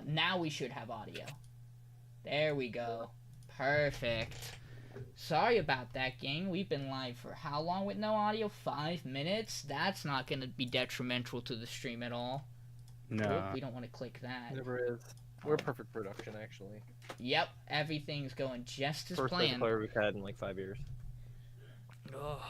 Now we should have audio. There we go. Perfect. Sorry about that, gang. We've been live for how long with no audio? 5 minutes? That's not going to be detrimental to the stream at all. No. Nope, we don't want to click that. Never is. We're perfect production, actually. Yep, everything's going just as First planned. player we've had in like 5 years. Ugh.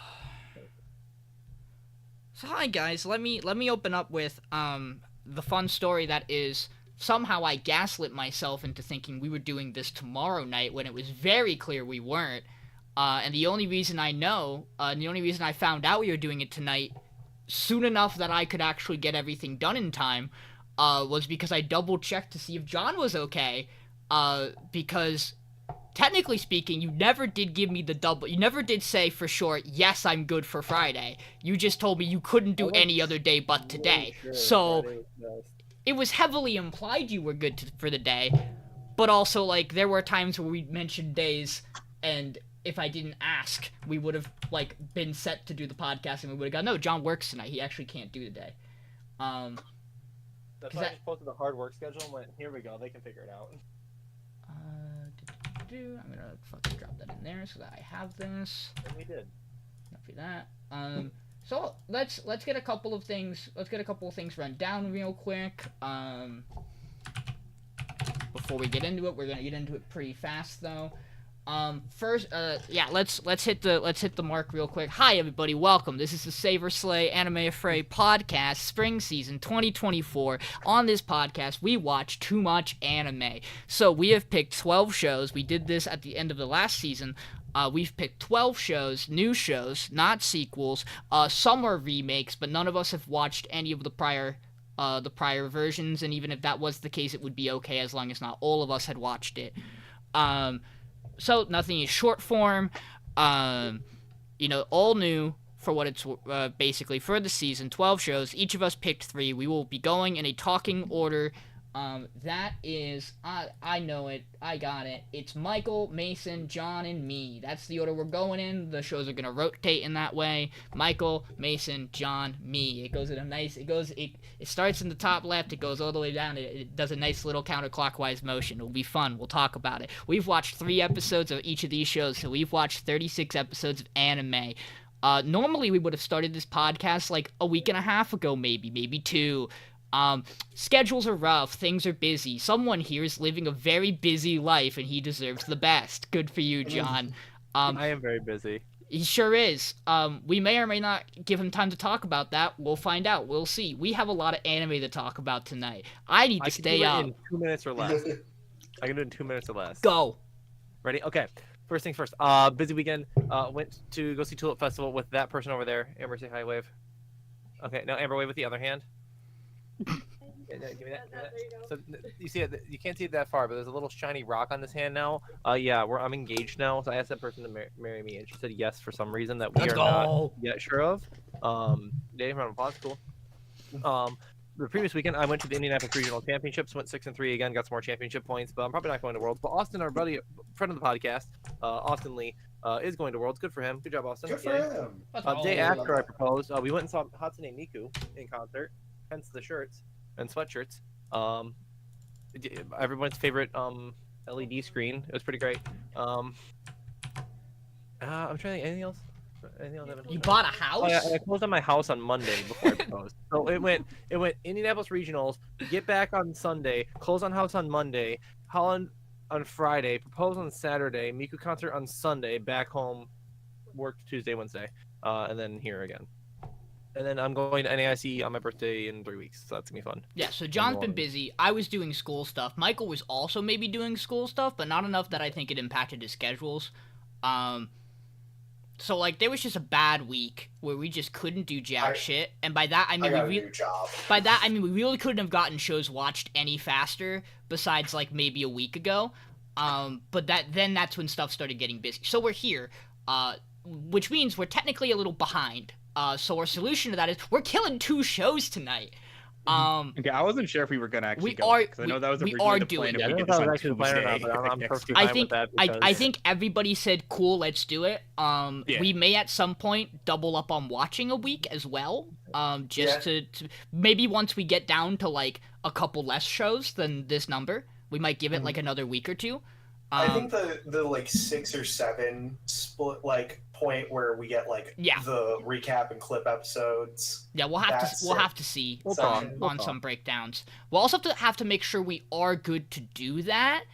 So hi guys, let me open up with the fun story that is somehow I gaslit myself into thinking we were doing this tomorrow night when it was very clear we weren't. And the only reason I know, and the only reason I found out we were doing it tonight soon enough that I could actually get everything done in time, was because I double checked to see if John was okay. Because technically speaking, you never did give me the double. You never did say for sure, yes, I'm good for Friday. You just told me you couldn't do any other day but today. So it was heavily implied you were good for the day, but also like there were times where we mentioned days, and if I didn't ask, we would have like been set to do the podcast, and we would have gone, no, John works tonight. He actually can't do today. That's why I just posted the hard work schedule and went, here we go, they can figure it out. I'm gonna fucking drop that in there so that I have this. And we did. Not for that. So let's get a couple of things. Let's get a couple of things run down real quick. Before we get into it, we're gonna get into it pretty fast though. First, yeah, let's hit the mark real quick. Hi everybody, welcome. This is the Saber Slay Anime Affray podcast, spring season 2024. On this podcast, we watch too much anime. So we have picked 12 shows. We did this at the end of the last season. We've picked 12 shows, new shows, not sequels. Some are remakes, but none of us have watched any of the prior versions, and even if that was the case, it would be okay as long as not all of us had watched it. So nothing is short form, all new for what it's basically for the season. 12 shows. Each of us picked 3. We will be going in a talking order. That is, I know it. I got it. It's Michael, Mason, John, and me. That's the order we're going in. The shows are gonna rotate in that way. Michael, Mason, John, me. It goes in a nice. It starts in the top left. It goes all the way down. It does a nice little counterclockwise motion. It'll be fun. We'll talk about it. We've watched 3 episodes of each of these shows, so we've watched 36 episodes of anime. Normally we would have started this podcast like a week and a half ago, maybe 2. Schedules are rough, things are busy. Someone here is living a very busy life, and he deserves the best. Good for you, John. I am very busy. He sure is. We may or may not give him time to talk about that. We'll find out. We'll see. We have a lot of anime to talk about tonight. I need to stay up. In 2 minutes or less. I can do it in 2 minutes or less. Go. Ready? Okay. First things first. Busy weekend. Went to go see Tulip Festival with that person over there. Amber, say hi, wave. Okay, now Amber, wave with the other hand. Give me that. Give me that. So you see it? You can't see it that far, but there's a little shiny rock on this hand now. Yeah, I'm engaged now. So I asked that person to marry me, and she said yes for some reason that we are not yet sure of. Round of applause, cool. The previous weekend, I went to the Indianapolis Regional Championships, went 6-3 again, got some more championship points, but I'm probably not going to Worlds. But Austin, our buddy, friend of the podcast, Austin Lee, is going to Worlds. Good for him. Good job, Austin. Good for him. Day after I proposed, we went and saw Hatsune Miku in concert, hence the shirts and sweatshirts. Everyone's favorite LED screen. It was pretty great. I'm trying to think, anything else? You bought a house? Oh, yeah, I closed on my house on Monday before I proposed. So it went Indianapolis Regionals, get back on Sunday, close on house on Monday, Holland on Friday, propose on Saturday, Miku concert on Sunday, back home, worked Tuesday, Wednesday, and then here again. And then I'm going to NAIC on my birthday in 3 weeks, so that's gonna be fun. Yeah, so John's been busy. I was doing school stuff. Michael was also maybe doing school stuff, but not enough that I think it impacted his schedules. So, like, there was just a bad week where we just couldn't do jack shit. And by that, I mean, we really couldn't have gotten shows watched any faster besides, like, maybe a week ago. But that's when stuff started getting busy. So we're here, which means we're technically a little behind. So our solution to that is we're killing 2 shows tonight. Okay, I wasn't sure if we were gonna actually we go are. because I know that was we originally are the doing plan. it. If we I did don't this know on if that's the plan or not, Tuesday, but I'm next perfectly I fine think with that. I because- think everybody said cool, let's do it. Yeah. We may at some point double up on watching a week as well. To maybe once we get down to like a couple less shows than this number, we might give it like another week or two. I think the like 6 or 7 split like point where we get like the recap and clip episodes. Yeah, we'll have to see on some breakdowns. We'll also have to make sure we are good to do that.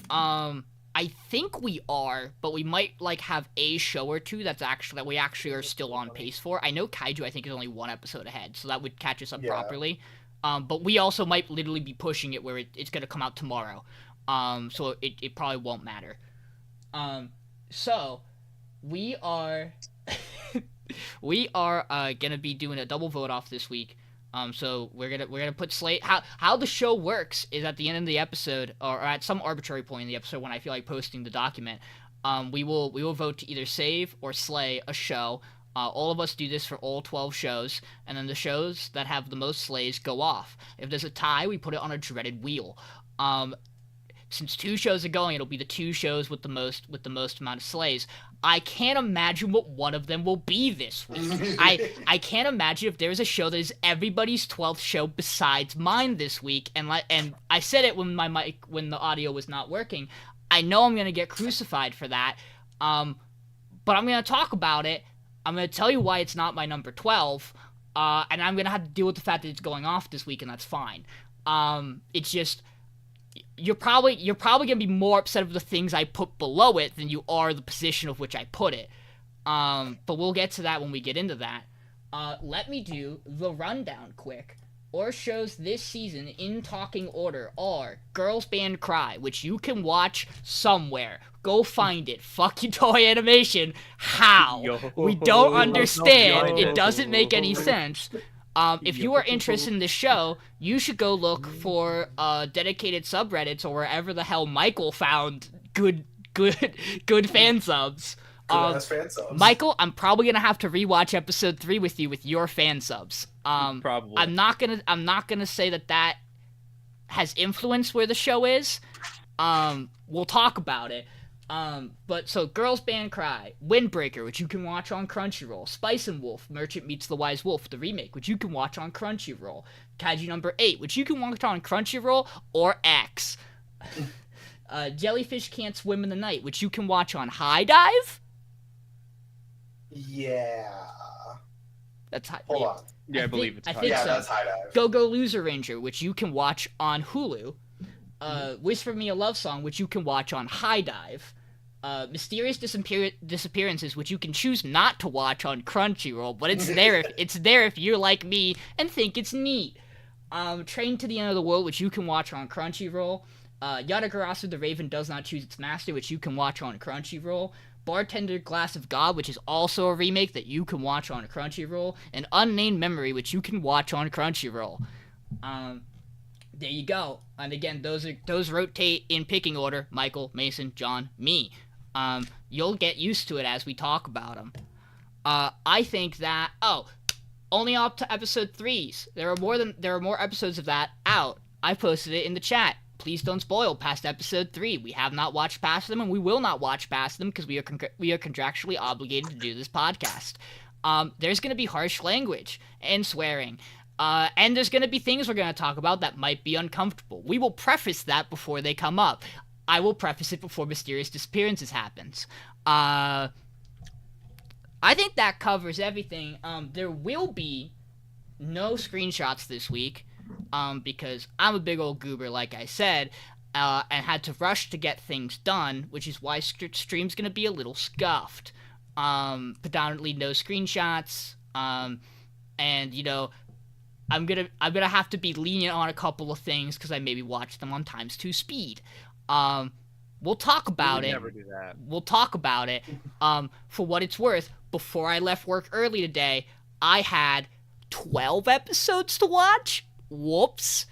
I think we are, but we might like have a show or two that we actually are still on pace for. I know Kaiju I think is only 1 episode ahead, so that would catch us up properly. But we also might literally be pushing it where it's gonna come out tomorrow. So it probably won't matter. So we are gonna be doing a double vote off this week. So we're gonna put slate. How the show works is at the end of the episode, or at some arbitrary point in the episode when I feel like posting the document, we will vote to either save or slay a show. All of us do this for all 12 shows, and then the shows that have the most slays go off. If there's a tie, we put it on a dreaded wheel. Since 2 shows are going, it'll be the 2 shows with the most amount of slays. I can't imagine what one of them will be this week. I can't imagine if there's a show that is everybody's 12th show besides mine this week. And I said it when when the audio was not working. I know I'm gonna get crucified for that. But I'm gonna talk about it. I'm gonna tell you why it's not my number 12. And I'm gonna have to deal with the fact that it's going off this week, and that's fine. It's just. You're probably gonna be more upset of the things I put below it than you are the position of which I put it. But we'll get to that when we get into that. Let me do the rundown quick. Our shows this season in talking order are Girls Band Cry, which you can watch somewhere. Go find it. Fuck you, Toei Animation. How? We don't understand. It doesn't make any sense. If you are interested in this show, you should go look for dedicated subreddits or wherever the hell Michael found good fan subs. Fan subs. Michael, I'm probably gonna have to rewatch episode 3 with you with your fan subs. Probably. I'm not gonna say that has influenced where the show is. We'll talk about it. But so Girls Band Cry, Windbreaker, which you can watch on Crunchyroll, Spice and Wolf, Merchant Meets the Wise Wolf, the remake, which you can watch on Crunchyroll, Kaiju number 8, which you can watch on Crunchyroll or X, Jellyfish Can't Swim in the Night, which you can watch on High Dive. Yeah. That's high. Hold on. Yeah, I believe it's I High think Dive. so. That's High Dive. Go Loser Ranger, which you can watch on Hulu. Whisper Me a Love Song, which you can watch on High Dive. Mysterious Disappearances, which you can choose not to watch on Crunchyroll, but it's there if you're like me and think it's neat. Train to the End of the World, which you can watch on Crunchyroll. Yatagarasu the Raven Does Not Choose Its Master, which you can watch on Crunchyroll. Bartender Glass of God, which is also a remake that you can watch on Crunchyroll. And Unnamed Memory, which you can watch on Crunchyroll. There you go. And again, those rotate in picking order. Michael, Mason, John, me. You'll get used to it as we talk about them. I think that only up to episode 3s. There are more episodes of that out. I posted it in the chat. Please don't spoil past episode 3. We have not watched past them, and we will not watch past them because we are contractually obligated to do this podcast. There's going to be harsh language and swearing. And there's going to be things we're going to talk about that might be uncomfortable. We will preface that before they come up. I will preface it before Mysterious Disappearances happens. I think that covers everything. There will be no screenshots this week, because I'm a big old goober, like I said, and had to rush to get things done, which is why stream's going to be a little scuffed. Predominantly no screenshots, and, you know, I'm gonna have to be lenient on a couple of things because I maybe watch them on ×2 speed. We'll talk about it. Never do that. We'll talk about it. For what it's worth, before I left work early today, I had 12 episodes to watch. Whoops.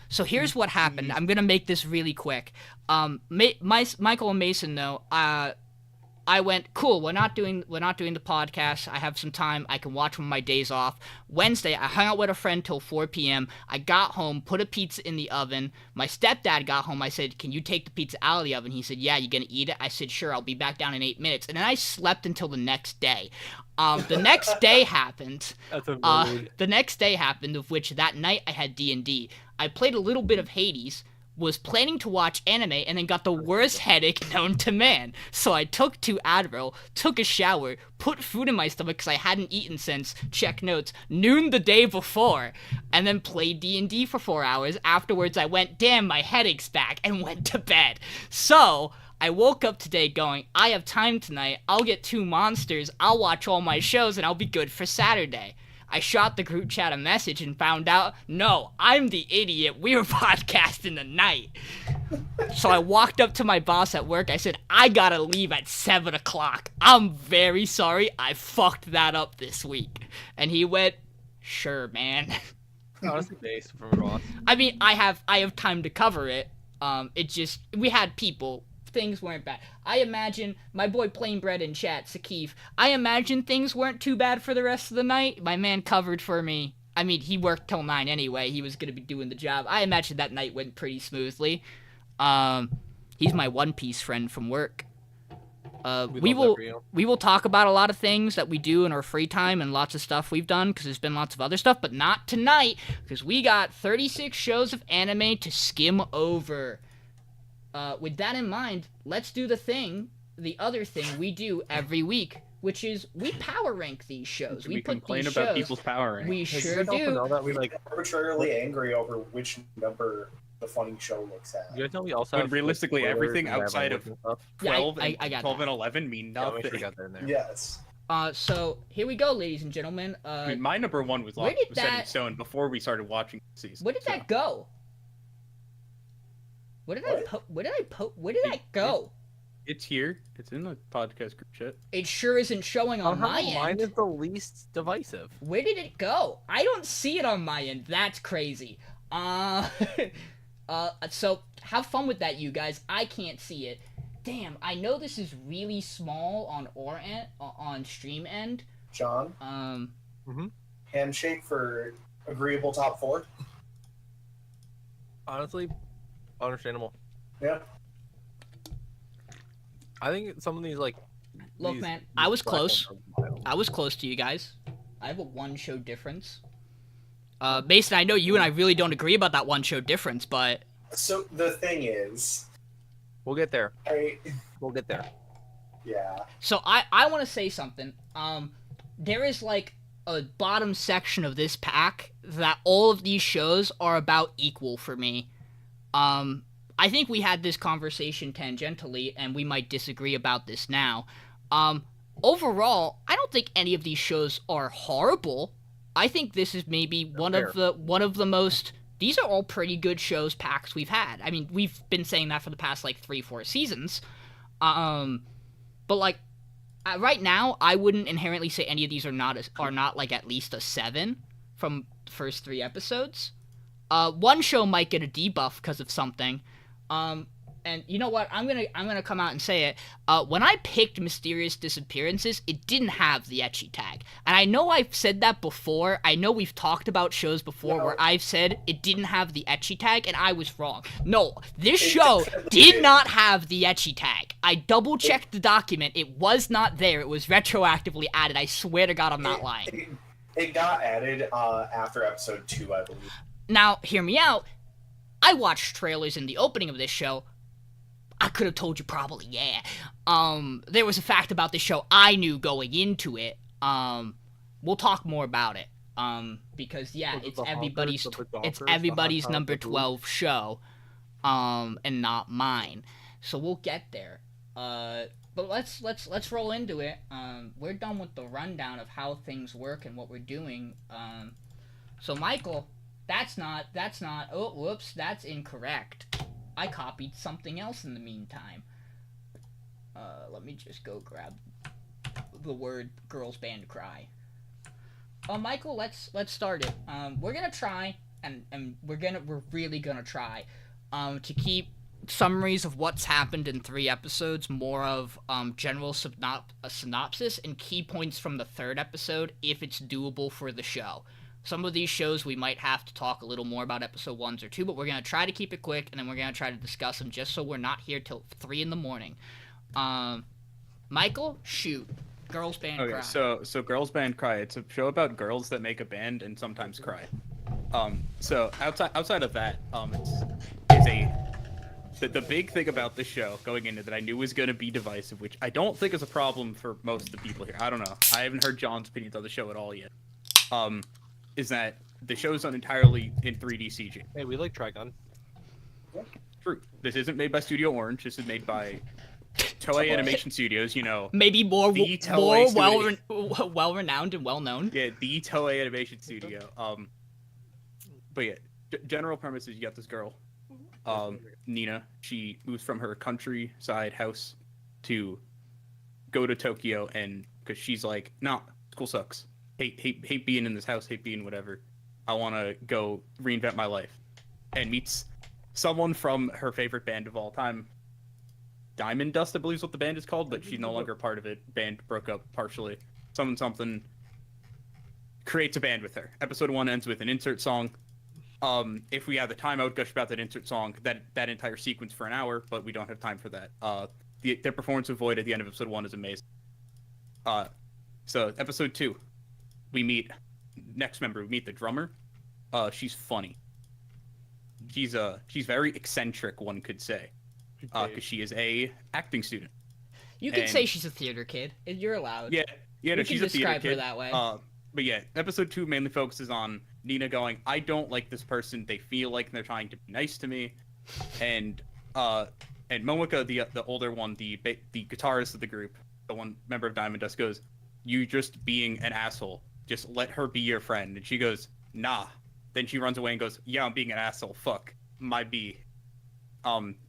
So here's what happened. I'm gonna make this really quick. Michael and Mason know. I went, cool, we're not doing the podcast. I have some time. I can watch one of my days off. Wednesday, I hung out with a friend till 4 p.m. I got home, put a pizza in the oven. My stepdad got home. I said, can you take the pizza out of the oven? He said, yeah, you gonna eat it? I said, sure, I'll be back down in 8 minutes. And then I slept until the next day. The next day happened. That's the next day happened, of which that night I had D&D. I played a little bit of Hades, was planning to watch anime, and then got the worst headache known to man. So I took 2 Advil, took a shower, put food in my stomach because I hadn't eaten since, check notes, noon the day before, and then played D&D for 4 hours. Afterwards, I went, damn, my headache's back, and went to bed. So I woke up today going, I have time tonight, I'll get 2 monsters, I'll watch all my shows, and I'll be good for Saturday. I shot the group chat a message and found out, no, I'm the idiot. We were podcasting tonight. So I walked up to my boss at work. I said, I gotta leave at 7 o'clock. I'm very sorry. I fucked that up this week. And he went, sure, man. Honestly, based from Ross. I mean, I have time to cover it. It just, we had people. Things weren't bad. I imagine, my boy Plain Bread in chat, Sakif, I imagine things weren't too bad for the rest of the night. My man covered for me. I mean, he worked till 9 anyway. He was going to be doing the job. I imagine that night went pretty smoothly. He's my One Piece friend from work. We will talk about a lot of things that we do in our free time and lots of stuff we've done, because there's been lots of other stuff, but not tonight, because we got 36 shows of anime to skim over. With that in mind, let's do the other thing we do every week, which is we power rank these shows. We put complain these about shows, people's power rank. We sure do. do. Know that we arbitrarily angry over which number the funny show looks at. You guys know we also But have realistically, everything outside of 12 I got 12 that. and 11 mean nothing. got that in there. Yes. So here we go, ladies and gentlemen. I mean, my number 1 was where did set in that- stone before we started watching the season. Where did that go? Where did that go? It's here. It's in the podcast group chat. It sure isn't showing on my end. Mine is the least divisive. Where did it go? I don't see it on my end. That's crazy. So have fun with that, you guys. I can't see it. Damn, I know this is really small on our end, on stream end. John. Handshake for agreeable top 4. Honestly, understandable. Yeah. I think some of these Look, man, I was close. I was close to you guys. I have a 1 show difference. Mason, I know you and I really don't agree about that 1 show difference, but... So, the thing is... We'll get there. We'll get there. Yeah. So, I want to say something. There is, a bottom section of this pack that all of these shows are about equal for me. I think we had this conversation tangentially, and we might disagree about this now. Overall, I don't think any of these shows are horrible. I think this is maybe one of the most. These are all pretty good shows packs we've had. I mean, we've been saying that for the past 3-4 seasons. But right now, I wouldn't inherently say any of these are not at least a 7 from the first 3 episodes. One show might get a debuff because of something. And you know what? I'm gonna come out and say it. When I picked Mysterious Disappearances, it didn't have the ecchi tag, and I know I've said that before. I know we've talked about shows before where I've said it didn't have the ecchi tag, and I was wrong. No, this show did not have the ecchi tag. I double checked the document. It was not there. It was retroactively added. I swear to God, I'm not lying. It got added after episode 2, I believe. Now, hear me out. I watched trailers in the opening of this show. I could have told you probably, yeah. There was a fact about this show I knew going into it. We'll talk more about it. Because yeah, it's everybody's number 12 show. And not mine. So we'll get there. But let's roll into it. We're done with the rundown of how things work and what we're doing. So Michael, that's not, oh, whoops, that's incorrect. I copied something else in the meantime. Let me just go grab the word girls band cry. Michael, let's start it. We're gonna try, and we're really gonna try, to keep summaries of what's happened in 3 episodes, more of general synopsis and key points from the 3rd episode if it's doable for the show. Some of these shows we might have to talk a little more about episode 1s or 2, but we're going to try to keep it quick, and then we're going to try to discuss them just so we're not here till 3 in the morning. Michael, shoot. Girls Band Cry. So Girls Band Cry, it's a show about girls that make a band and sometimes cry. So outside of that, the big thing about this show going into that I knew was going to be divisive, which I don't think is a problem for most of the people here. I don't know. I haven't heard John's opinions on the show at all yet. Is that the show's done entirely in 3D CG. Hey, we like Trigun. True. This isn't made by Studio Orange. This is made by Toei Animation Studios, you know. Maybe more well-renowned and well-known. Yeah, the Toei Animation Studio. But yeah, general premise is you got this girl, Nina. She moves from her countryside house to go to Tokyo, and because she's like, nah, school sucks. Hate being in this house, hate being whatever. I want to go reinvent my life. And meets someone from her favorite band of all time, Diamond Dust, I believe is what the band is called, but she's no longer part of it. Band broke up partially. Something creates a band with her. Episode 1 ends with an insert song. If we have the time, I would gush about that insert song, that entire sequence for an hour, but we don't have time for that. Their performance of Void at the end of episode 1 is amazing. So episode 2, we meet the drummer. She's funny. She's very eccentric, one could say, because she is a acting student. You could say she's a theater kid. You're allowed. Yeah, no, she's a theater kid. You can describe her that way. But yeah, episode 2 mainly focuses on Nina going, I don't like this person. They feel like they're trying to be nice to me, and Momoka, the older one, the guitarist of the group, the one member of Diamond Dust, goes, "You just being an asshole. Just let her be your friend." And she goes, "Nah." Then she runs away and goes, "Yeah, I'm being an asshole. Fuck my B."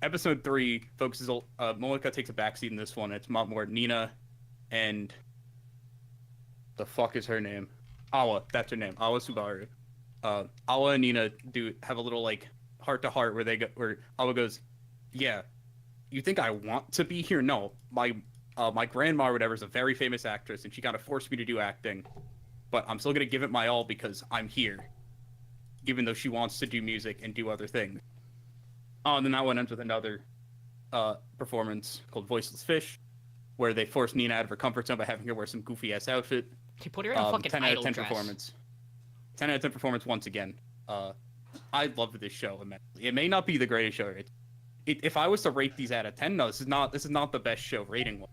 Episode 3 focuses. Momoka takes a backseat in this one. It's more Nina and the fuck is her name? Awa. That's her name. Awa Subaru. Awa and Nina have a little like heart to heart where Awa goes, "Yeah, you think I want to be here? No, my grandma or whatever is a very famous actress, and she kind of forced me to do acting, but I'm still gonna give it my all because I'm here, even though she wants to do music and do other things." And then that one ends with another performance called Voiceless Fish, where they force Nina out of her comfort zone by having her wear some goofy ass outfit. He put her in a fucking 10 out of 10 dress. performance. 10 out of 10 performance once again. I love this show immensely. It may not be the greatest show. If I was to rate these out of 10, no, this is not the best show rating one.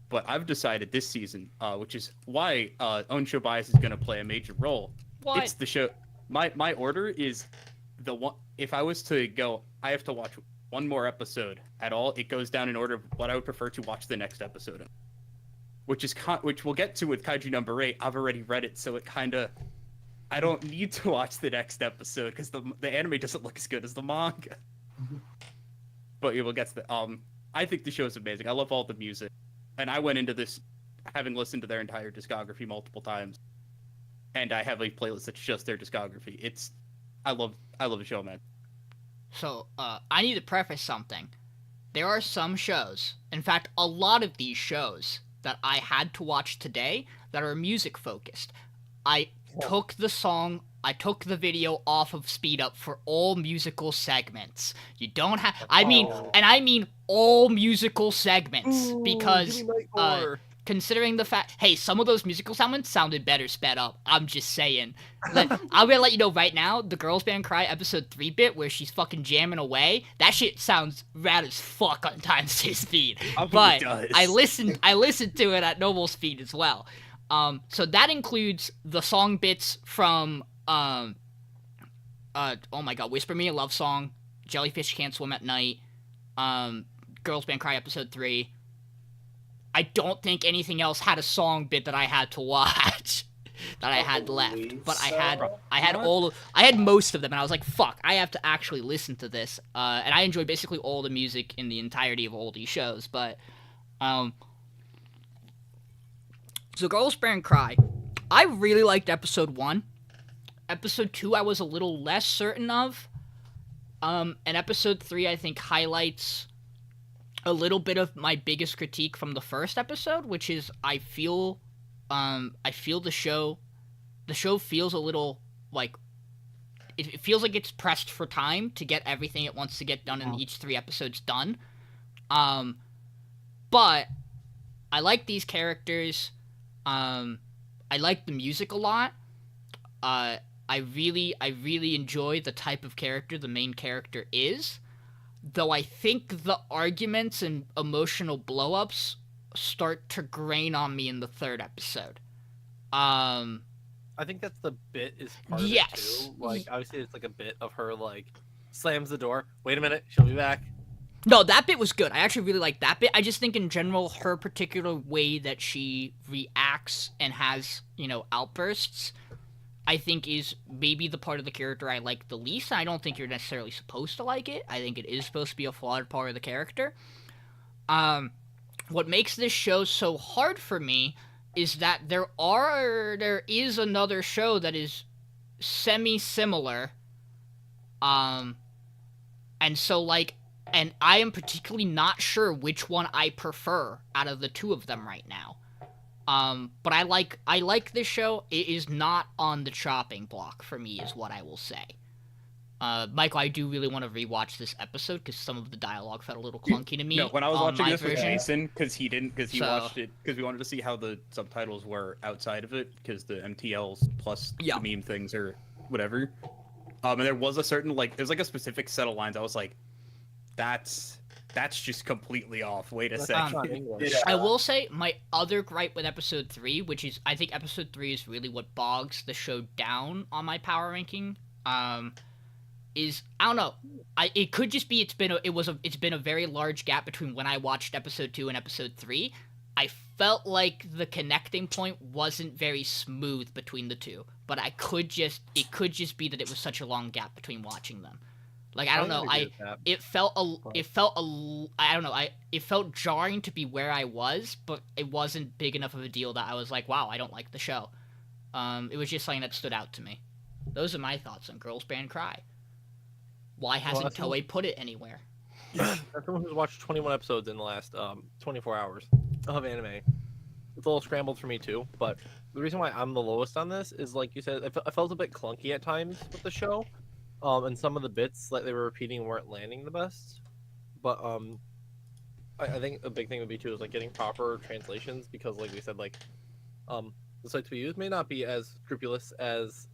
But I've decided this season, which is why own show bias is going to play a major role. What? It's the show. My order is the one. If I was to go, I have to watch one more episode at all. It goes down in order of what I would prefer to watch the next episode in. Which we'll get to with Kaiju number 8. I've already read it, so it kind of, I don't need to watch the next episode because the anime doesn't look as good as the manga. But we'll get to the I think the show is amazing. I love all the music, and I went into this having listened to their entire discography multiple times, and I have a playlist that's just their discography. I love the show, man. So I need to preface something. There are some shows, in fact, a lot of these shows that I had to watch today that are music focused. I took the video off of Speed Up for all musical segments. You don't have, I mean all musical segments, because considering the fact, hey, some of those musical segments sounded better sped up. I'm just saying. I'm gonna let you know right now, the Girls Band Cry episode 3 bit where she's fucking jamming away, that shit sounds rad as fuck on Times 2 speed. But I listened to it at normal speed as well. So that includes the song bits from oh my god, Whisper Me a Love Song, Jellyfish Can't Swim at Night, Girls Band Cry episode 3. I don't think anything else had a song bit that I had to watch that I had left, but I had most of them, and I was like, fuck, I have to actually listen to this. And I enjoyed basically all the music in the entirety of all these shows, but so Girls Band Cry, I really liked episode 1. Episode 2 I was a little less certain of. And episode 3, I think, highlights a little bit of my biggest critique from the first episode, which is I feel the show feels a little like it feels like it's pressed for time to get everything it wants to get done in each 3 episodes done. But I like these characters. I like the music a lot. I really enjoy the type of character the main character is, though I think the arguments and emotional blow-ups start to grain on me in the 3rd episode. I think that's the bit is part of it too. Like, obviously it's like a bit of her like slams the door. Wait a minute, she'll be back. No, that bit was good. I actually really like that bit. I just think in general, her particular way that she reacts and has, outbursts, I think is maybe the part of the character I like the least. I don't think you're necessarily supposed to like it. I think it is supposed to be a flawed part of the character. What makes this show so hard for me is that there is another show that is semi-similar. And so, and I am particularly not sure which one I prefer out of the 2 of them right now. But I like this show. It is not on the chopping block for me, is what I will say. Michael, I do really want to rewatch this episode because some of the dialogue felt a little clunky to me. No, when I was watching this version. with Jason, because he watched it because we wanted to see how the subtitles were outside of it, because the MTLs plus the meme things or whatever. And there was a certain there's a specific set of lines. I was like, that's just completely off. Wait a second. I will say my other gripe with episode 3, which is I think episode 3 is really what bogs the show down on my power ranking. Is I don't know. It could just be it's been a very large gap between when I watched episode 2 and episode 3. I felt like the connecting point wasn't very smooth between the 2, but it could just be that it was such a long gap between watching them. I don't know. It felt jarring to be where I was, but it wasn't big enough of a deal that I was like, wow, I don't like the show. It was just something that stood out to me. Those are my thoughts on Girls Band Cry. Why hasn't Toei put it anywhere? As someone who's watched 21 episodes in the last 24 hours of anime, it's a little scrambled for me too. But the reason why I'm the lowest on this is, like you said, I felt a bit clunky at times with the show. And some of the bits that they were repeating weren't landing the best. But I think a big thing would be too is getting proper translations, because like we said, the sites we use may not be as scrupulous as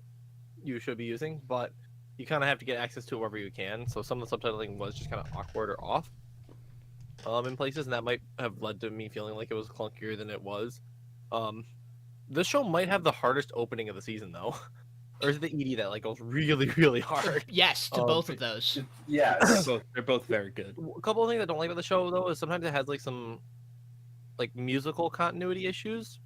you should be using, but you kind of have to get access to it wherever you can. So some of the subtitling was just kind of awkward or off in places, and that might have led to me feeling like it was clunkier than it was. This show might have the hardest opening of the season though. Or is it the ED that goes really, really hard? Yes, to both of those. Yes. They're both very good. A couple of things I don't like about the show though is sometimes it has some musical continuity issues.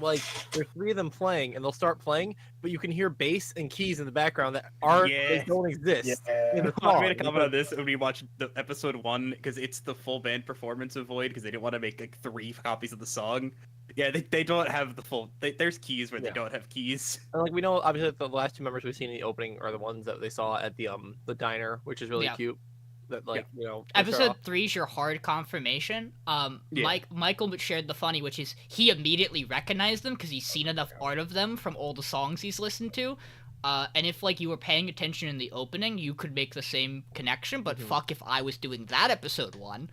There's 3 of them playing, and they'll start playing, but you can hear bass and keys in the background that they don't exist. Yeah. I made a comment on this when we watched the episode 1, because it's the full band performance of Void, because they didn't want to make 3 copies of the song. Yeah, they don't have the full. There's keys where they don't have keys. And we know, obviously, the last 2 members we've seen in the opening are the ones that they saw at the diner, which is really cute. That episode 3 is your hard confirmation. Michael shared the funny, which is he immediately recognized them because he's seen enough art of them from all the songs he's listened to. And if you were paying attention in the opening, you could make the same connection. But fuck if I was doing that episode 1.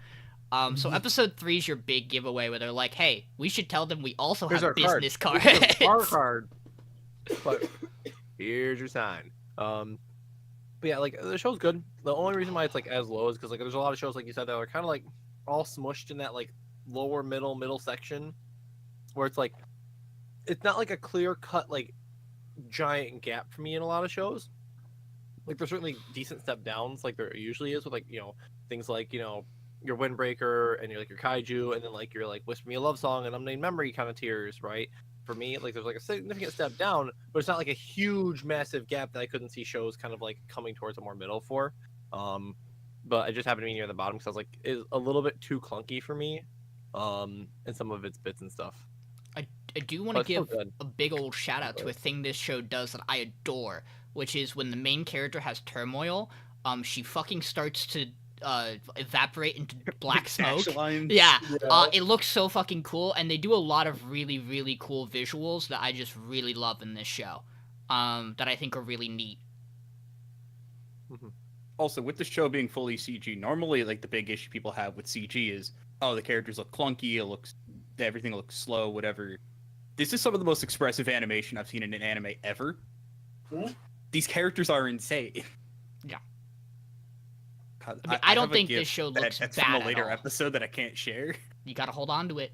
So episode 3 is your big giveaway where they're like, hey, we should tell them we also have business cards. Our card. But here's your sign. But yeah, the show's good. The only reason why it's as low is because there's a lot of shows, like you said, that are kind of all smushed in that lower middle section, where it's not a clear cut giant gap for me in a lot of shows. There's certainly decent step downs there usually is with things your Windbreaker and your Kaiju, and then your Whisper Me a Love Song and Unnamed Memory kind of tiers, right? For me, there's a significant step down, but it's not a huge, massive gap that I couldn't see shows kind of coming towards a more middle for. But I just happened to be near the bottom because I was it's a little bit too clunky for me, and some of its bits and stuff. I do want to give a big old shout out to a thing this show does that I adore, which is when the main character has turmoil. she fucking starts to evaporate into black smoke. Action lines. Yeah, Yeah. it looks so fucking cool, and they do a lot of really, really cool visuals that I just really love in this show, that I think are really neat. Also, with the show being fully CG, normally like the big issue people have with CG is, oh, the characters look clunky, everything looks slow, whatever. This is some of the most expressive animation I've seen in an anime ever. Hmm? These characters are insane. Yeah. God, I mean, I don't have a think GIF this show looks that's bad from a at later all. episode that I can't share. You gotta hold on to it.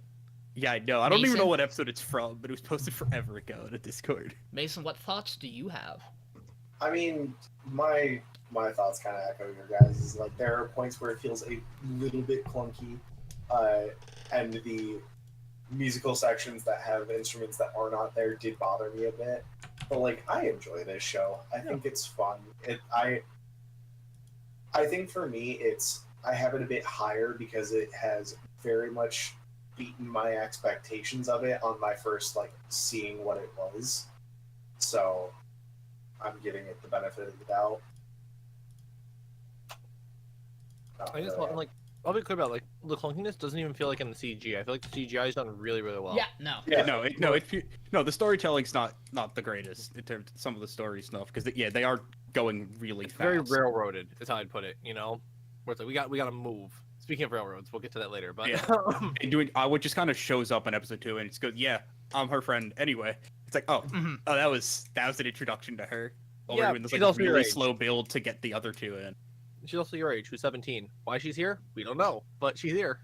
Yeah, I know. I don't even know Mason? what episode it's from, but it was posted forever ago in a Discord. Mason, what thoughts do you have? I mean, my thoughts kind of echo your guys. Is like there are points where it feels a little bit clunky, and the musical sections that have instruments that are not there did bother me a bit. But like, I enjoy this show. I think it's fun. I think for me, I have it a bit higher because it has very much beaten my expectations of it on my first like seeing what it was. So I'm giving it the benefit of the doubt. I guess like I'll be clear about like the clunkiness doesn't even feel like in the CG. I feel like the CGI is done really, really well. Yeah, no. No, the storytelling's not the greatest in terms of some of the story stuff because they are going really It's fast. very railroaded, is how I'd put it. You know, where it's like we got to move. Speaking of railroads, we'll get to that later. But Yeah. What just kind of shows up in episode 2, and it's good. Yeah, I'm her friend anyway. It's like, oh, Mhm. oh, that was an introduction to her. While Yeah, we're doing this she's like also your really age. slow build to get the other two in. she's also your age. Who's 17? Why she's here? We don't know, but she's here.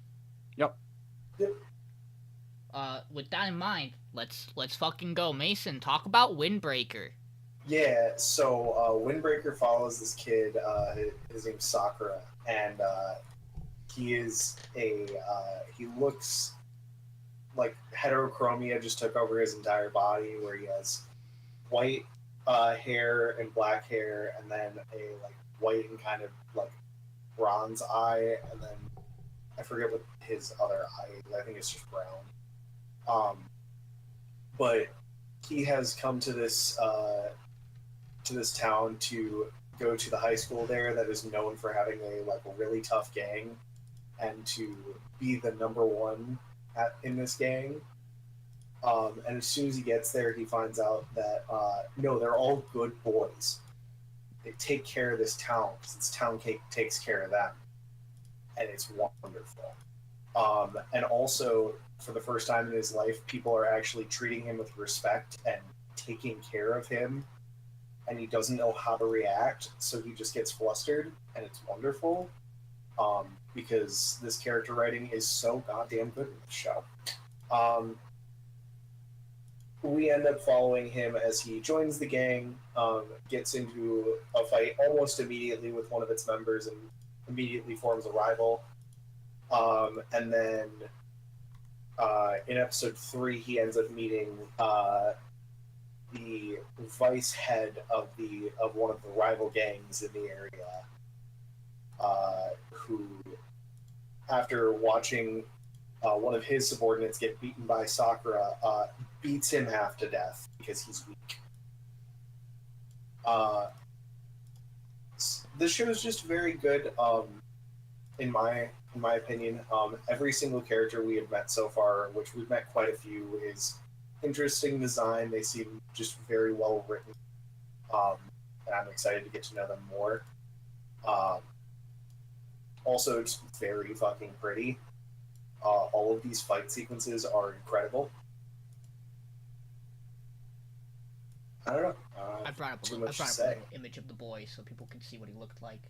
With that in mind, let's fucking go. Mason, talk about Windbreaker. Yeah, so Windbreaker follows this kid. His name's Sakura, and he is he looks like heterochromia just took over his entire body, where he has white hair and black hair, and then a like white and kind of like bronze eye, and then I forget what his other eye is. I think it's just brown. But he has come to this town to go to the high school there that is known for having a really tough gang, and to be the number one in this gang. And as soon as he gets there, he finds out that no, they're all good boys. They take care of this town because this town takes care of them, and it's wonderful. And also, for the first time in his life, people are actually treating him with respect and taking care of him, and he doesn't know how to react, so he just gets flustered, and it's wonderful. Because this character writing is so goddamn good in this show. We end up following him as he joins the gang, gets into a fight almost immediately with one of its members, and immediately forms a rival. And then in episode 3, he ends up meeting the vice head of one of the rival gangs in the area, who, after watching one of his subordinates get beaten by Sakura, beats him half to death because he's weak. This show is just very good, in my opinion. Every single character we have met so far, which we've met quite a few, is interesting design. They seem just very well written, and I'm excited to get to know them more. Also, it's very fucking pretty. All of these fight sequences are incredible. I don't know. I brought up a too little, much to say. image of the boy so people can see what he looked like.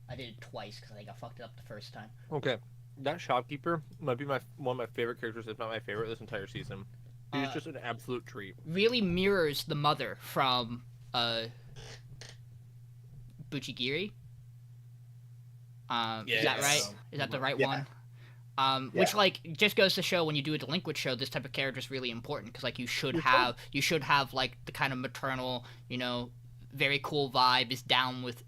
I did it twice because I think I fucked it up the first time. Okay, that shopkeeper might be one of my favorite characters, if not my favorite, this entire season. He's just an absolute treat. Really mirrors the mother from Buchigiri. Is that right? Is that the right Yeah. one? Which just goes to show when you do a delinquent show, this type of character is really important because you should have like the kind of maternal, very cool vibe, is down with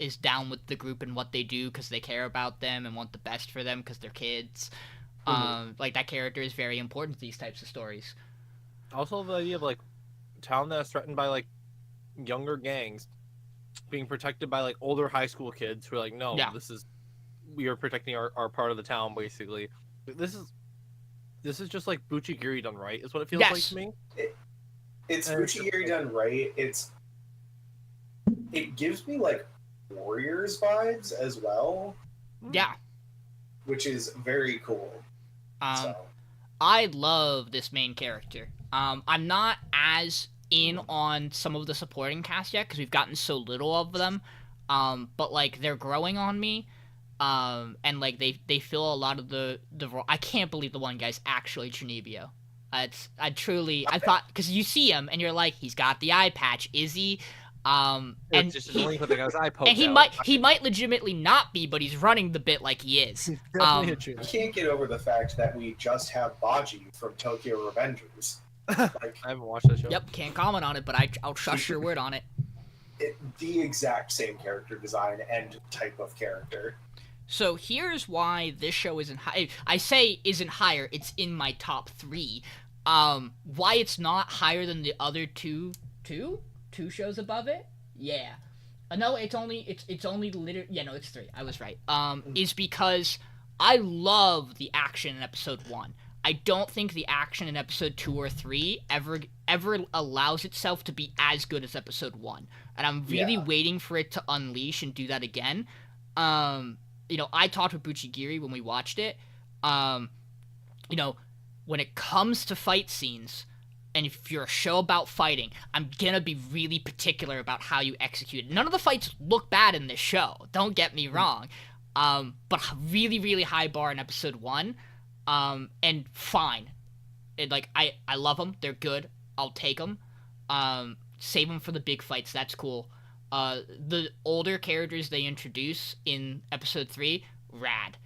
the group and what they do because they care about them and want the best for them because they're kids. That character is very important to these types of stories. Also, the idea of town that is threatened by younger gangs, being protected by like older high school kids who are like, no, Yeah. we are protecting our part of the town basically. This is just like Buchigiri done right, is what it feels like Yes. to me. It's And it's Buchigiri done right. It gives me like Warriors vibes as well, Yeah. which is very cool. So I love this main character. I'm not as in on some of the supporting cast yet because we've gotten so little of them. But like they're growing on me. And like they fill a lot of the role. I can't believe the one guy's actually Trinibio. I thought, because you see him and you're like, he's got the eye patch, is he? And It's just he, annoying with the guy's eye poked and he out. might legitimately not be, but he's running the bit like he is. Definitely a I Trinity. can't get over the fact that we just have Baji from Tokyo Revengers. Like I haven't watched that show. Yep, can't comment on it, but I'll trust your word on it. the exact same character design and type of character. So here's why this show isn't high. I say isn't higher. It's in my top 3. Why it's not higher than the other two shows above it? Yeah. No, it's only literally, yeah, no, it's 3. I was right. Is because I love the action in episode 1. I don't think the action in episode 2 or 3 ever allows itself to be as good as episode 1. And I'm really waiting for it to unleash and do that again. I talked with Buchigiri when we watched it. When it comes to fight scenes, and if you're a show about fighting, I'm gonna be really particular about how you execute it. None of the fights look bad in this show, don't get me wrong. But really, really high bar in episode 1. And fine. I love them. They're good. I'll take them. Save them for the big fights. That's cool. The older characters they introduce in episode 3, rad.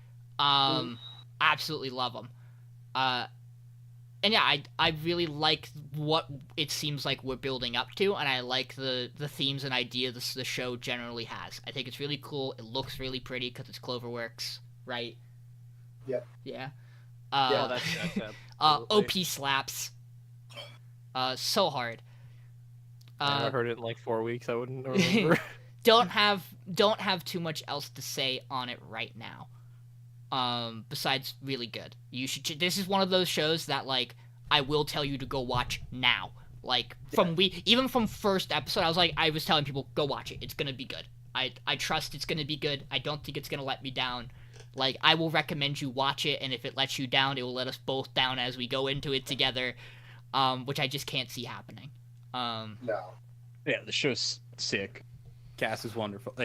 Absolutely love them. And yeah, I really like what it seems like we're building up to, and I like the themes and ideas the show generally has. I think it's really cool. It looks really pretty because it's Cloverworks, right? Yep. Yeah. Yeah, that's OP slaps. So hard. I heard it in like 4 weeks. I wouldn't remember. don't have too much else to say on it right now. Besides really good. You should. This is one of those shows that like I will tell you to go watch now. Like even from first episode, I was telling people go watch it. It's gonna be good. I trust it's gonna be good. I don't think it's gonna let me down. Like I will recommend you watch it, and if it lets you down, it will let us both down as we go into it together. Which I just can't see happening. No. Yeah, the show's sick. Cast is wonderful.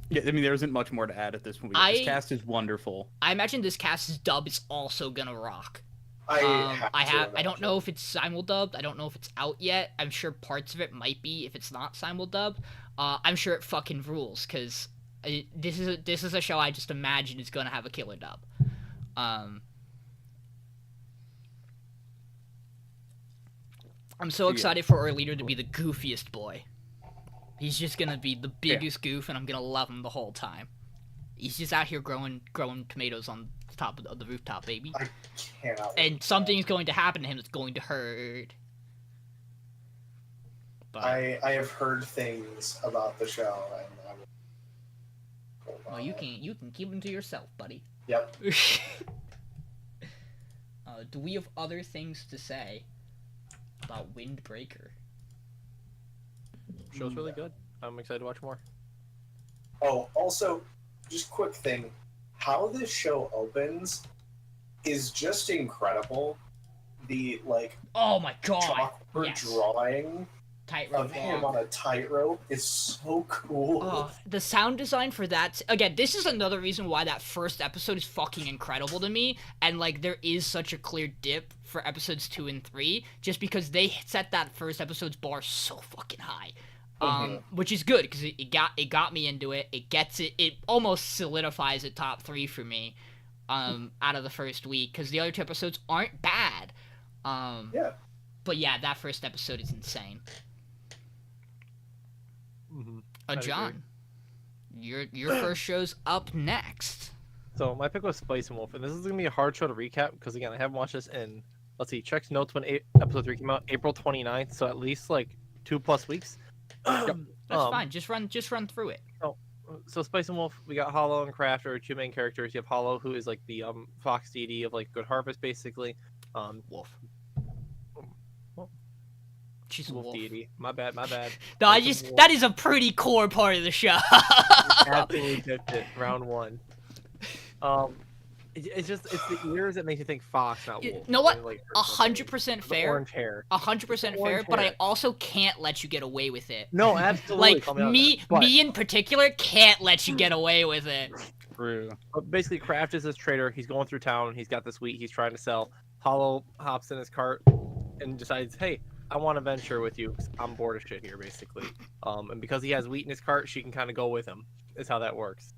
Yeah, I mean, there isn't much more to add at this point. This cast is wonderful. I imagine this cast's dub is also gonna rock. I don't know if it's simuldubbed. I don't know if it's out yet. I'm sure parts of it might be if it's not simuldubbed. I'm sure it fucking rules because this is a show I just imagine is gonna have a killer dub. I'm so excited for our leader to be the goofiest boy. He's just gonna be the biggest goof, and I'm gonna love him the whole time. He's just out here growing tomatoes on the top of the rooftop, baby. I cannot. And something's going to happen to him that's going to hurt. But, I have heard things about the show, and well, you can keep them to yourself, buddy. Yep. Do we have other things to say about Windbreaker? Show's really good. I'm excited to watch more. Oh, also, just quick thing. How this show opens is just incredible. The, Oh my god! chalkboard Yes. drawing Tightrope of him walk. on a tightrope is so cool. Oh, the sound design for that. Again, this is another reason why that first episode is fucking incredible to me. And, there is such a clear dip for episodes 2 and 3, just because they set that first episode's bar so fucking high. Which is good because it got me into it. It almost solidifies a top 3 for me. Out of the first week, because the other 2 episodes aren't bad. Yeah. But yeah, that first episode is insane. Mm-hmm. I'd John, your first show's up next. So my pick was Spice and Wolf, and this is gonna be a hard show to recap because again I haven't watched this in. Let's see, check notes when episode 3 came out, April 29th, so at least 2+ weeks. That's fine. Just run through it. So Spice and Wolf, we got Hollow and Craft are two main characters. You have Hollow, who is like the fox deity of like Good Harvest, basically. Wolf. Well, She's a wolf wolf. deity. My bad. No, Wolf. that is a pretty core part of the show. Absolutely tipped it. Round 1. It's the ears that make you think fox, not wolf. You know what? Like, 100% the fair. orange hair. 100% fair, Orange but I hair. also can't let you get away with it. No, absolutely. Like call me out on me that. But- in particular can't let you get away with it. True. But basically, Kraft is this trader. He's going through town. He's got this wheat he's trying to sell. Hollow hops in his cart and decides, hey, I want to venture with you. 'Cause I'm bored of shit here, basically. And because he has wheat in his cart, she can kind of go with him. Is how that works.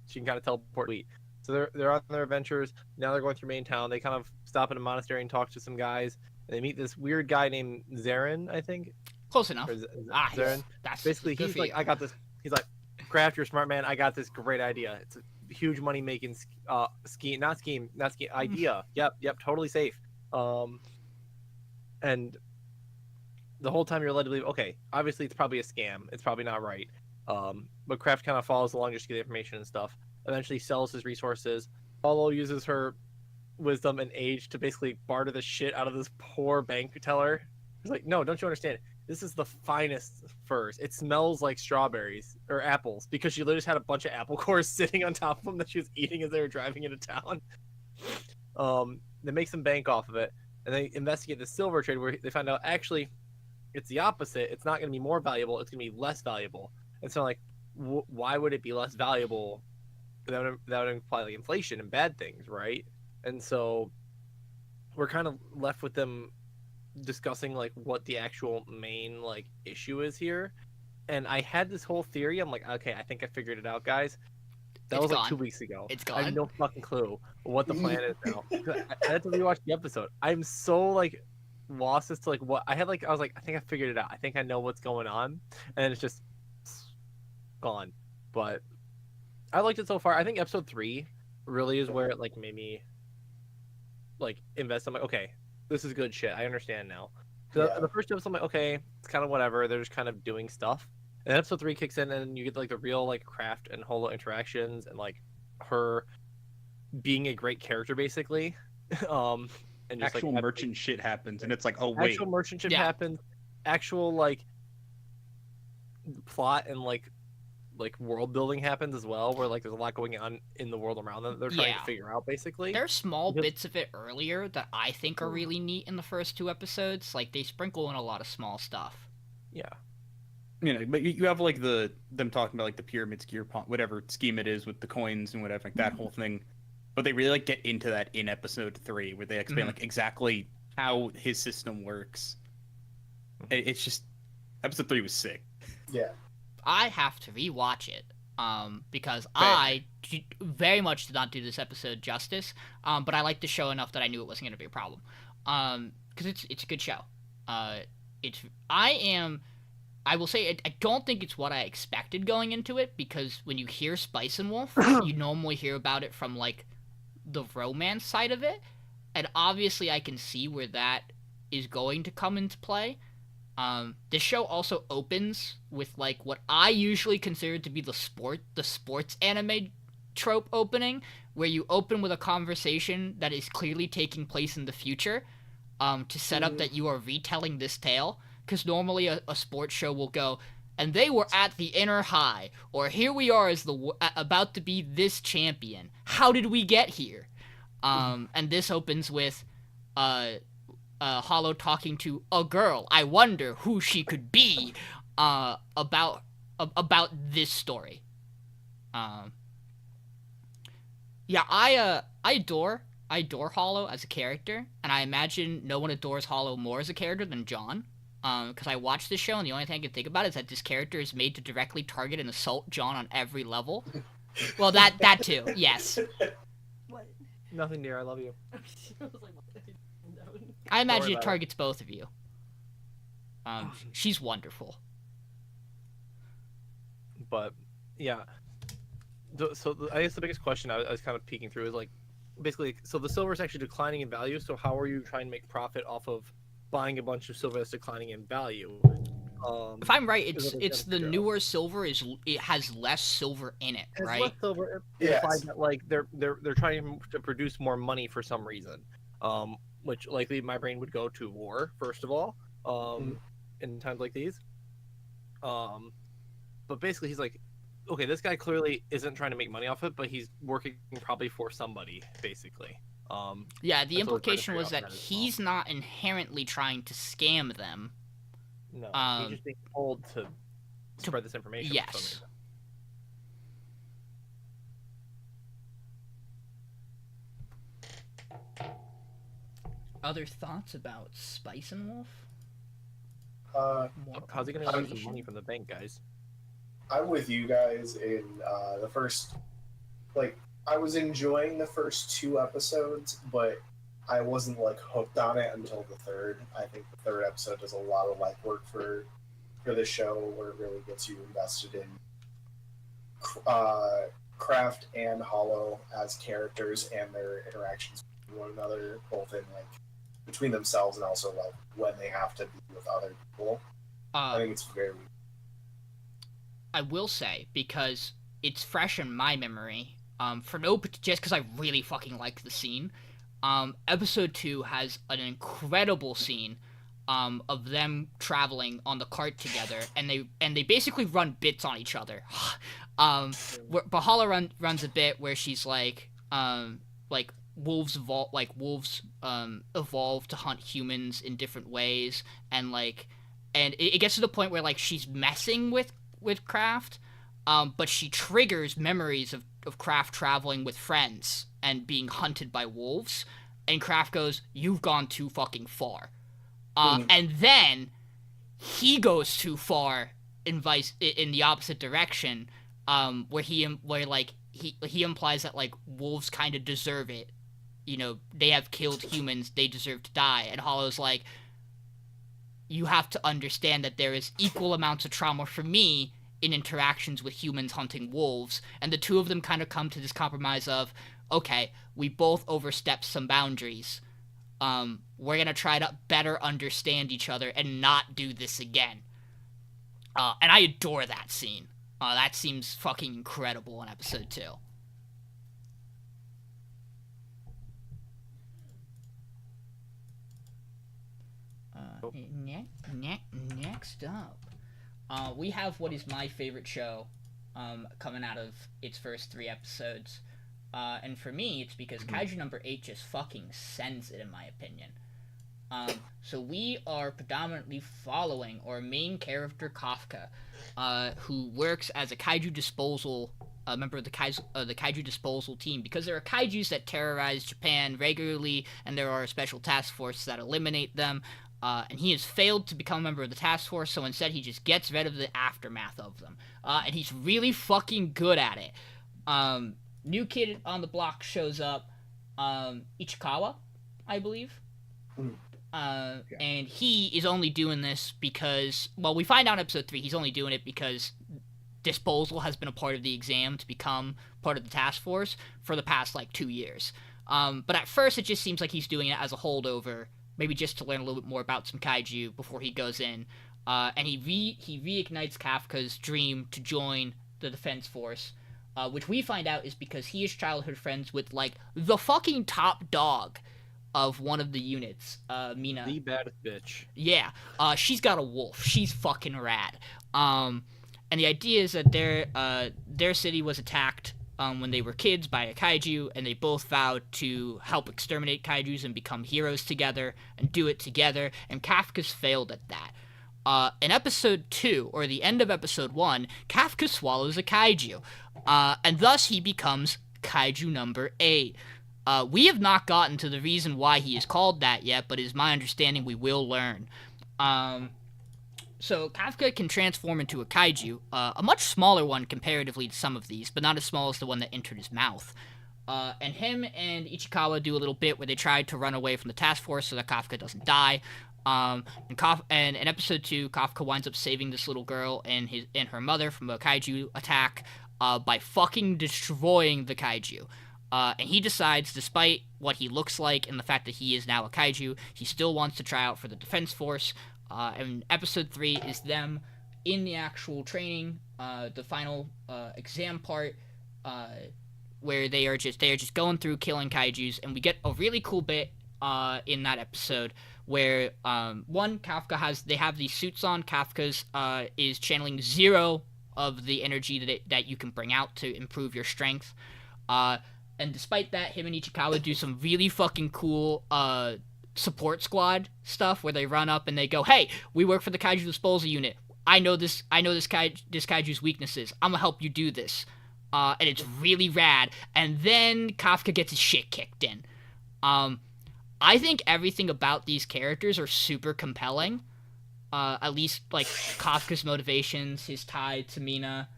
She can kind of teleport wheat. So they're on their adventures. Now they're going through main town. They kind of stop in a monastery and talk to some guys. And they meet this weird guy named Zarin, I think. Close enough. Or Zarin. Zarin. That's Basically, good he's for like, you. I got this. He's like, Kraft, you're a smart man. I got this great idea. It's a huge money making idea. Yep, totally safe. And the whole time you're led to believe, okay, obviously it's probably a scam. It's probably not right. But Kraft kind of follows along just to get information and stuff. Eventually sells his resources. Hollow uses her wisdom and age to basically barter the shit out of this poor bank teller. He's like, no, don't you understand? This is the finest furs. It smells like strawberries or apples because she literally just had a bunch of apple cores sitting on top of them that she was eating as they were driving into town. They make some bank off of it, and they investigate the silver trade where they find out actually it's the opposite. It's not going to be more valuable. It's going to be less valuable. And so like, why would it be less valuable? That would imply like inflation and bad things, right? And so we're kind of left with them discussing like what the actual main like issue is here. And I had this whole theory. I'm like, okay, I think I figured it out, guys. That It's was like gone. 2 weeks ago. It's I have gone. no fucking clue what the plan is now. I had to rewatch the episode. I'm so like lost as to like what I was like, I think I figured it out. I think I know what's going on, and it's just gone. But I liked it so far. I think episode 3 really is where it like made me like invest. I'm like, okay, this is good shit. I understand now. Yeah. The first episode, I'm like, okay, it's kind of whatever. They're just kind of doing stuff. And episode 3 kicks in, and you get like the real like Kraft and Holo interactions, and like her being a great character, basically. And just Actual like merchant shit happens, and it's like, oh wait, actual merchant shit Yeah. happens. Actual like plot and like world building happens as well, where like there's a lot going on in the world around them that they're trying Yeah. to figure out, basically. There are small Because- bits of it earlier that I think are really neat in the first 2 episodes. Like they sprinkle in a lot of small stuff. Yeah. you know, but you have like them talking about like the pyramid scheme, whatever scheme it is with the coins and whatever, like that whole thing. But they really like get into that in episode 3, where they explain like exactly how his system works. It's just episode 3 was sick. Yeah. I have to rewatch it because I very much did not do this episode justice. But I liked the show enough that I knew it wasn't going to be a problem. Because it's a good show. I will say I don't think it's what I expected going into it, because when you hear Spice and Wolf, you normally hear about it from like the romance side of it, and obviously I can see where that is going to come into play. This show also opens with like what I usually consider to be the sports anime trope opening, where you open with a conversation that is clearly taking place in the future, to set up that you are retelling this tale. Because normally a sports show will go, and they were at the inner high, or here we are as about to be this champion. How did we get here? And this opens with Hollow talking to a girl. I wonder who she could be. About this story. Yeah, I adore Hollow as a character, and I imagine no one adores Hollow more as a character than John. Because I watched this show, and the only thing I can think about is that this character is made to directly target and assault John on every level. Well, that too, yes. What? Nothing, dear. I love you. I was like, what? No. I imagine worry it about it. targets both of you. She's wonderful. But yeah. I guess the biggest question I was kind of peeking through is like, basically, so the silver is actually declining in value. So how are you trying to make profit off of buying a bunch of silver that's declining in value? If I'm right, is what they're it's trying to the figure out. newer silver it has less silver in it, It's right? leftover. Yes. Implied that like they're trying to produce more money for some reason, which likely my brain would go to war first of all, in times like these. But basically he's like, okay, this guy clearly isn't trying to make money off it, but he's working probably for somebody, basically. Yeah, the That's what we're trying to implication figure was out that from that as he's not inherently trying to scam them. No, Um, he's just being told to spread this information. For some Yes. reason. Other thoughts about Spice and Wolf? More How's he gonna get conversation? some money from the bank, guys? I'm with you guys in the first, like, I was enjoying the first 2 episodes, but I wasn't like hooked on it until the third. I think the third episode does a lot of like work for the show, where it really gets you invested in Kraft and Hollow as characters and their interactions with one another, both in like between themselves and also like when they have to be with other people. I think it's very. I will say, because it's fresh in my memory, just because I really fucking like the scene, episode 2 has an incredible scene of them traveling on the cart together, and they basically run bits on each other. Bahala runs a bit where she's like wolves evolve to hunt humans in different ways, and it gets to the point where like she's messing with Kraft, but she triggers memories of Kraft traveling with friends and being hunted by wolves, and Kraft goes, "You've gone too fucking far," and then he goes too far in the opposite direction, where he implies that like wolves kind of deserve it, they have killed humans, they deserve to die, and Hollow's like, you have to understand that there is equal amounts of trauma for me in interactions with humans hunting wolves, and the two of them kind of come to this compromise of, okay, we both overstepped some boundaries. We're gonna try to better understand each other and not do this again. And I adore that scene. That seems fucking incredible in episode 2. Next up, we have what is my favorite show coming out of its first 3 episodes. And for me, it's because Kaiju number 8 just fucking sends it, in my opinion. So we are predominantly following our main character, Kafka, who works as a kaiju disposal member of the kaiju disposal team, because there are kaijus that terrorize Japan regularly, and there are a special task force that eliminate them. And he has failed to become a member of the task force, so instead he just gets rid of the aftermath of them. And he's really fucking good at it. New kid on the block shows up, Ichikawa, I believe. And he is only doing this because, well, we find out in episode 3 he's only doing it because disposal has been a part of the exam to become part of the task force for the past, 2 years. But at first it just seems like he's doing it as a holdover, maybe just to learn a little bit more about some kaiju before he goes in. And he reignites Kafka's dream to join the defense force, which we find out is because he is childhood friends with, the fucking top dog of one of the units, Mina. The baddest bitch. Yeah, she's got a wolf. She's fucking rad. And the idea is that their city was attacked when they were kids by a kaiju, and they both vowed to help exterminate kaijus and become heroes together and do it together, and Kafka's failed at that. In episode 2, or the end of episode 1, Kafka swallows a kaiju, and thus he becomes Kaiju number 8. We have not gotten to the reason why he is called that yet, but it is my understanding we will learn. So Kafka can transform into a kaiju, a much smaller one comparatively to some of these, but not as small as the one that entered his mouth. And him and Ichikawa do a little bit where they try to run away from the task force so that Kafka doesn't die. And in episode 2, Kafka winds up saving this little girl and her mother from a kaiju attack by fucking destroying the kaiju. And he decides, despite what he looks like and the fact that he is now a kaiju, he still wants to try out for the defense force. And episode 3 is them in the actual training, the final exam part, where they are just going through killing kaijus, and we get a really cool bit in that episode where Kafka they have these suits on. Kafka's is channeling 0 of the energy that you can bring out to improve your strength. And despite that, him and Ichikawa do some really fucking cool support squad stuff where they run up and they go, "Hey, we work for the Kaiju Disposal Unit. I know this Kaiju's weaknesses. I'm gonna help you do this." And it's really rad. And then Kafka gets his shit kicked in. I think everything about these characters are super compelling. At least, like, Kafka's motivations, his tie to Mina.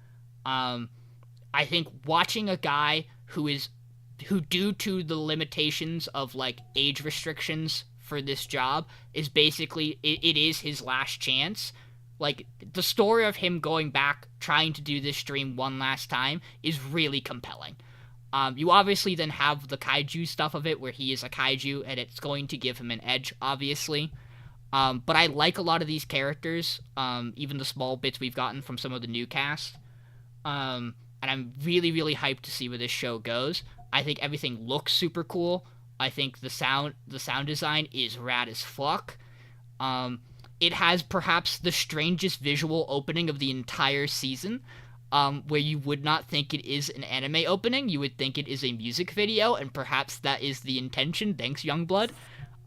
I think watching a guy who due to the limitations of, like, age restrictions for this job, is basically, it is his last chance. Like, the story of him going back, trying to do this dream one last time, is really compelling. You obviously then have the kaiju stuff of it, where he is a kaiju, and it's going to give him an edge, obviously. But I like a lot of these characters, even the small bits we've gotten from some of the new cast. And I'm really, really hyped to see where this show goes. I think everything looks super cool. I think the sound design is rad as fuck. It has perhaps the strangest visual opening of the entire season, where you would not think it is an anime opening. You would think it is a music video, and perhaps that is the intention. Thanks, Youngblood.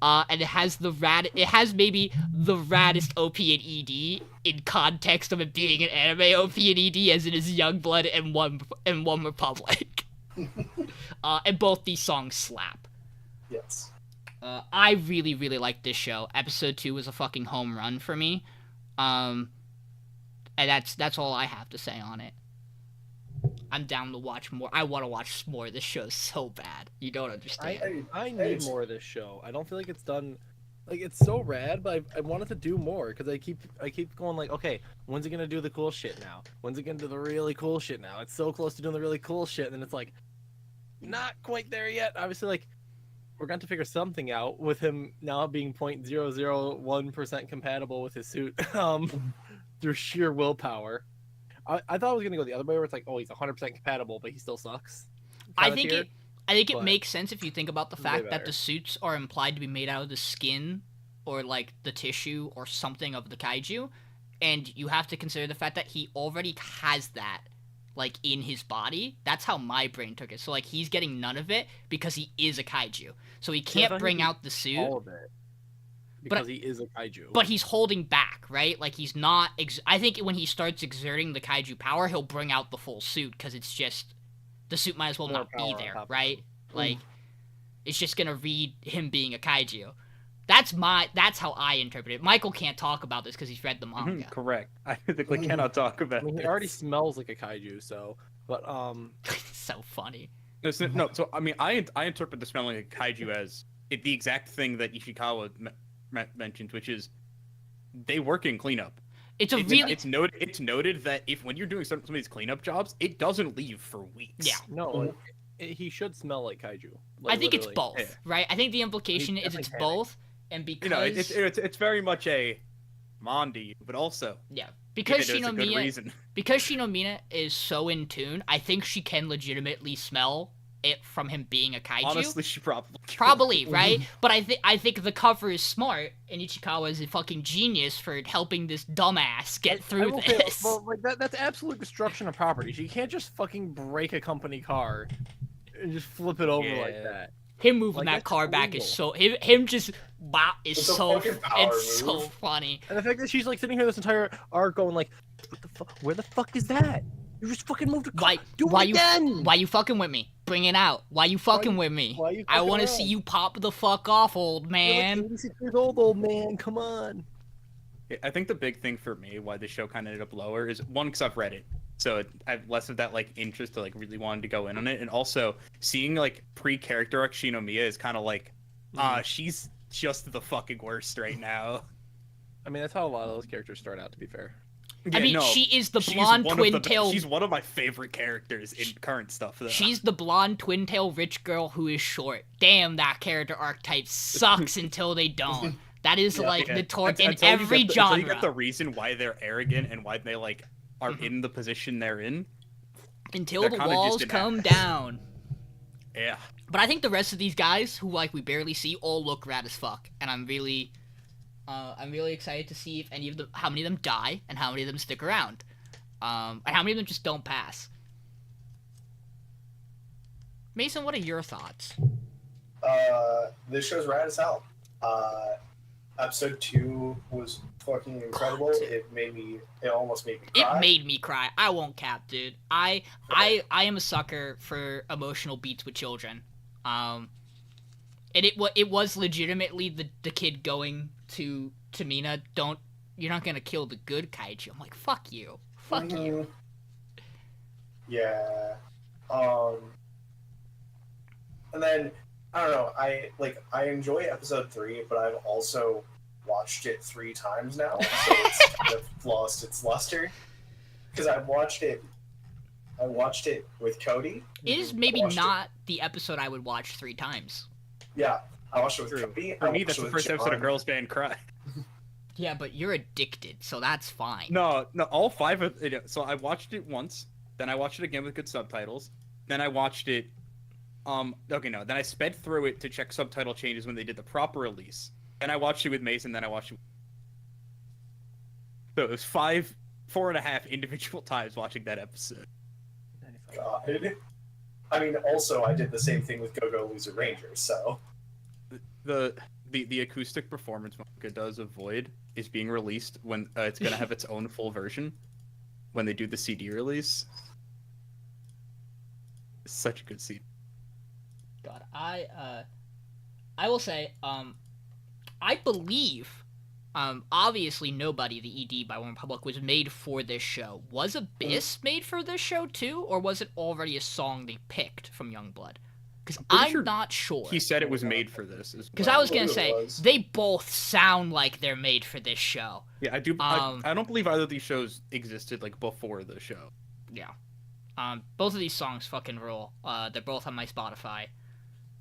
And it has maybe the raddest OP and ED in context of it being an anime OP and ED, as it is Youngblood and One Republic. And both these songs slap. Yes. I really, really like this show. Episode 2 was a fucking home run for me. And that's all I have to say on it. I'm down to watch more. I want to watch more. This show's so bad. You don't understand. I need more of this show. I don't feel like it's done. Like, it's so rad, but I wanted to do more because I keep going like, okay, when's it gonna do the cool shit now? When's it gonna do the really cool shit now? It's so close to doing the really cool shit, and then it's like, not quite there yet. Obviously, like, we're going to figure something out with him now being 0.001% compatible with his suit, through sheer willpower. I thought I was gonna go the other way, where it's like, oh, he's 100% compatible, but he still sucks. I think it but makes sense if you think about the way fact that better. the suits are implied to be made out of the skin or like the tissue or something of the kaiju, and you have to consider the fact that he already has that, like, in his body. That's how my brain took it. So, like, he's getting none of it because he is a kaiju. So he I can't thought bring he out the suit. all of it because he is a kaiju. But he's holding back, right? Like, he's not... I think when he starts exerting the kaiju power, he'll bring out the full suit, because it's just... The suit might as well More not be power on there, top of right? him. Like, it's just gonna read him being a kaiju. That's how I interpret it. Michael can't talk about this because he's read the manga. Correct. I physically cannot talk about I mean, he this. already smells like a kaiju, so. But It's so funny. No, so I mean, I interpret the smelling of kaiju as the exact thing that Ishikawa mentioned, which is they work in cleanup. It's It's noted that when you're doing some of these cleanup jobs, it doesn't leave for weeks. Yeah. no, he should smell like kaiju. I think it's literally. both, Yeah. right? I think the implication He's is it's definitely both, and because You know, it's very much a Mondi, but also because there's a good Shinomiya reason. because Shinomiya is so in tune, I think she can legitimately smell it from him being a kaiju. Honestly, she probably Probably, right? But I think the cover is smart, and Ichikawa is a fucking genius for helping this dumbass get I through will say, this. well, like that's absolute destruction of property. You can't just fucking break a company car and just flip it over like Yeah. that. Him moving like, that that's car back is illegal. so him just wow is It's a so fucking power it's so move. funny. And the fact that she's like sitting here this entire arc going like, what the fuck? Where the fuck is that? You just fucking moved a car. Why Do why it you again. why you fucking with me? Bring it out. Why you fucking with me? Why you I fucking want to see around? you pop the fuck off, old You're man. like 86 years old man. Come on. I think the big thing for me why the show kind of ended up lower is one, because I've read it, so I have less of that like interest to like really wanting to go in on it, and also seeing like pre-character arc Shinomiya is kind of like, she's just the fucking worst right now. I mean, that's how a lot of those characters start out. To be fair. I Yeah, mean, no, she is the she's blonde one of twin the- tail. She's one of my favorite characters in current stuff. Though. She's the blonde twin tail rich girl who is short. Damn, that character archetype sucks until they don't. That is Yeah, like Yeah, the torch in until you every get the- until genre. you get the reason why they're arrogant and why they like are Mhm. in the position they're in. Until they're the kinda just walls an come ass. down. Yeah. But I think the rest of these guys, who like we barely see, all look rad as fuck, and I'm really excited to see if any of them, how many of them die, and how many of them stick around, and how many of them just don't pass. Mason, what are your thoughts? This show's rad as hell. Episode 2 was fucking incredible. God. It almost made me It cry. made me cry. I won't cap, dude. I am a sucker for emotional beats with children. And it was legitimately the kid going to Mina, you're not gonna kill the good kaiju. I'm like, fuck you. Fuck you. Yeah. And then I don't know. I enjoy episode 3, but I've also watched it 3 times now, so it's kind of lost its luster. Because I watched it with Cody. It is maybe I watched not the episode I would watch 3 times. Yeah, I watched it with True. Cody. For I me, watched that's it the with first episode of John. Girls Band Cry. Yeah, but you're addicted, so that's fine. No, all 5 of it. So I watched it once, then I watched it again with good subtitles, then I watched it. Then I sped through it to check subtitle changes when they did the proper release. Then I watched it with Mason, then I watched it. So it was 4.5 individual times watching that episode. God. I mean, also, I did the same thing with Go Go Loser Rangers, so. The acoustic performance Monica does of Void is being released when it's gonna have its own full version when they do the CD release. It's such a good CD. God, I will say, I believe, obviously Nobody, the ED by One Republic, was made for this show. Was Abyss made for this show too, or was it already a song they picked from Youngblood? Because pretty I'm sure not sure. He said it was made for this as well. Because I was gonna It say, was. they both sound like they're made for this show. Yeah, I do. I don't believe either of these shows existed like before the show. Yeah. Both of these songs fucking rule. They're both on my Spotify.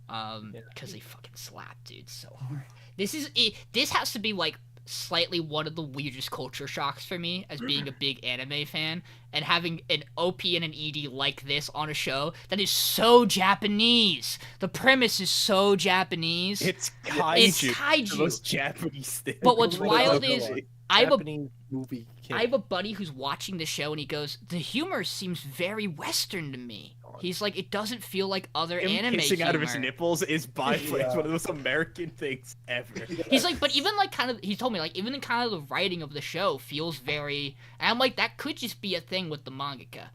Because they fucking slap, dude, so hard. This has to be like slightly one of the weirdest culture shocks for me as being a big anime fan, and having an OP and an ED like this on a show that is so Japanese. The premise is so Japanese. It's kaiju. It's kaiju. The most Japanese thing. But what's Like, wild okay. is I have a Japanese movie. I have a buddy who's watching the show and he goes, the humor seems very Western to me. He's like, it doesn't feel like other Him anime pissing humor. out of his nipples is by far Yeah. one of the most American things ever. He's like, but even like kind of, he told me like even in kind of the writing of the show feels very, and I'm like, that could just be a thing with the mangaka.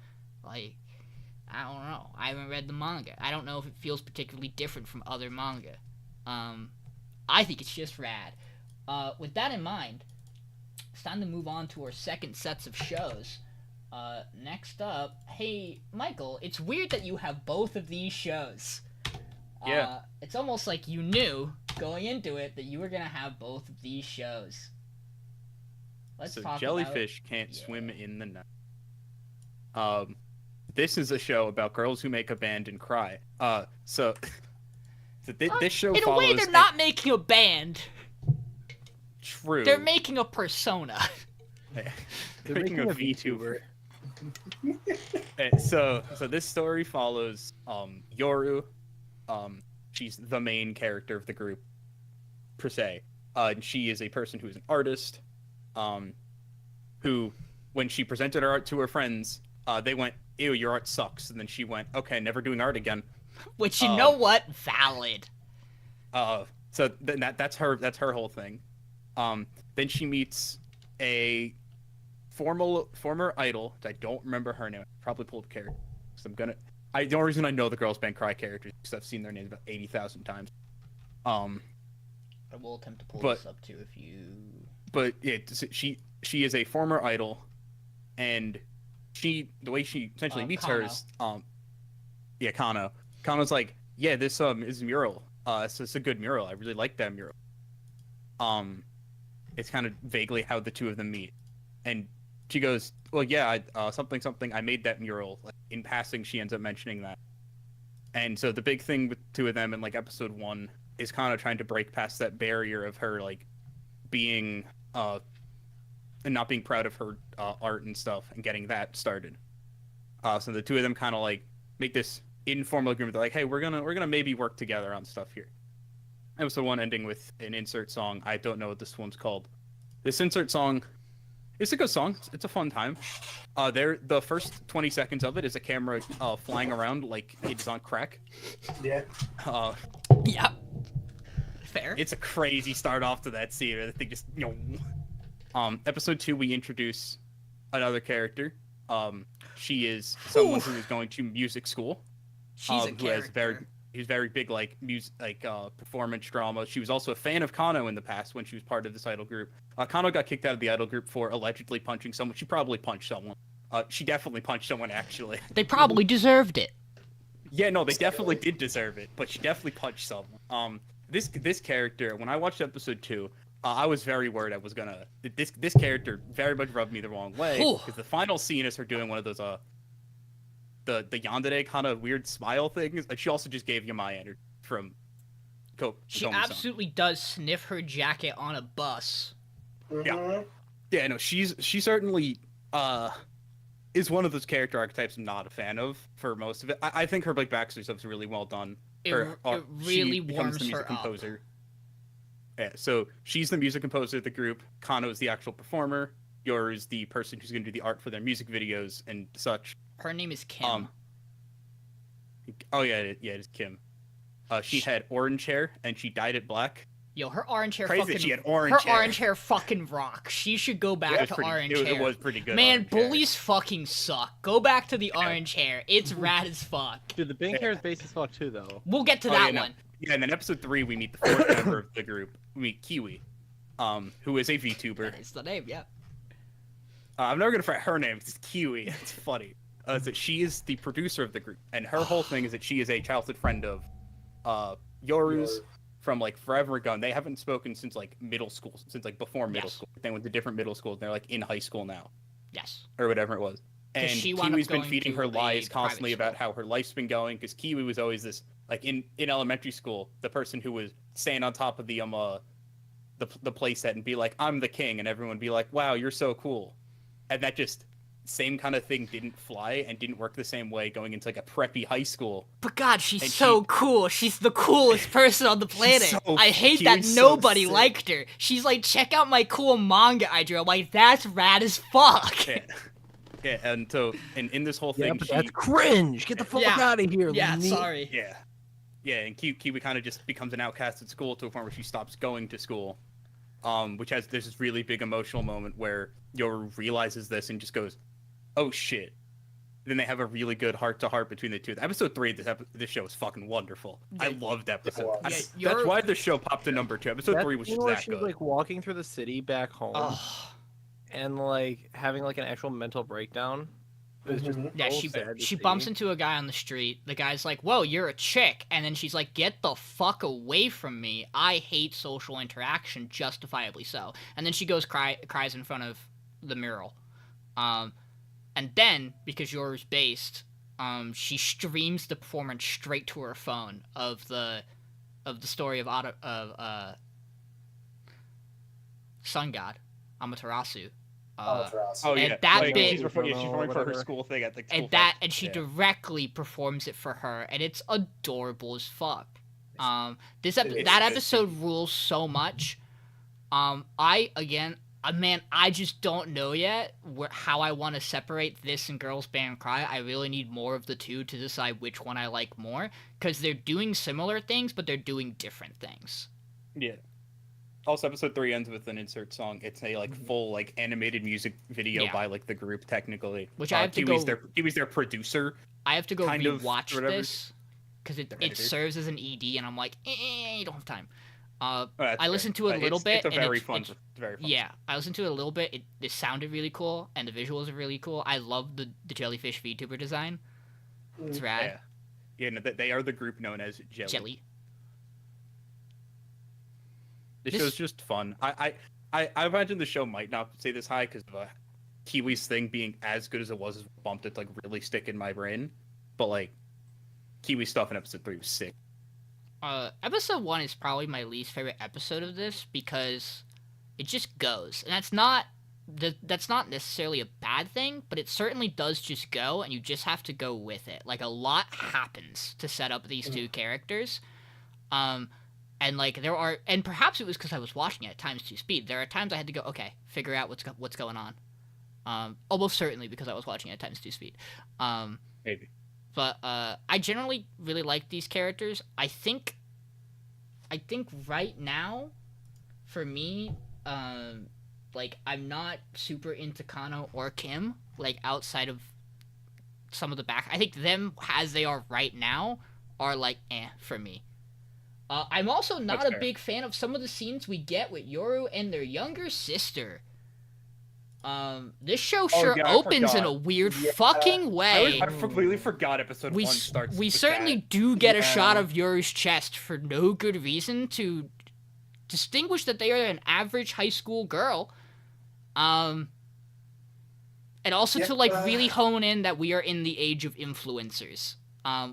Like, I don't know. I haven't read the manga. I don't know if it feels particularly different from other manga. I think it's just rad. With that in mind, it's time to move on to our second sets of shows. Next up, hey, Michael, it's weird that you have both of these shows. Yeah. It's almost like you knew going into it that you were gonna have both of these shows. Let's So talk jellyfish can't yeah. swim in the night. This is a show about girls who make a band and cry. So this show in a follows way, they're not making a band. true. They're making a persona. They're making a VTuber. So this story follows Yoru. She's the main character of the group per se. And she is a person who is an artist. Who, when she presented her art to her friends, they went, "Ew, your art sucks." And then she went, "Okay, never doing art again." Which, you know what? Valid. So then that's her whole thing. Then she meets a former idol. I don't remember her name. Probably pulled the character. The only reason I know the Girls Band Cry characters is because I've seen their names about 80,000 times. I will attempt to pull but- this up too if you. But yeah, she is a former idol, and the way she essentially meets her is Kano. Kano's like, yeah, this is mural. It's a good mural. I really like that mural. It's kind of vaguely how the two of them meet, and she goes, well, yeah, something. I made that mural. Like, in passing, she ends up mentioning that, and so the big thing with two of them in like episode 1 is kind of trying to break past that barrier of her like being and not being proud of her art and stuff and getting that started. So the two of them kind of like make this informal agreement. They're like, hey, we're gonna maybe work together on stuff here. Episode 1 ending with an insert song. I don't know what this one's called. This insert song, it's a good song. It's a fun time. The first 20 seconds of it is a camera flying around like it's on crack. Yeah. Yep. Fair. It's a crazy start off to that scene. I think just episode 2 we introduce another character. She is someone who is going to music school. She's a Who has character. He's very big like music, like performance drama. She was also a fan of Kano in the past when she was part of this idol group. Kano got kicked out of the idol group for allegedly punching someone. She probably punched someone. She definitely punched someone actually. They probably deserved it. Yeah, no, they definitely did deserve it, but she definitely punched someone. This character, when I watched episode 2, I was very worried I was gonna. This character very much rubbed me the wrong way Ooh. because the final scene is her doing one of those the yandere kind of weird smile things, and she also just gave Yamai energy from She Komi-san. absolutely does sniff her jacket on a bus. Mhm. Yeah, no, she certainly is one of those character archetypes I'm not a fan of for most of it. I think her like backstory stuff's really well done. It, Her- it she really becomes warms the music her up. composer. Yeah, so she's the music composer of the group. Kano is the actual performer. Yoru is the person who's going to do the art for their music videos and such. Her name is Kim. Oh yeah, it is Kim. She had orange hair and she dyed it black. Yo, her orange hair Crazy fucking. that she had orange her hair. orange hair fucking rocks. She should go back It was to pretty- orange it, hair. It was pretty good. Man, orange hair. bullies fucking suck. Go back to the orange hair. It's rad as fuck. Dude, the pink hair is base as fuck too, though. We'll get to Oh, that yeah, no. one. Yeah, and then episode 3 we meet the fourth member of the group. We meet Kiwi, who is a VTuber. That is the name, yeah. I'm never gonna forget her name. It's Kiwi. It's funny. That she is the producer of the group, and her whole thing is that she is a childhood friend of Yoru's from like forever ago. And they haven't spoken since like middle school, since like before middle Yes. school. They went to different middle schools. And they're like in high school now, Yes. or whatever it was. And she wound up Kiwi's been going feeding to her a lies private constantly about school. how her life's been going. Because Kiwi was always this like in elementary school, the person who was staying on top of the play set and be like, "I'm the king," and everyone would be like, "Wow, you're so cool," and that just same kind of thing didn't fly and didn't work the same way going into like a preppy high school. But God, she's And so cool. She's the coolest person on the planet. so- I hate she that is so nobody sick. liked her. She's like, check out my cool manga I drew. I'm like, that's rad as fuck. Yeah, yeah, and so and in this whole Yeah, thing, but she, that's cringe. Get the fuck Yeah. out of here. Yeah, Lee. sorry. yeah, and Kiwi kind of just becomes an outcast at school to a point where she stops going to school, which has there's this really big emotional moment where Yoru realizes this and just goes, "Oh shit." Then they have a really good heart-to-heart between the two. Episode 3 of this show is fucking wonderful. I loved episode. Yeah, That's Yoru- why the show popped to number 2. Episode That 3 was scene just where that she's good. like walking through the city back home Ugh. and like having like an actual mental breakdown. It was just Mhm. Yeah, so she sad to she see. bumps into a guy on the street. The guy's like, "Whoa, you're a chick," and then she's like, "Get the fuck away from me! I hate social interaction, justifiably so." And then she goes cries in front of the mural, and then because Yoru's based, she streams the performance straight to her phone of the story of Sun God Amaterasu. Amaterasu. Oh and yeah, that like, bit- she's performing for her Whatever. school thing at the school And she yeah. directly performs it for her, and it's adorable as fuck. That It's- episode rules so much. Man, I just don't know yet how I want to separate this and Girls Band Cry. I really need more of the two to decide which one I like more, because they're doing similar things, but they're doing different things. Yeah. Also, episode 3 ends with an insert song. It's a like full like animated music video Yeah. by like the group technically. Which I have to Kiwi's go- Kiwi's their producer. I have to go Kind of, rewatch whatever. this because it Editor. serves as an ED, and I'm like, I don't have time. Oh, that's I fair. listened to it a little it's, bit, It's a and very it's- fun. it's- It's very fun. Yeah, I listened to it a little bit. It sounded really cool, and the visuals are really cool. I love the jellyfish VTuber design. It's rad. Yeah. No, they are the group known as Jelly. Jelly. This This- show's just fun. I imagine the show might not stay this high because of Kiwi's thing being as good as it was bumped it to like really stick in my brain. But like Kiwi stuff in episode 3 was sick. Episode 1 is probably my least favorite episode of this because It just goes, and that's not necessarily a bad thing, but it certainly does just go, and you just have to go with it. Like, a lot happens to set up these two characters. And like there are, and perhaps it was because I was watching it at times 2 speed. There are times I had to go, okay, figure out what's going on. Almost certainly because I was watching it at times 2 speed. Maybe. But I generally really like these characters. I think right now, for me, like I'm not super into Kano or Kim. Like outside of some of the back, I think them as they are right now are like for me. I'm also not That's a fair. big fan of some of the scenes we get with Yoru and their younger sister. This show sure yeah, I opens in forgot. a weird Yeah, fucking way. I completely forgot episode we 1 starts. we with certainly that. do get a shot Yeah. of Yoru's chest for no good reason to distinguish that they are an average high school girl. And also Yeah, to like really hone in that we are in the age of influencers.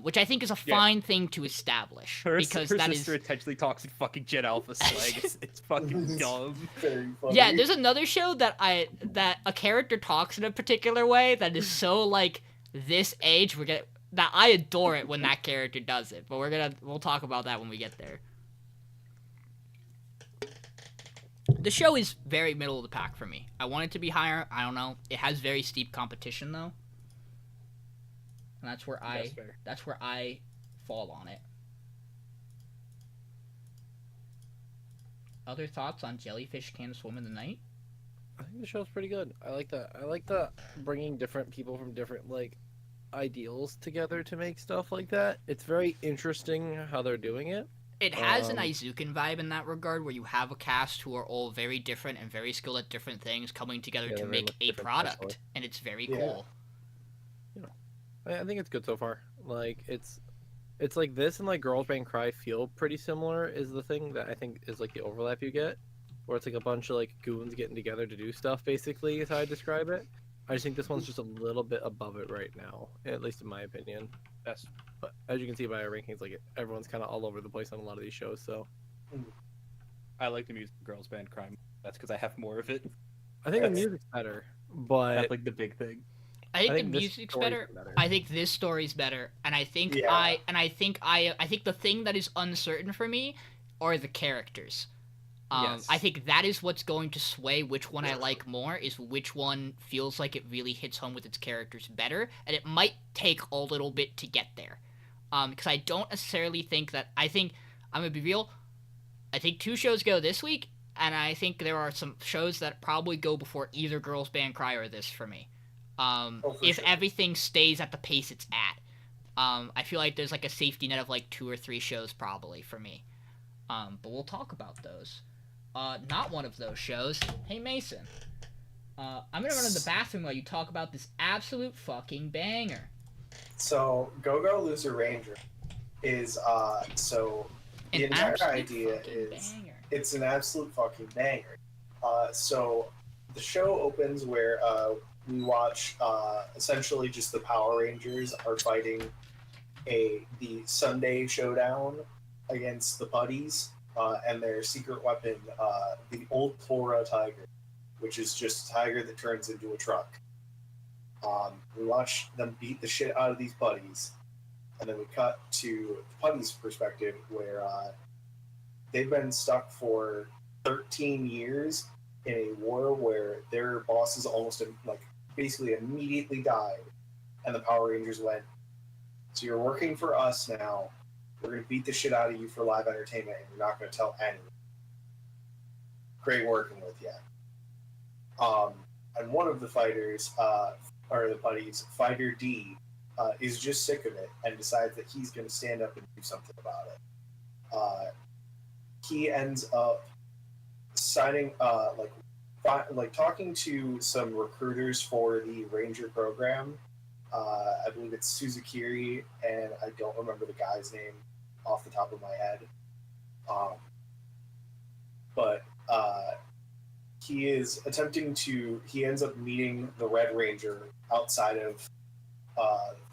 Which I think is a Yeah. fine thing to establish Her because her that sister is intentionally talks in fucking Gen Alpha slang. It's fucking dumb. Very funny. yeah. There's another show that a character talks in a particular way that is so like this age. That I adore it when that character does it, but we'll talk about that when we get there. The show is very middle of the pack for me. I want it to be higher. I don't know. It has very steep competition though. And that's where That's fair. I fall on it. Other thoughts on Jellyfish Can Swim in the Night? I think the show's pretty good. I like that. I like the bringing different people from different like ideals together to make stuff like that. It's very interesting how they're doing it. It has an Um, Aizuken vibe in that regard, where you have a cast who are all very different and very skilled at different things coming together Yeah, to they're make much a different product, personally. and it's very Yeah. cool. I think it's good so far. Like it's like this and like Girls Band Cry feel pretty similar is the thing that I think is like the overlap you get, where it's like a bunch of like goons getting together to do stuff basically is how I describe it. I just think this one's just a little bit above it right now, at least in my opinion. That's But as you can see by our rankings, like everyone's kind of all over the place on a lot of these shows. So I like the music of Girls Band Crime. That's because I have more of it. I think the That's- music's better, but That's like the big thing. I think, the this music's story's better. I think this story's better, and I think Yeah. I think the thing that is uncertain for me are the characters. Yes. I think that is what's going to sway which one I like more, is which one feels like it really hits home with its characters better, and it might take a little bit to get there. Because I don't necessarily think that, I'm gonna be real, I think 2 shows go this week, and I think there are some shows that probably go before either Girls Band Cry or this for me. For If sure. everything stays at the pace it's at. I feel like there's like a safety net of like 2 or 3 shows probably for me. But we'll talk about those. Not one of those shows. Hey Mason. I'm gonna run to the bathroom while you talk about this absolute fucking banger. So Go Go Loser Ranger is so the An entire absolute idea fucking is banger. it's an absolute fucking banger. So the show opens where we watch essentially just the Power Rangers are fighting the Sunday showdown against the Putties and their secret weapon, the old Tora Tiger, which is just a tiger that turns into a truck. We watch them beat the shit out of these Putties, and then we cut to the Putties' perspective, where they've been stuck for 13 years in a war where their bosses almost like basically immediately died, and the Power Rangers went, "So you're working for us now. We're going to beat the shit out of you for live entertainment, and you're not going to tell anyone. Great working with you." And one of the fighters, or the Putties, Fighter D, is just sick of it and decides that he's going to stand up and do something about it. He ends up signing, like talking to some recruiters for the Ranger program. I believe it's Suzukiri, and I don't remember the guy's name off the top of my head. But he ends up meeting the Red Ranger outside of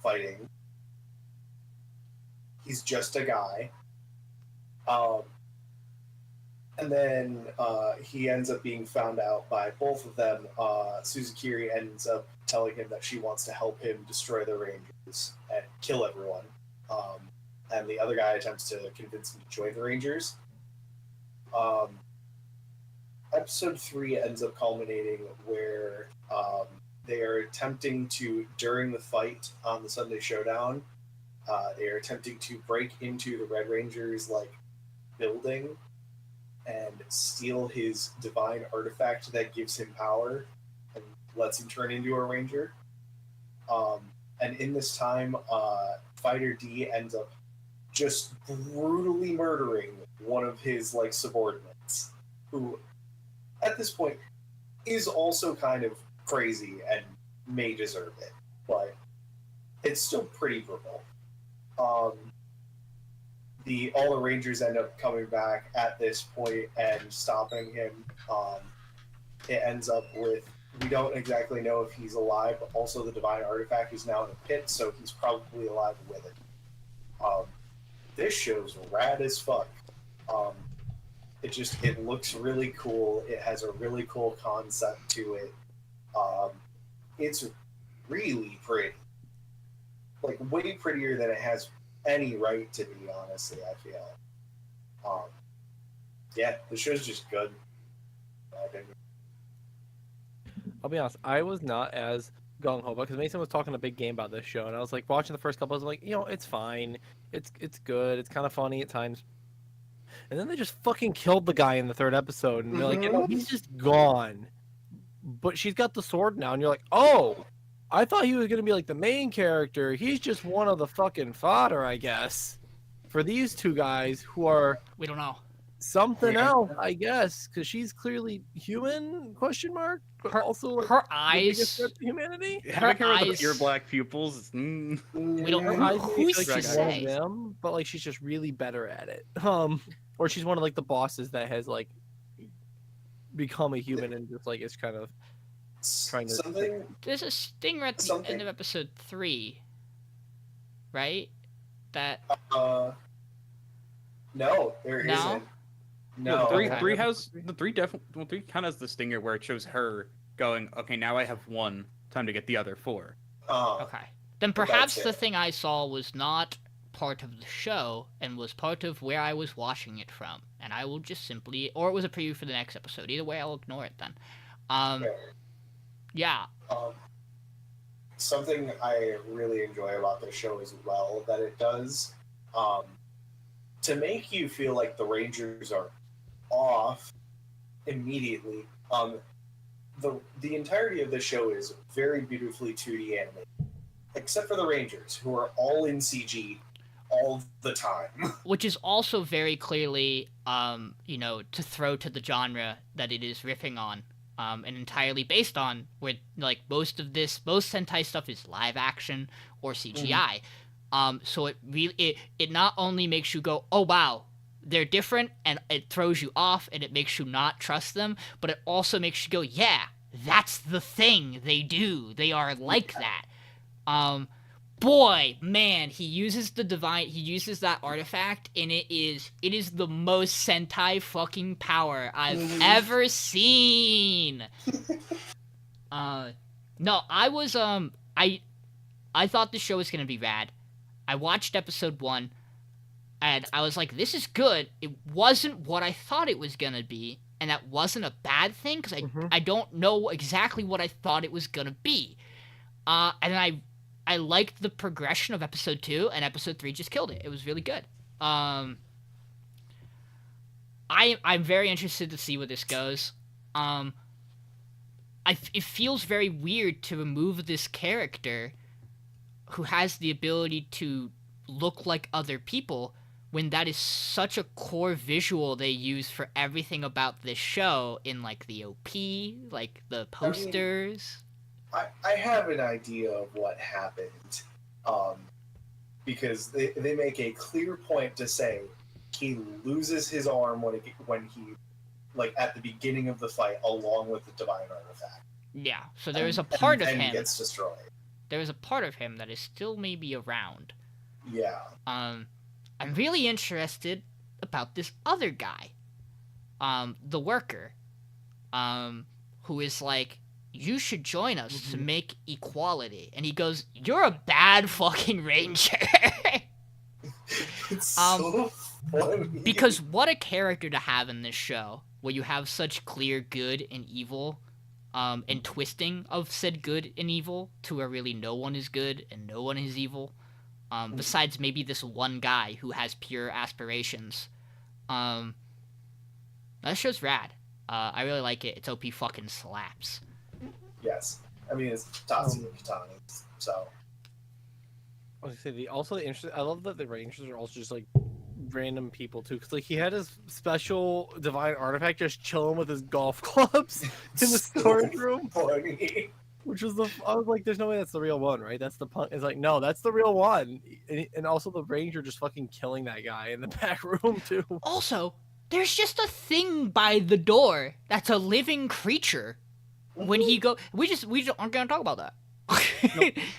fighting. He's just a guy. And then he ends up being found out by both of them. Suzukiri ends up telling him that she wants to help him destroy the Rangers and kill everyone. And the other guy attempts to convince him to join the Rangers. Episode 3 ends up culminating where they are attempting to, during the fight on the Sunday Showdown, they are attempting to break into the Red Rangers building and steal his divine artifact that gives him power and lets him turn into a ranger. And in this time, Fighter D ends up just brutally murdering one of his subordinates, who at this point is also kind of crazy and may deserve it, but it's still pretty brutal. All the Rangers end up coming back at this point and stopping him. It ends up with, we don't exactly know if he's alive, but also the divine artifact is now in a pit, so he's probably alive with it. This show's rad as fuck. It looks really cool. It has a really cool concept to it. It's really pretty. Way prettier than it has any right to be, honestly, I feel. Yeah, the show's just good. in my opinion. I'll be honest, I was not as gung ho because Mason was talking a big game about this show, and I was watching the first couple. I was like, it's fine, it's good, it's kind of funny at times. And then they just fucking killed the guy in the third episode, and they're like, he's just gone. But she's got the sword now, and you're like, oh, I thought he was gonna be the main character. He's just one of the fucking fodder, I guess, for these two guys who are We don't know. something else, I guess, because she's clearly human? Question mark. But Her- also Her the biggest eyes. threat to humanity. Having her with the eyes- pure black pupils. We don't. Her eyes Who's make me to feel like she's one say? of them, but she's just really better at it. Or she's one of the bosses that has become a human and just is kind of trying to Something There's a stinger at the Something- end of episode 3, right? That no, there No? not No, Three Okay. three has the three definitely well, three kind of has the stinger where it shows her going, okay, now I have one, time to get the other four. okay. Then But perhaps that's the it. thing I saw was not part of the show and was part of where I was watching it from, and I will just simply, or it was a preview for the next episode. Either way, I'll ignore it then. Fair. Yeah. Something I really enjoy about this show as well that it does to make you feel like the Rangers are off immediately. The entirety of the show is very beautifully 2D animated, except for the Rangers, who are all in CG all the time. Which is also very clearly, to throw to the genre that it is riffing on, and entirely based on, where most Sentai stuff is live action or CGI. So it really it not only makes you go, oh wow, they're different, and it throws you off and it makes you not trust them, but it also makes you go, yeah, that's the thing they do. They are like that. Boy, man, he uses that artifact, and it is the most Sentai fucking power I've ever seen. No, I was I thought the show was gonna be rad. I watched episode 1, and I was like, this is good. It wasn't what I thought it was gonna be, and that wasn't a bad thing, because I don't know exactly what I thought it was gonna be. And I liked the progression of episode 2, and episode 3 just killed it. It was really good. I'm very interested to see where this goes. It feels very weird to remove this character who has the ability to look like other people when that is such a core visual they use for everything about this show in the OP, the posters. I have an idea of what happened, because they make a clear point to say he loses his arm when he at the beginning of the fight, along with the divine artifact. Yeah, so there is a part of and him. gets destroyed. There is a part of him that is still maybe around. Yeah. I'm really interested about this other guy. the worker, who is like, you should join us to make equality. And he goes, you're a bad fucking ranger. It's so funny. Because what a character to have in this show, where you have such clear good and evil, and twisting of said good and evil to where really no one is good and no one is evil, besides maybe this one guy who has pure aspirations. That show's rad. I really like it. It's OP fucking slaps. Yes. I mean, it's Tatsuya Kitani, so. I was gonna say also the interest. I love that the Rangers are also just like random people too, because like he had his special divine artifact just chilling with his golf clubs in the storage room, Funny. which was the. I was like, there's no way that's the real one, right? That's the pun. It's like, no, that's the real one, and also the Ranger just fucking killing that guy in the back room too. Also, there's just a thing by the door that's a living creature. When he go, we just aren't gonna talk about that.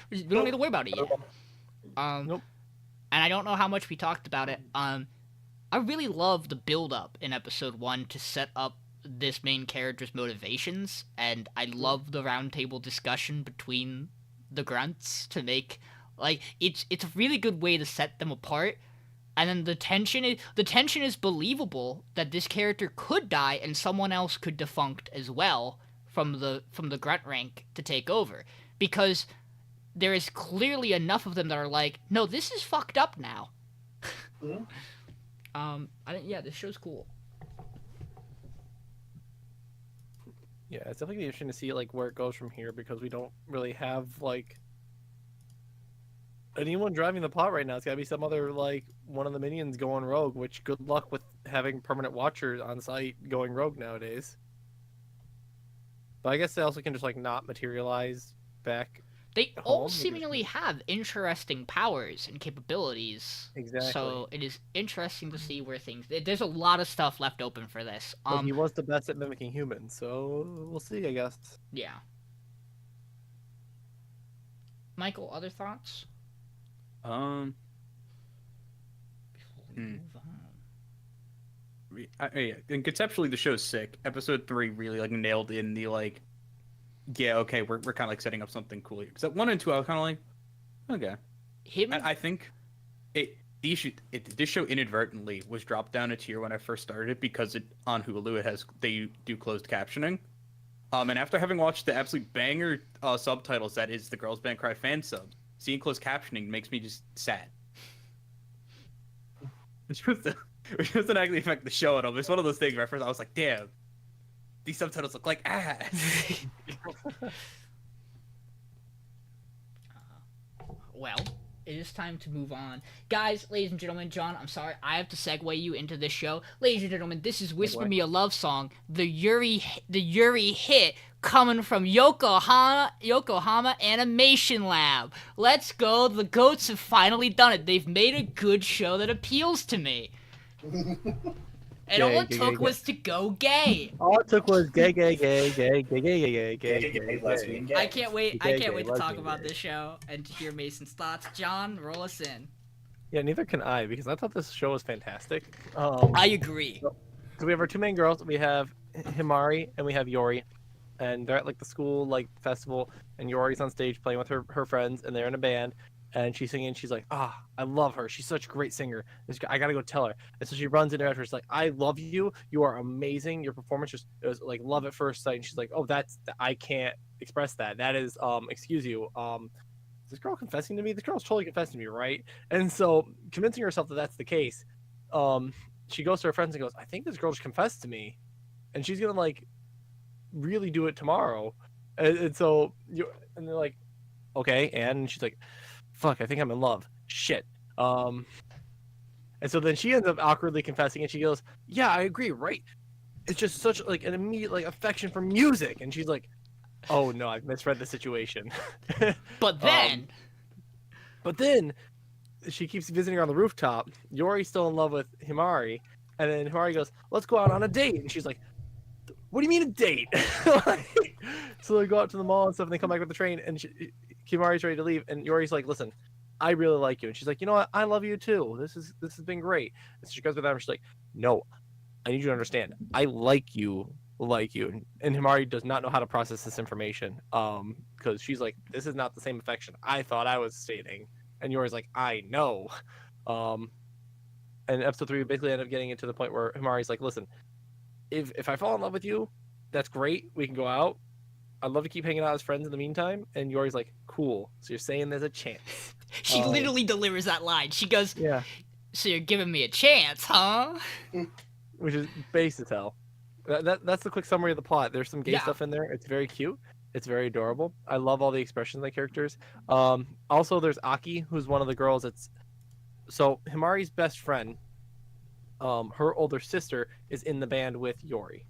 We don't need to worry about it yet. Nope. And I don't know how much we talked about it. I really love the build up in episode 1 to set up this main character's motivations, and I love the roundtable discussion between the grunts to make like it's a really good way to set them apart. And then the tension is believable that this character could die and someone else could defunct as well from the grunt rank to take over, because there is clearly enough of them that are like, no, this is fucked up now. Mhm. This show's cool. Yeah, it's definitely interesting to see like where it goes from here, because we don't really have like anyone driving the plot right now. It's gotta be some other like one of the minions going rogue, which good luck with having permanent watchers on site going rogue nowadays. But I guess they also can just like not materialize back. They Home, all maybe. seemingly have interesting powers and capabilities. Exactly. So it is interesting to see where there's a lot of stuff left open for this. But he was the best at mimicking humans, so we'll see, I guess. Yeah. Michael, other thoughts? Um, Before we Hmm. move on. yeah, and conceptually the show's sick. Episode 3 really like nailed in the like, yeah, okay, we're kind of like setting up something cool here. Because at 1 and 2, I was kind of like, okay. Him? I think this show inadvertently was dropped down a tier when I first started it, because it on Hulu they do closed captioning. And after having watched the absolute banger subtitles that is the Girls Band Cry fan sub, seeing closed captioning makes me just sad. Which doesn't actually affect the show at all. It's one of those things where at first I was like, damn, these subtitles look like ass. Well, it is time to move on. Guys, ladies and gentlemen, John, I'm sorry, I have to segue you into this show. Ladies and gentlemen, this is Whisper Me a Love Song, the Yuri hit coming from Yokohama Animation Lab. Let's go, the GOATs have finally done it. They've made a good show that appeals to me. And all it took was to go gay. All it took was gay. Gay, lesbian, gay. I can't wait Gay, to talk lesbian, about gay. this show and to hear Mason's thoughts. John, roll us in. Yeah, neither can I, because I thought this show was fantastic. I agree. So we have our two main girls. We have Himari and we have Yori, and they're at like the school like festival, and Yori's on stage playing with her friends, and they're in a band, and she's singing. She's like, I love her. She's such a great singer. I gotta go tell her. And so she runs into her after. She's like, I love you. You are amazing. Your performance just it was like love at first sight. And she's like, oh, I can't express that. That is excuse you. Is this girl confessing to me? This girl's totally confessing to me, right? And so convincing herself that that's the case, she goes to her friends and goes, I think this girl just confessed to me, and she's gonna like really do it tomorrow. And so and they're like, okay, and she's like, fuck, I think I'm in love. Shit. And so then she ends up awkwardly confessing, and she goes, yeah, I agree, right? It's just such like an immediate like affection for music. And she's like, oh no, I've misread the situation. But then, She keeps visiting her on the rooftop. Yori's still in love with Himari, and then Himari goes, let's go out on a date. And she's like, what do you mean a date? So they go out to the mall and stuff, and they come back with the train, and Himari's ready to leave, and Yori's like, listen, I really like you. And she's like, you know what? I love you too. This has been great. And so she goes with them, and she's like, no, I need you to understand. I like you, and Himari does not know how to process this information. Because she's like, this is not the same affection I thought I was stating, and Yori's like, I know. And episode 3 we basically end up getting it to the point where Himari's like, listen, if I fall in love with you, that's great. We can go out. I'd love to keep hanging out as friends in the meantime. And Yori's like, cool. So you're saying there's a chance. She literally delivers that line. She goes, Yeah. "So you're giving me a chance, huh?" Which is base as hell. That's the quick summary of the plot. There's some gay Yeah. stuff in there. It's very cute. It's very adorable. I love all the expressions of the characters. Also, there's Aki, who's one of the girls. So Himari's best friend, her older sister, is in the band with Yori.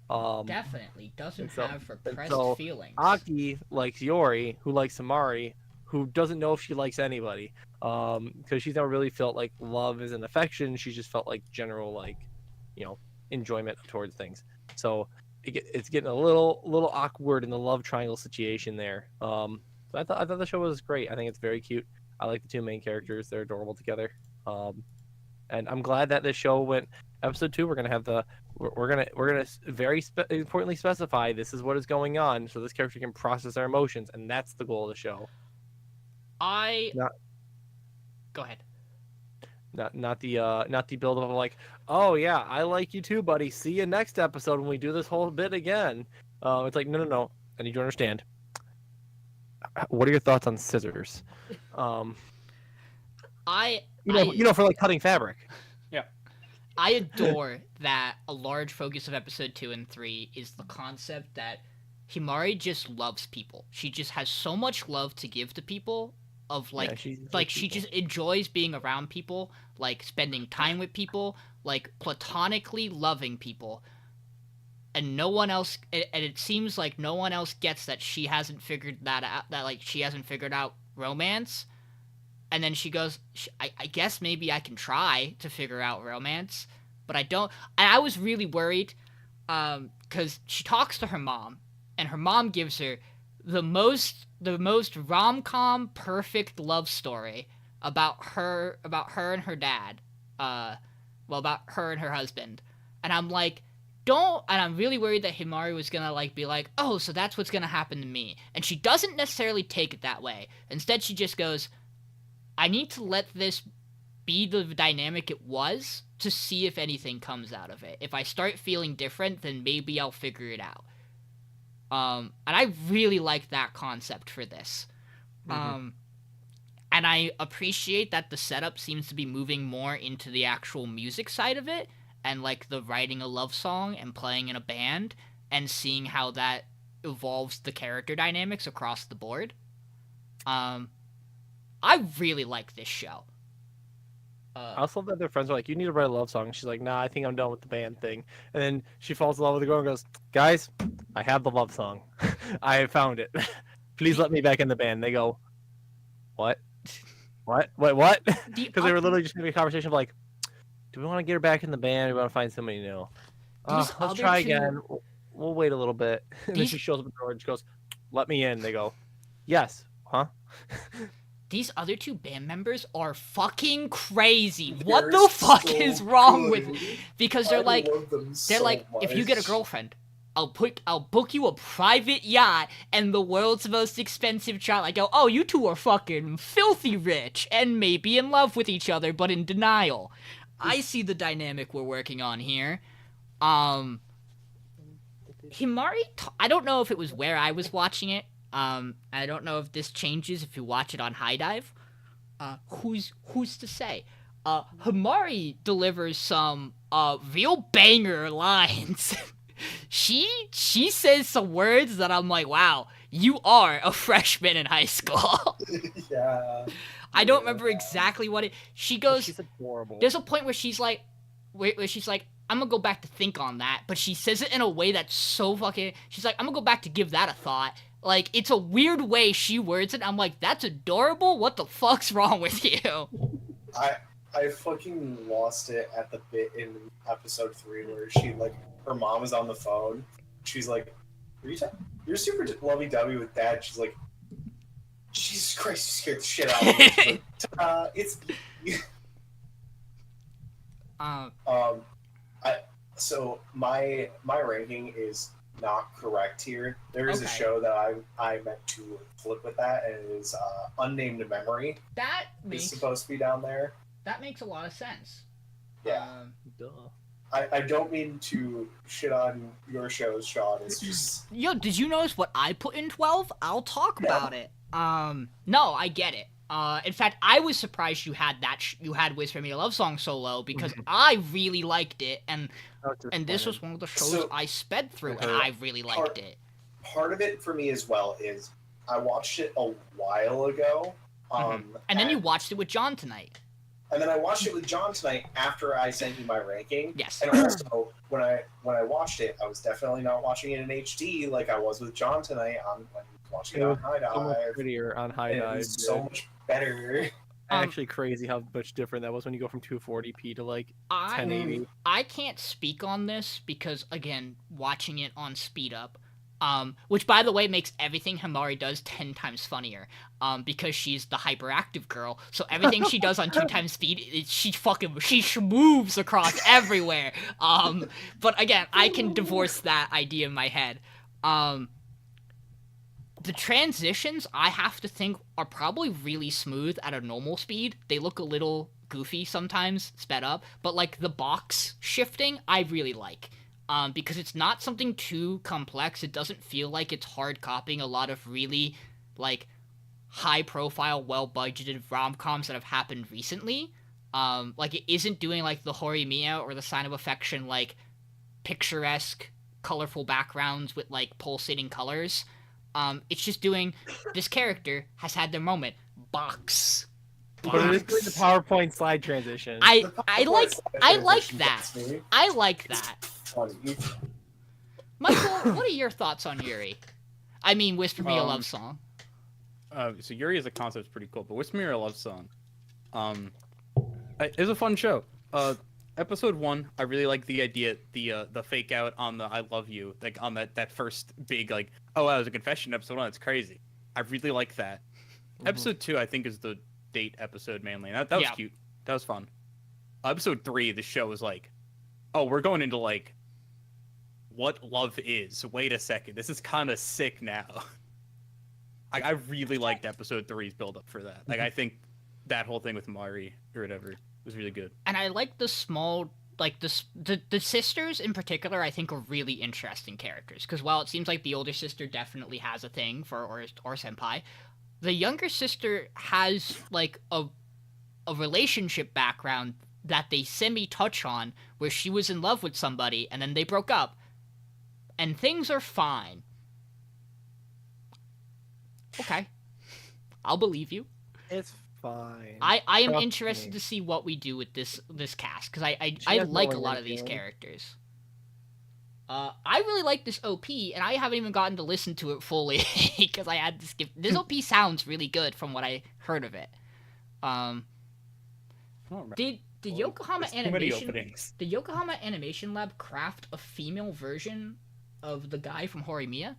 Definitely doesn't and so- have and repressed so feelings. Aki likes Yori, who likes Himari, who doesn't know if she likes anybody. Because she's never really felt like love is an affection. She's just felt like general, like, enjoyment towards things. So it's getting a little awkward in the love triangle situation there. So I thought the show was great. I think it's very cute. I like the two main characters. They're adorable together. And I'm glad that this show went episode 2. We're gonna have we're gonna very importantly specify this is what is going on, so this character can process their emotions, and that's the goal of the show. Go ahead. Not the build up of like, oh yeah, I like you too, buddy. See you next episode when we do this whole bit again. It's like no. I need you to understand. What are your thoughts on scissors? For like cutting fabric. I adore that a large focus of episode 2 and 3 is the concept that Himari just loves people. She just has so much love to give to people. She just enjoys being around people, like spending time with people, like platonically loving people. And no one else, and it seems like no one else gets that she hasn't figured that out, that like she hasn't figured out romance. And then she goes, I guess maybe I can try to figure out romance, but I don't. And I was really worried, because she talks to her mom, and her mom gives her the most rom-com perfect love story about her and her dad, about her and her husband. And I'm like, and I'm really worried that Himari was gonna like be like, oh, so that's what's gonna happen to me. And she doesn't necessarily take it that way. Instead, she just goes, I need to let this be the dynamic it was to see if anything comes out of it. If I start feeling different, then maybe I'll figure it out. And I really like that concept for this. And I appreciate that the setup seems to be moving more into the actual music side of it, and like the writing a love song and playing in a band and seeing how that evolves the character dynamics across the board. I really like this show. I also love that their friends are like, you need to write a love song. She's like, nah, I think I'm done with the band thing. And then she falls in love with the girl and goes, guys, I have the love song. I have found it. Please let me back in the band. They go, what? What? Wait, what? Because they were literally just having a conversation of like, do we want to get her back in the band or do we want to find somebody new? Let's try again. We'll wait a little bit. And then she shows up at the door and she goes, let me in. They go, yes. Huh? These other two band members are fucking crazy. What the fuck is wrong with? Because they're like, if you get a girlfriend, I'll book you a private yacht and the world's most expensive child. I go, oh, you two are fucking filthy rich and maybe in love with each other, but in denial. I see the dynamic we're working on here. Himari, I don't know if it was where I was watching it. I don't know if this changes if you watch it on High Dive. Who's to say? Himari delivers some real banger lines. She says some words that I'm like, wow, you are a freshman in high school. Yeah. I don't remember exactly what she goes. She's adorable. There's a point where she's like, I'm gonna go back to think on that, but she says it in a way that's so fucking. She's like, I'm gonna go back to give that a thought. Like, it's a weird way she words it. I'm like, that's adorable? What the fuck's wrong with you? I fucking lost it at the bit in episode 3 where she, like, her mom is on the phone. She's like, you're super lovey-dovey with dad. She's like, Jesus Christ, you scared the shit out of me. She's like, it's... So my ranking is not correct here. There is a Okay. show that I meant to flip with that, and it is Unnamed Memory. That It's makes supposed to be down there. a lot of sense. Yeah. Duh. I don't mean to shit on your shows, Sean. It's just Yo, did you notice what I put in 12? I'll talk about it. No, I get it. In fact, I was surprised you had you had Whisper Me a Love Song so low because I really liked it, and this was one of the shows So- I sped through, and Uh-huh. I really liked it. part of it for me as well. Is I watched it a while ago, And then you watched it with John tonight. and then I watched it with John tonight after I sent you my ranking. Yes. And also, when I watched it, I was definitely not watching it in HD like I was with John tonight on when he was watching it on High So much Dive. prettier on High And it Dive. was so much better. Actually, crazy how much different that was when you go from 240p to like 1080. I can't speak on this because again, watching it on speed up, which by the way makes everything Himari does 10 times funnier, because she's the hyperactive girl. So everything she does on 2 times speed, she moves across everywhere. But again, I can divorce that idea in my head. The transitions, I have to think, are probably really smooth at a normal speed. They look a little goofy sometimes, sped up, but like the box shifting, I really like. Because it's not something too complex. It doesn't feel like it's hard copying a lot of really, like, high-profile, well-budgeted rom-coms that have happened recently. Like, it isn't doing, like, the Horimiya or the Sign of Affection, like, picturesque, colorful backgrounds with, like, pulsating colors. It's just doing, this character has had their moment. Box. But it is doing the PowerPoint slide transition. I The like transition that. gets me. I like that. Funny. Michael, what are your thoughts on Yuri? I mean, Whisper Me a Um, Love Song. So Yuri as a concept is pretty cool, but Whisper Me a Love Song, it's a fun show. Episode 1, I really like the idea, the fake out on the I love you, like on that first big like, oh, that was a confession. Episode 1, it's crazy. I really like that. Episode 2, I think, is the date episode mainly. And that was Yeah. cute. That was fun. Episode 3, the show was like, oh, we're going into like what love is. Wait a second, this is kind of sick now. I really liked episode 3's build up for that. Like, I think that whole thing with Mari or whatever was really good. And I like the small, like, the sisters in particular, I think are really interesting characters. Because while it seems like the older sister definitely has a thing for or senpai, the younger sister has, like, a relationship background that they semi-touch on, where she was in love with somebody, and then they broke up. And things are fine. Okay. I'll believe you. It's fine. I am Trust interested me. to see what we do with this cast, because I has no like a lot of these idea. characters. I really like this OP, and I haven't even gotten to listen to it fully because I had to skip. This OP sounds really good from what I heard of it. I don't remember. Did the Yokohama There's too many Animation openings. the Yokohama Animation Lab craft a female version of the guy from Horimiya?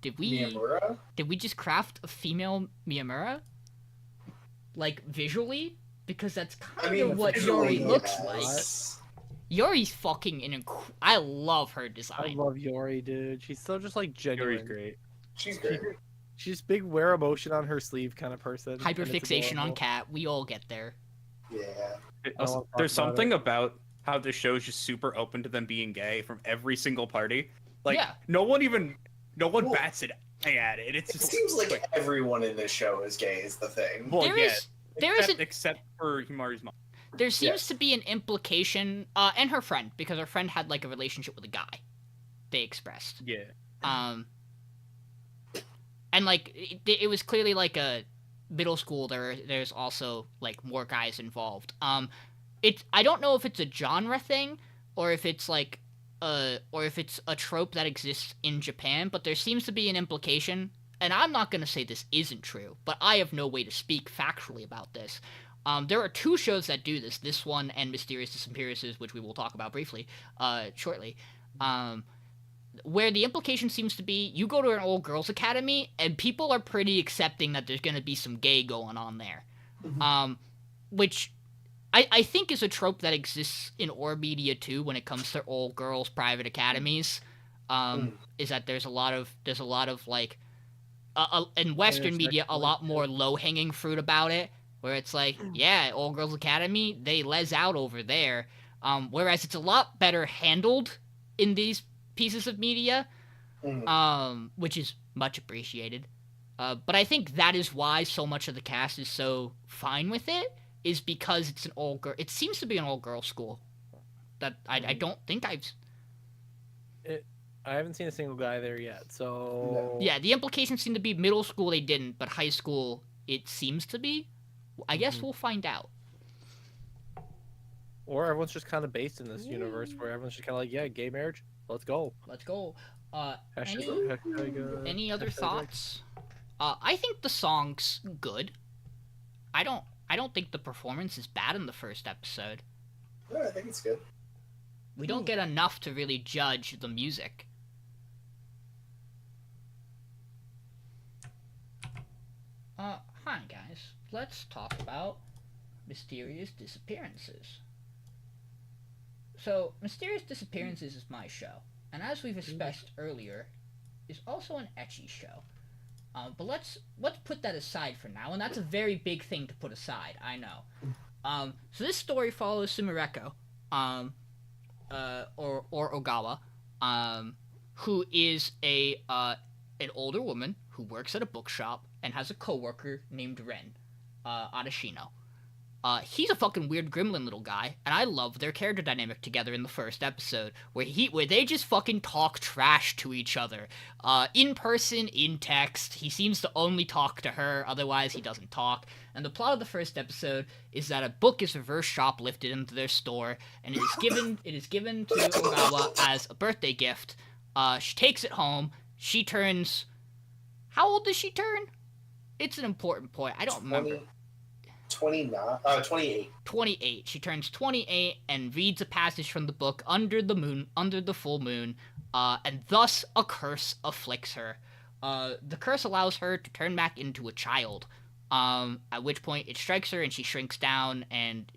Did we Miyamura? did we just craft a female Miyamura? Like visually? Because that's kind of what visually, Yuri looks yes. Yuri's fucking I love her I design. love Yori, dude. She's so just like genuine. Yuri's great. She's great. She's big wear emotion on her sleeve kind of person. and it's Hyperfixation on adorable. Cat. We all get there. Yeah. don't wanna There's talk about something about how the show's just super open to them being gay from every single party. Like, Yeah. no one Well, bats an eye at it. It's It just seems like everyone in this show is gay. Is the thing. well, There yeah, is there is except for Himari's mom. there seems Yes. to be an implication, and her friend, because her friend had like a relationship with a guy. They expressed. Yeah. And like it was clearly like a middle school. There's also like more guys involved. I don't know if it's a genre thing or if it's like or if it's a trope that exists in Japan, but there seems to be an implication. And I'm not gonna say this isn't true, but I have no way to speak factually about this. There are 2 shows that do this. This one and Mysterious Disappearances, which we will talk about briefly shortly. Where the implication seems to be you go to an old girls academy and people are pretty accepting that there's going to be some gay going on there. Which I think is a trope that exists in or media too when it comes to all girls private academies. Is that there's a lot of like in Western media a lot more low hanging fruit about it, where it's like, yeah, all girls academy, they les out over there. Whereas it's a lot better handled in these pieces of media, which is much appreciated. But I think that is why so much of the cast is so fine with it, is because it's an all girl. It seems to be an all girl school. That I don't think I haven't seen a single guy there yet, so Yeah, the implications seem to be middle school they didn't, but high school it seems to be. I guess we'll find out. Or everyone's just kind of based in this universe where everyone's just kind of like, yeah, gay marriage, let's go. Let's go. Hashtag, Any other hashtag thoughts? I think the song's good. I don't think the performance is bad in the first episode. Yeah, I think it's good. We don't get enough to really judge the music. Hi guys. Let's talk about Mysterious Disappearances. So, Mysterious Disappearances is my show, and as we've expressed earlier, is also an ecchi show. But let's put that aside for now, and that's a very big thing to put aside, I know. So this story follows Sumireko, or Ogawa, who is an older woman who works at a bookshop and has a coworker named Ren, Adashino. He's a fucking weird gremlin little guy, and I love their character dynamic together in the first episode, where they just fucking talk trash to each other. In person, in text, he seems to only talk to her, otherwise he doesn't talk. And the plot of the first episode is that a book is reverse shoplifted into their store, and it is given to Ogawa as a birthday gift. She takes it home, she turns... How old does she turn? It's an important point, I don't remember. 28. 28. She turns 28 and reads a passage from the book under the full moon, and thus a curse afflicts her. The curse allows her to turn back into a child, at which point it strikes her and she shrinks down and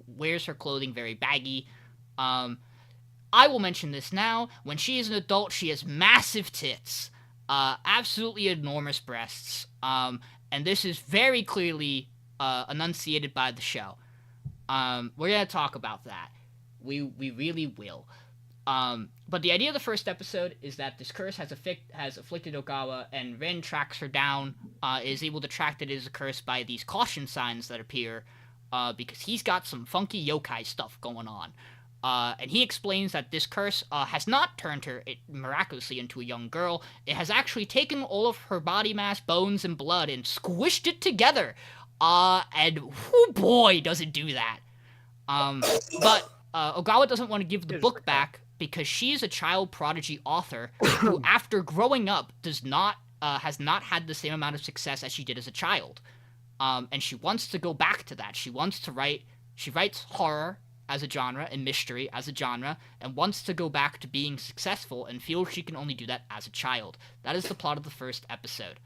wears her clothing very baggy. I will mention this now. When she is an adult, she has massive tits, absolutely enormous breasts, and this is very clearly enunciated by the show. We're gonna talk about that. We really will. But the idea of the first episode is that this curse has afflicted Ogawa, and Ren tracks her down, is able to track that it is a curse by these caution signs that appear, because he's got some funky yokai stuff going on. And he explains that this curse has not turned her miraculously into a young girl. It has actually taken all of her body mass, bones, and blood and squished it together. And oh boy, does it do that. But Ogawa doesn't want to give the book back because she is a child prodigy author who, after growing up, has not had the same amount of success as she did as a child. And she wants to go back to that. She writes horror as a genre and mystery as a genre, and wants to go back to being successful and feels she can only do that as a child. That is the plot of the first episode.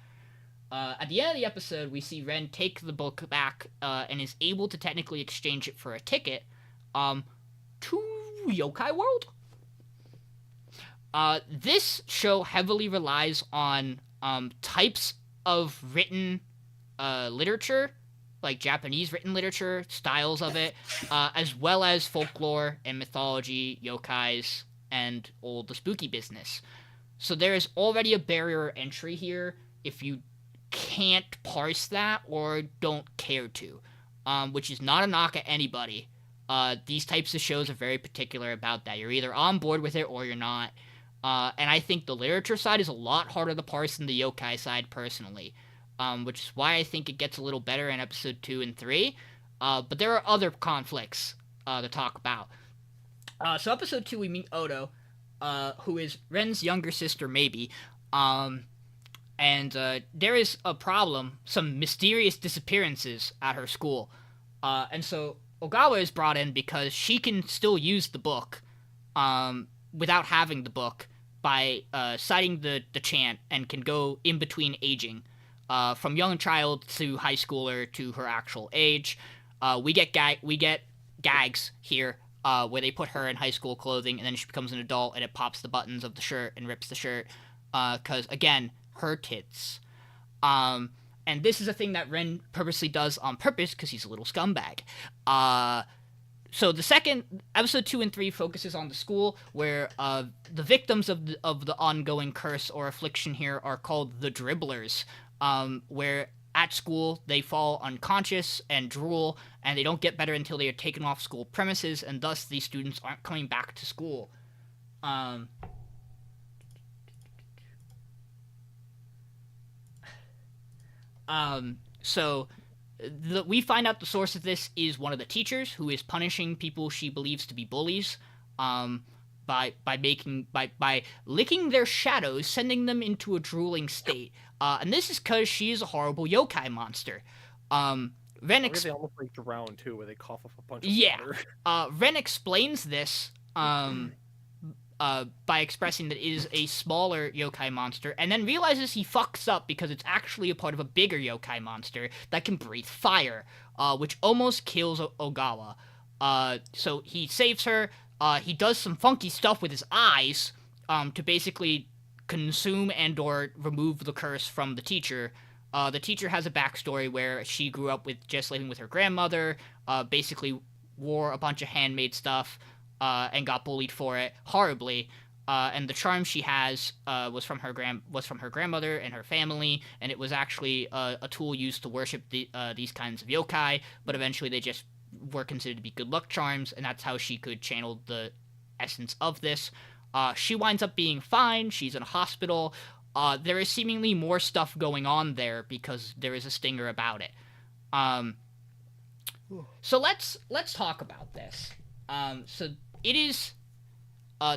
At the end of the episode, we see Ren take the book back, and is able to technically exchange it for a ticket, to Yokai World? This show heavily relies on, types of written, literature, like Japanese written literature, styles of it, as well as folklore and mythology, yokais, and all the spooky business. So there is already a barrier of entry here if you can't parse that or don't care to, which is not a knock at anybody. These types of shows are very particular about that. You're either on board with it or you're not. And I think the literature side is a lot harder to parse than the yokai side, personally. Which is why I think it gets a little better in episode 2 and 3. But there are other conflicts to talk about. So episode 2, we meet Odo, who is Ren's younger sister, maybe. And there is a problem, some mysterious disappearances at her school. And so Ogawa is brought in because she can still use the book without having the book by citing the chant, and can go in between aging. From young child to high schooler to her actual age. We get gags here where they put her in high school clothing, and then she becomes an adult, and it pops the buttons of the shirt and rips the shirt. Because again, her tits. And this is a thing that Ren purposely does on purpose because he's a little scumbag. So the second episode 2 and 3 focuses on the school, where the victims of the ongoing curse or affliction here are called the dribblers, where at school they fall unconscious and drool, and they don't get better until they are taken off school premises, and thus these students aren't coming back to school. So we find out the source of this is one of the teachers who is punishing people she believes to be bullies, by licking their shadows, sending them into a drooling state. And this is because she is a horrible yokai monster. Ren They almost like drown too, where they cough up a bunch of water. Ren explains this by expressing that it is a smaller yokai monster, and then realizes he fucks up because it's actually a part of a bigger yokai monster that can breathe fire, which almost kills Ogawa. So he saves her. He does some funky stuff with his eyes to basically consume and or remove the curse from the teacher. The teacher has a backstory where she grew up with just living with her grandmother, basically wore a bunch of handmade stuff, and got bullied for it horribly. And the charm she has was from her grandmother and her family, and it was actually a tool used to worship these kinds of yokai. But eventually, they just were considered to be good luck charms, and that's how she could channel the essence of this. She winds up being fine. She's in a hospital. There is seemingly more stuff going on there because there is a stinger about it. So let's talk about this. So it is.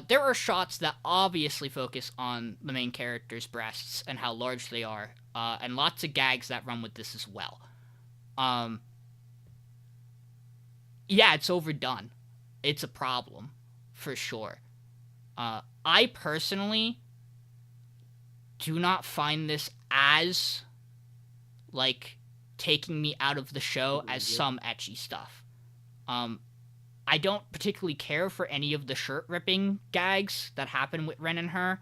There are shots that obviously focus on the main character's breasts and how large they are, and lots of gags that run with this as well. Yeah, it's overdone. It's a problem, for sure. I personally do not find this as, like, taking me out of the show as some ecchi stuff. I don't particularly care for any of the shirt ripping gags that happen with Ren and her.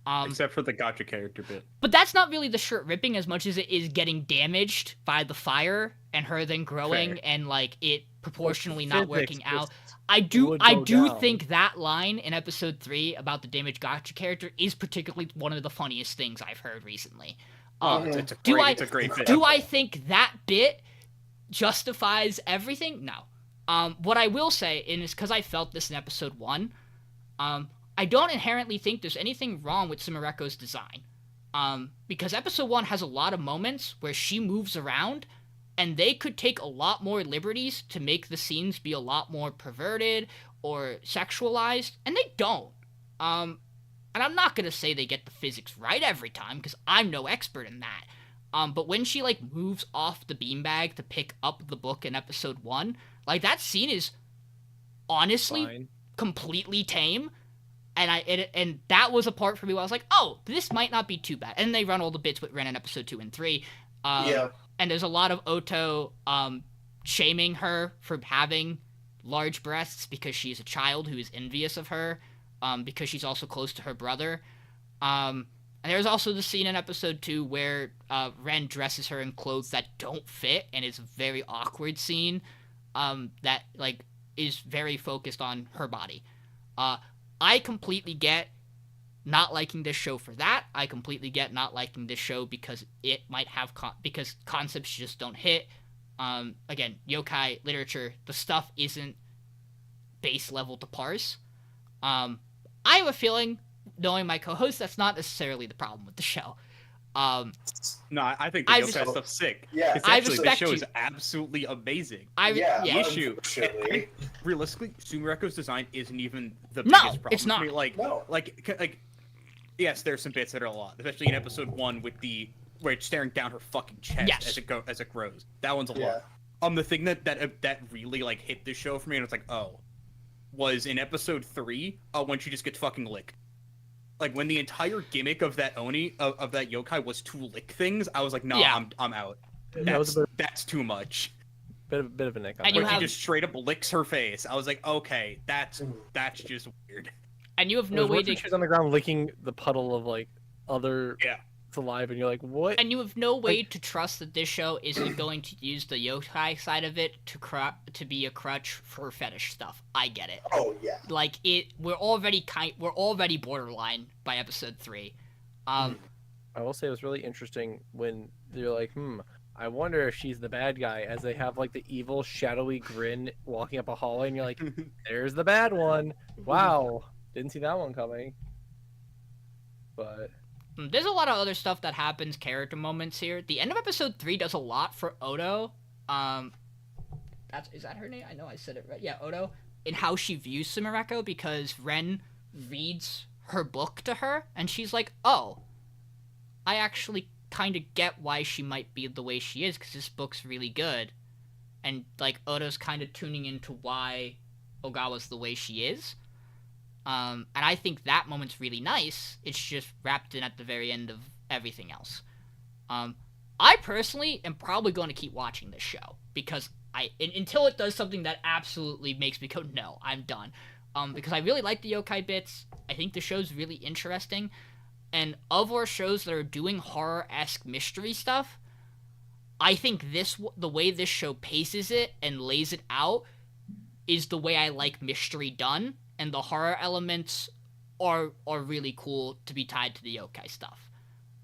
Except for the gotcha character bit. But that's not really the shirt ripping as much as it is getting damaged by the fire and her then growing Fair. and like it proportionally not working Physics out. just I do would go down. think that line in episode 3 about the damaged gotcha character is particularly one of the funniest things I've heard recently. It's a do great, it's a great bit. Do I think that bit justifies everything? No. What I will say, and it's because I felt this in episode 1, I don't inherently think there's anything wrong with Sumireko's design. Because episode 1 has a lot of moments where she moves around, and they could take a lot more liberties to make the scenes be a lot more perverted or sexualized, and they don't. And I'm not gonna say they get the physics right every time, because I'm no expert in that. But when she, like, moves off the beanbag to pick up the book in episode 1, like, that scene is honestly Fine. completely tame. And that was a part for me where I was like, oh, this might not be too bad. And they run all the bits with Ren in episode 2 and 3. Yeah. And there's a lot of Oto shaming her for having large breasts because she's a child who is envious of her, because she's also close to her brother. And there's also the scene in episode 2 where Ren dresses her in clothes that don't fit, and it's a very awkward scene that, like, is very focused on her body. I completely get not liking this show for that. I completely get not liking this show because it might have because concepts just don't hit. Again, yokai literature, the stuff isn't base level to parse. I have a feeling, knowing my co-host, that's not necessarily the problem with the show. No, I think the I yokai res- stuff's sick. Yeah. It's I actually, the respect show you. is absolutely amazing. Yeah. The issue, Unfortunately. realistically, Sumireko's design isn't even the No, biggest problem. it's not. I mean, No. like, yes, there's some bits that are a lot, especially in episode 1 with where it's staring down her fucking chest Yes. as it grows. That one's a Yeah. lot. The thing that really like hit this show for me, and it's like, oh, was in episode 3, when she just gets fucking licked. Like, when the entire gimmick of that Oni of that yokai was to lick things, I was like, no, Yeah. I'm out. That was a bit- That's too much. bit of a nick on And that. you When have- she just straight up licks her face, I was like, okay, that's just weird. And you have It no was way worse to when she's on the ground licking the puddle of like other Yeah. saliva, and you're like, what? And you have no way to trust that this show isn't going to use the yokai side of it to be a crutch for fetish stuff. I get it. Oh yeah. Like we're already borderline by episode 3. I will say it was really interesting when they're like, I wonder if she's the bad guy, as they have like the evil shadowy grin walking up a hallway, and you're like, there's the bad one. Wow, didn't see that one coming. But There's a lot of other stuff that happens, character moments here. The end of episode 3 does a lot for Odo. Is that her name? I know I said it right. Yeah, Odo. In how she views Sumereko, because Ren reads her book to her, and she's like, oh, I actually kind of get why she might be the way she is, because this book's really good. And, like, Odo's kind of tuning into why Ogawa's the way she is. And I think that moment's really nice. It's just wrapped in at the very end of everything else. I personally am probably going to keep watching this show, because until it does something that absolutely makes me go, no, I'm done. Because I really like the yokai bits. I think the show's really interesting. And of our shows that are doing horror-esque mystery stuff, I think the way this show paces it and lays it out is the way I like mystery done. And the horror elements are really cool to be tied to the yokai stuff.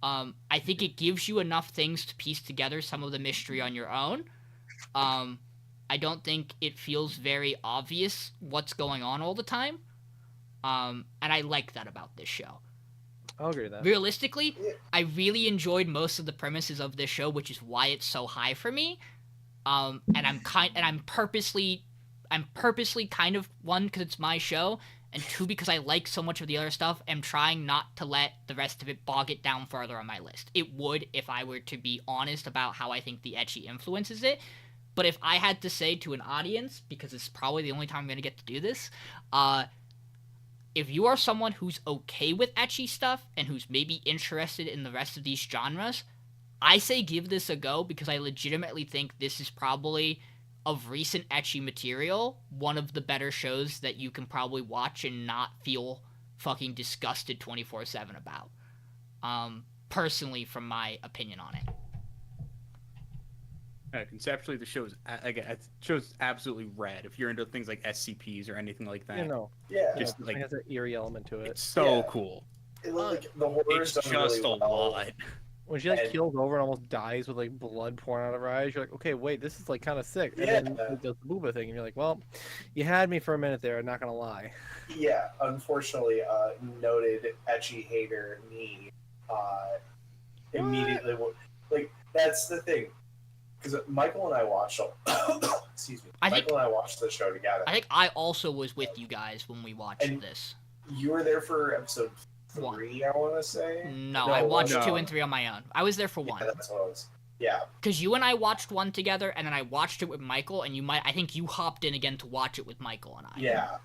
I think it gives you enough things to piece together some of the mystery on your own. I don't think it feels very obvious what's going on all the time. And I like that about this show. I'll agree with that. Realistically, I really enjoyed most of the premises of this show, which is why it's so high for me. And I'm purposely kind of, one, because it's my show, and two, because I like so much of the other stuff, am trying not to let the rest of it bog it down further on my list. It would if I were to be honest about how I think the ecchi influences it. But if I had to say to an audience, because it's probably the only time I'm going to get to do this, if you are someone who's okay with ecchi stuff and who's maybe interested in the rest of these genres, I say give this a go, because I legitimately think this is probably, of recent ecchi material, one of the better shows that you can probably watch and not feel fucking disgusted 24/7 about. Personally, from my opinion on it. Conceptually, the show's absolutely rad. If you're into things like SCPs or anything like that, You know, Yeah. just it like has an eerie element to it. it's so Yeah. cool. Like the horror's It's done just really a well. lot. When she like And- keels over and almost dies with like blood pouring out of her eyes, you're like, okay, wait, this is like kind of sick. And then Yeah. it does the booba thing, and you're like, well, you had me for a minute there. I'm not gonna lie. Yeah, unfortunately, noted ecchi hater me immediately. Like that's the thing, because Michael and I watched. Excuse me. Michael and I watched the show together. I think I also was with you guys when we watched And- this. You were there for episode One. 3, I want to say. No, No, I watched no. 2 and 3 on my own. I was there for Yeah, 1. that's what it was. Yeah, Because you and I watched 1 together, and then I watched it with Michael, and I think you hopped in again to watch it with Michael and I. yeah.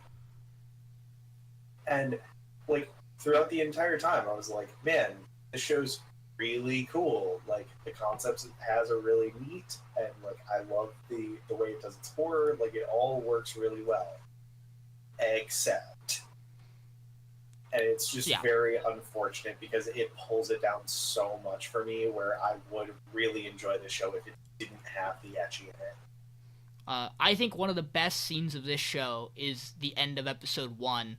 And like throughout the entire time, I was like, man, this show's really cool. Like the concepts it has are really neat, and like I love the way it does its horror. Like it all works really well, except, and it's just Yeah. very unfortunate because it pulls it down so much for me. Where I would really enjoy the show if it didn't have the ecchi in it. I think one of the best scenes of this show is the end of episode 1,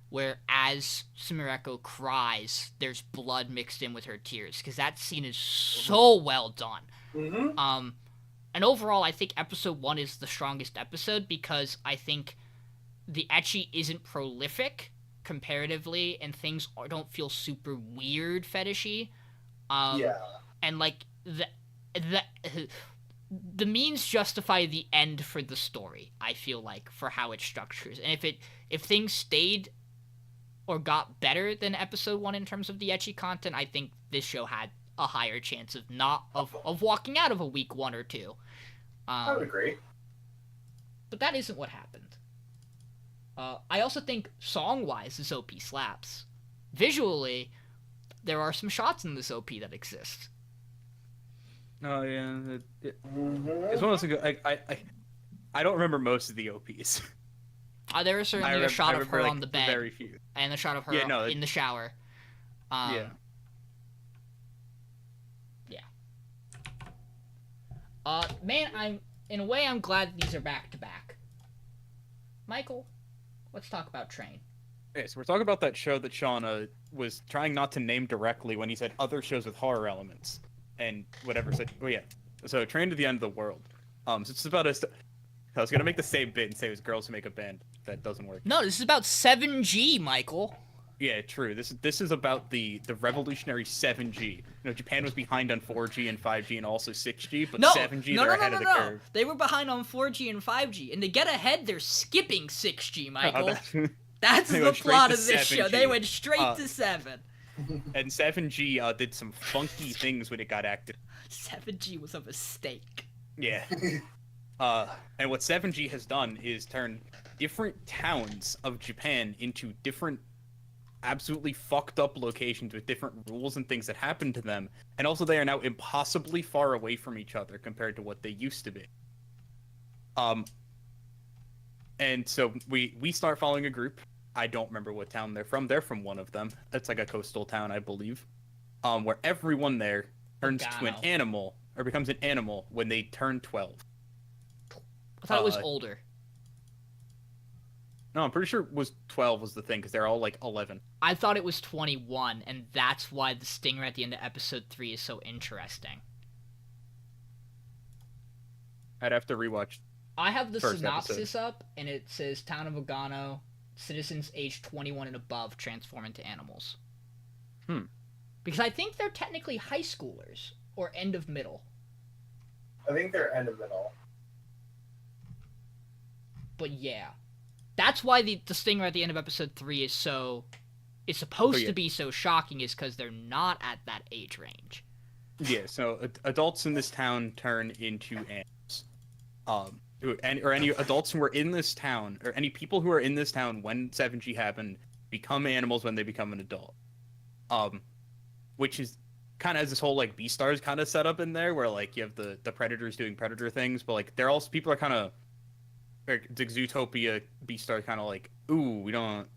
where as Sumereko cries, there's blood mixed in with her tears, because that scene is so well done. Mm-hmm. And overall, I think episode 1 is the strongest episode, because I think the ecchi isn't prolific comparatively, and things don't feel super weird fetishy. Yeah. And like the means justify the end for the story, I feel like, for how it structures. And if things stayed or got better than episode 1 in terms of the ecchi content, I think this show had a higher chance of walking out of a week 1 or 2. I would agree. But that isn't what happened. I also think song-wise, this OP slaps. Visually, there are some shots in this OP that exist. Oh yeah, Mhm. it's one of those things. I don't remember most of the OPs. There is certainly a shot I of her remember, on the like, bed Very few. and a shot of her Yeah, no, in the shower. Yeah. Man, in a way I'm glad these are back to back. Michael, let's talk about Train. Okay, so we're talking about that show that Sean was trying not to name directly when he said other shows with horror elements and whatever. So, oh yeah, so Train to the End of the World. So it's about us. I was gonna make the same bit and say it was girls who make a band. That doesn't work. No, this is about 7G, Michael. Yeah, true. This is about the revolutionary 7G. You know, Japan was behind on 4G and 5G and also 6G, but 7G they're ahead of the curve. They were behind on 4G and 5G, and to get ahead, they're skipping 6G, Michael. That's They the went straight plot to of this show. 7G. They went straight to 7. And 7G did some funky things when it got active. 7G was a mistake. Yeah. And what 7G has done is turn different towns of Japan into different absolutely fucked up locations with different rules and things that happen to them. And also they are now impossibly far away from each other compared to what they used to be. And so we start following a group. I don't remember what town they're from. They're from one of them. It's like a coastal town, I believe. Where everyone there turns to an Nagano. animal or becomes an animal when they turn 12. I thought it was older. No, I'm pretty sure it was 12 was the thing because they're all like 11. I thought it was 21, and that's why the stinger at the end of episode 3 is so interesting. I'd have to rewatch. I have the First synopsis up, and it says Town of Ogano, citizens aged 21 and above transform into animals. Because I think they're technically high schoolers, or end of middle. I think they're end of middle. But yeah. That's why the stinger at the end of episode 3 is supposed to be so shocking, is because they're not at that age range. Yeah, so adults in this town turn into animals. Any adults who are in this town, or any people who are in this town when 7G happened, become animals when they become an adult. Which is kind of has this whole like Beastars kind of set up in there, where like you have the predators doing predator things, but like they're also people are kind of like the Zootopia Beastar kind of like, ooh, we don't.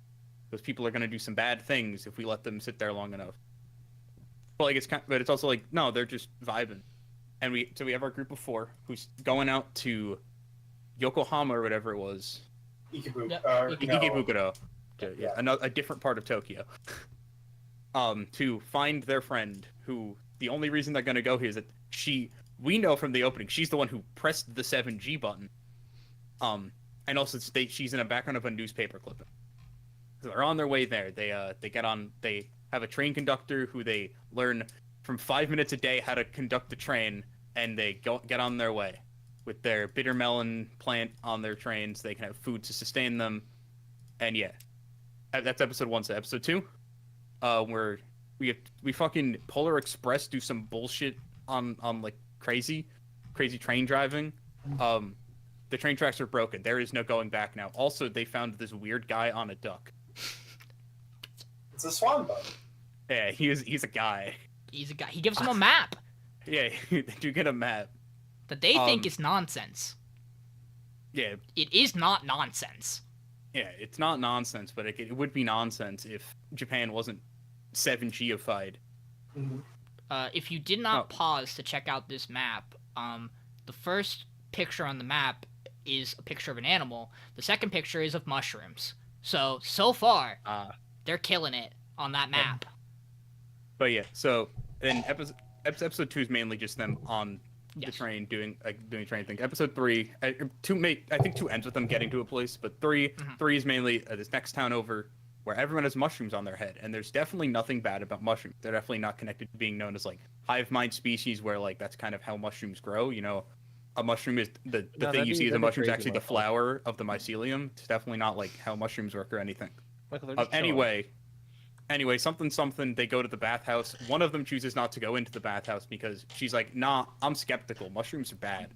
Those people are gonna do some bad things if we let them sit there long enough. But like but it's also like no, they're just vibing, and we have our group of 4 who's going out to Yokohama or whatever it was. Ikebukuro. Yeah, a different part of Tokyo. To find their friend, who the only reason they're gonna go here is that we know from the opening she's the one who pressed the 7G button. And also she's in a background of a newspaper clipping. So they're on their way there. They have a train conductor who they learn from 5 minutes a day how to conduct the train, and they get on their way with their bitter melon plant on their trains. They can have food to sustain them, and yeah, that's episode 1. So episode 2, where we fucking Polar Express do some bullshit on like crazy train driving. The train tracks are broken. There is no going back now. Also, they found this weird guy on a duck. It's a swan bug. Yeah, he's a guy. He's a guy. He gives them a map Yeah, they do get a map. that they think is nonsense. Yeah, It is not nonsense. yeah, it's not nonsense, but it would be nonsense if Japan wasn't 7G-ified. If you did not pause to check out this map, the first picture on the map is a picture of an animal. The second picture is of mushrooms. So far, they're killing it on that map. But yeah, so then episode 2 is mainly just them on the Yes. train doing train things. Episode 3, I think 2 ends with them getting to a place, but 3 is mainly this next town over where everyone has mushrooms on their head, and there's definitely nothing bad about mushrooms. They're definitely not connected to being known as like hive mind species, where like that's kind of how mushrooms grow. You know, a mushroom is the thing you see as a mushroom is actually the flower of the mycelium. It's definitely not like how mushrooms work or anything. Michael, they're just Anyway, something. They go to the bathhouse. One of them chooses not to go into the bathhouse because she's like, "Nah, I'm skeptical. Mushrooms are bad."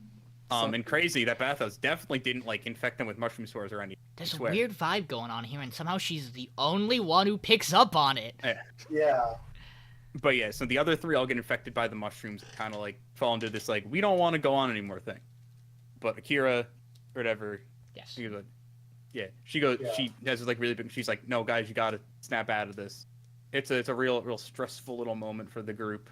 And crazy, that bathhouse definitely didn't like infect them with mushroom spores or anything. There's a weird vibe going on here, and somehow she's the only one who picks up on it. Yeah. But yeah, so the other three all get infected by the mushrooms, kind of like fall into this like we don't want to go on anymore thing. But Akira, or whatever, Yes. she goes, like, yeah, she goes, Yeah. she has this like really big. She's like, no, guys, you gotta snap out of this. It's a real stressful little moment for the group.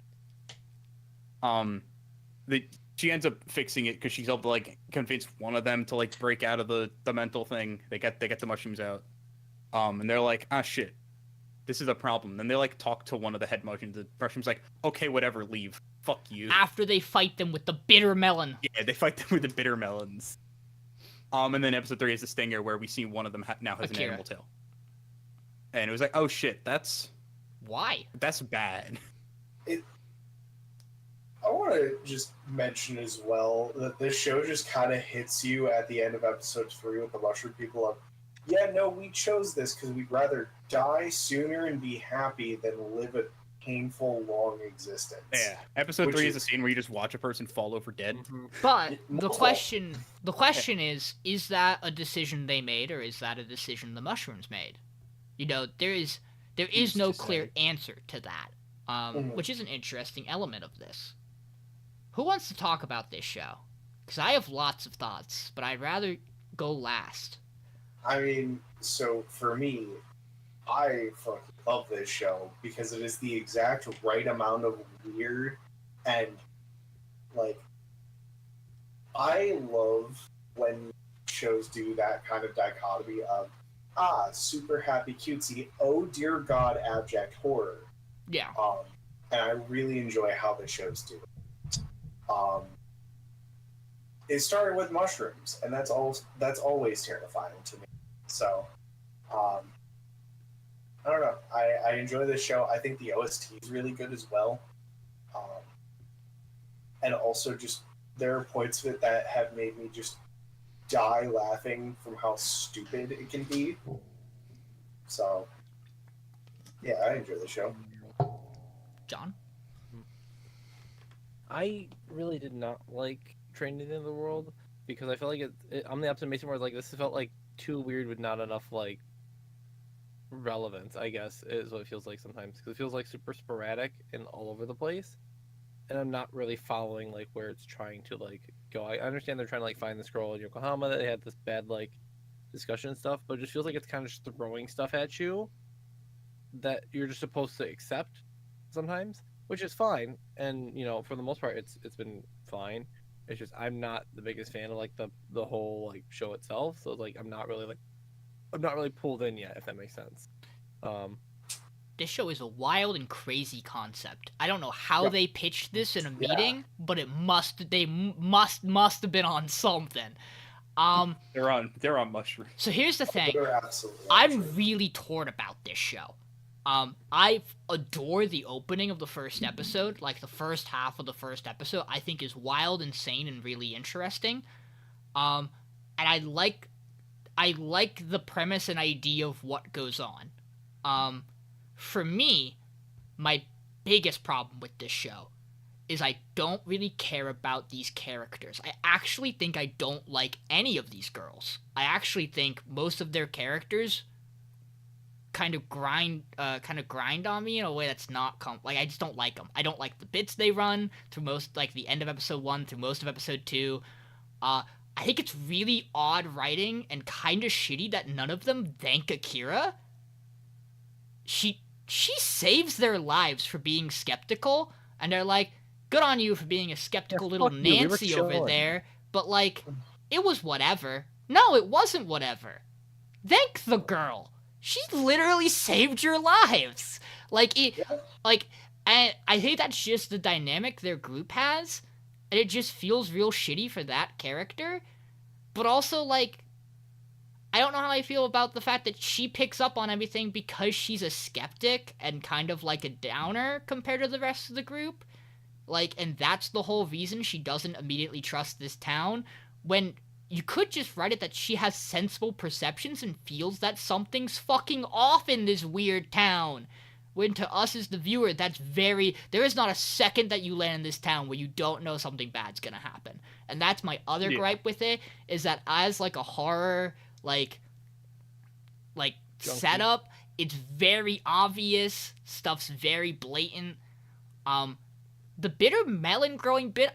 She ends up fixing it because she's able to like convince one of them to like break out of the mental thing. They get the mushrooms out. And they're like, ah, shit, this is a problem. Then they like talk to one of the head mushrooms. The mushroom's like, okay, whatever, leave. Fuck you. After they fight them with the bitter melon. Yeah, they fight them with the bitter melons. And then episode 3 is the stinger where we see one of them now has an Akira. animal tail. And it was like, oh shit, that's Why? bad. I want to just mention as well that this show just kind of hits you at the end of episode 3 with the mushroom people of, yeah, no, we chose this because we'd rather die sooner and be happy than live a painful, long existence. Yeah. Episode Which 3 is- is a scene where you just watch a person fall over dead. But Yeah, the no. question is that a decision they made, or is that a decision the mushrooms made? You know, there is Who's no to clear say? answer to that, Mhm. which is an interesting element of this. Who wants to talk about this show? Because I have lots of thoughts, but I'd rather go last. I mean, so for me, I fucking love this show because it is the exact right amount of weird and like I love when shows do that kind of dichotomy of super happy cutesy, oh dear god, abject horror. Yeah. And I really enjoy how the shows do it. It started with mushrooms, and that's always terrifying to me. So, I don't know. I enjoy this show. I think the OST is really good as well. And also, just there are points of it that have made me just die laughing from how stupid it can be. So, yeah, I enjoy the show. John? I really did not like Train into the World because I felt like I'm the opposite of Mason where like this felt like too weird with not enough like relevance, I guess, is what it feels like sometimes because it feels like super sporadic and all over the place, and I'm not really following like where it's trying to like go. I understand they're trying to like find this girl in Yokohama that they had this bad like discussion and stuff, but it just feels like it's kind of just throwing stuff at you that you're just supposed to accept sometimes, which is fine. And you know, for the most part, it's been fine. It's just I'm not the biggest fan of like the whole like show itself, so like I'm not really pulled in yet, if that makes sense. This show is a wild and crazy concept. I don't know how Yeah. they pitched this in a Yeah. meeting, but they must have been on something. They're on mushrooms. So here's the thing. They're absolutely I'm true. really torn about this show. I adore the opening of the first episode. Like the first half of the first episode, I think is wild, insane, and really interesting. And I like the premise and idea of what goes on. For me, my biggest problem with this show is I don't really care about these characters. I actually think I don't like any of these girls. I actually think most of their characters kind of grind on me in a way that's not like I just don't like them. I don't like the bits they run through most, like the end of episode 1 through most of episode 2. I think it's really odd writing and kind of shitty that none of them thank Akira. She saves their lives for being skeptical, and they're like, good on you for being a skeptical little fuck you, we were Nancy over chilling. there, but like, it was whatever. No, it wasn't whatever. Thank the girl. She literally saved your lives. Like it, Yeah. like, and I think that's just the dynamic their group has, and it just feels real shitty for that character. But also, like, I don't know how I feel about the fact that she picks up on everything because she's a skeptic and kind of like a downer compared to the rest of the group. Like, and that's the whole reason she doesn't immediately trust this town, when you could just write it that she has sensible perceptions and feels that something's fucking off in this weird town. When to us as the viewer, there is not a second that you land in this town where you don't know something bad's gonna happen. And that's my other Yeah. gripe with it, is that as like a horror, like Junkie. setup, it's very obvious, stuff's very blatant. The bitter melon growing bit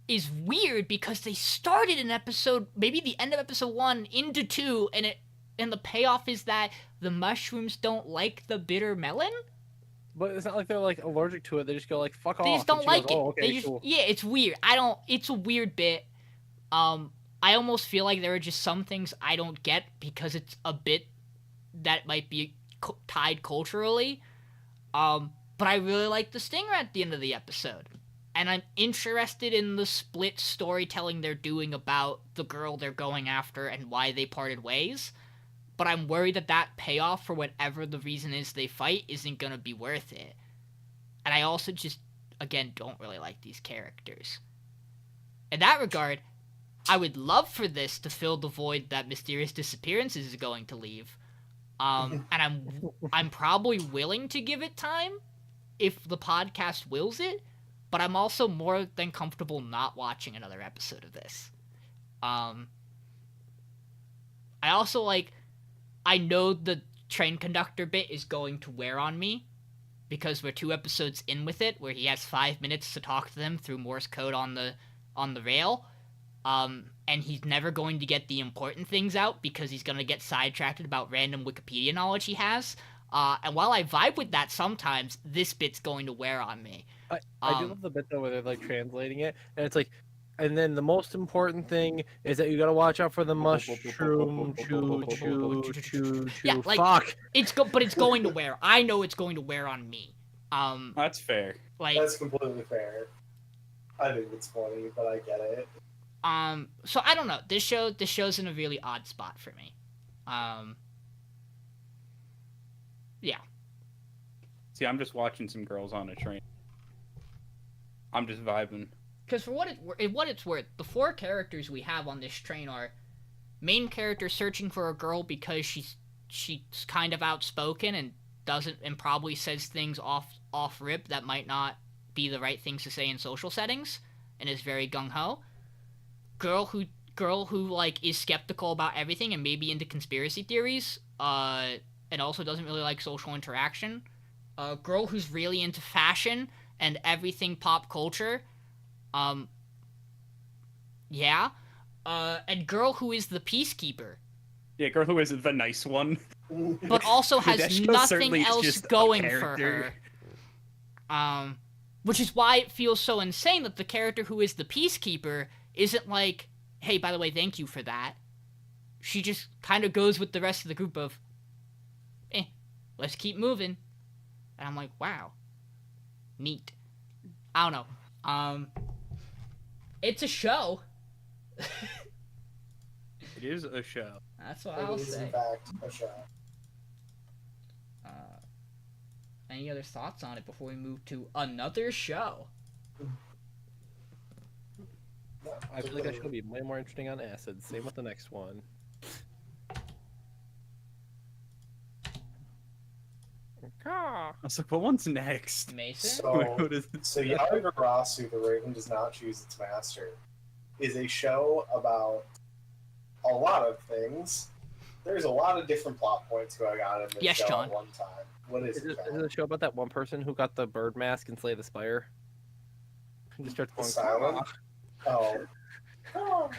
is weird because they started in episode, maybe the end of episode 1 into 2, and the payoff is that the mushrooms don't like the bitter melon. But it's not like they're like allergic to it. They just go like fuck off. They just don't and she like goes, it. Oh, okay, They just cool. yeah, it's weird. It's a weird bit. I almost feel like there are just some things I don't get because it's a bit that might be tied culturally. But I really like the stinger at the end of the episode. And I'm interested in the split storytelling they're doing about the girl they're going after and why they parted ways. But I'm worried that payoff for whatever the reason is they fight isn't going to be worth it. And I also just, again, don't really like these characters. In that regard, I would love for this to fill the void that Mysterious Disappearances is going to leave. And I'm probably willing to give it time if the podcast wills it, but I'm also more than comfortable not watching another episode of this. I also I know the train conductor bit is going to wear on me because we're 2 episodes in with it where he has 5 minutes to talk to them through Morse code on the rail. And he's never going to get the important things out because he's going to get sidetracked about random Wikipedia knowledge he has. And while I vibe with that sometimes, this bit's going to wear on me. I do love the bit though where they're like translating it, and it's like, and then the most important thing is that you gotta watch out for the mushroom. Choo. Yeah, like, Fuck. But it's going to wear. I know it's going to wear on me. That's fair. That's completely fair. I think it's funny, but I get it. So I don't know. This show's in a really odd spot for me. Yeah. See, I'm just watching some girls on a train. I'm just vibing. Because for what it's worth, the 4 characters we have on this train are main character searching for a girl because she's kind of outspoken and probably says things off rip that might not be the right things to say in social settings and is very gung ho. Girl who is skeptical about everything and maybe into conspiracy theories. And also doesn't really like social interaction. Girl who's really into fashion and everything pop culture. Yeah. And girl who is the peacekeeper. Yeah, girl who is the nice one. But also has That show nothing certainly is else just a going for character. her. Which is why it feels so insane that the character who is the peacekeeper isn't like, hey, by the way, thank you for that. She just kind of goes with the rest of the group of, let's keep moving. And I'm like, wow. Neat. I don't know. It's a show. It is a show. That's what It I'll is, say. in fact, a show. Any other thoughts on it before we move to another show? I feel like that should be way more interesting on acid. Same with the next one. I was like, well, one's next? Mason? So, What is it? so Yatagarasu, The Raven Does Not Choose Its Master, is a show about a lot of things. There's a lot of different plot points going on in this Yes, show John. at one time. What is Is it? it John? a show about that one person who got the bird mask and Slay the Spire? He just starts going, Silent? Oh. Oh.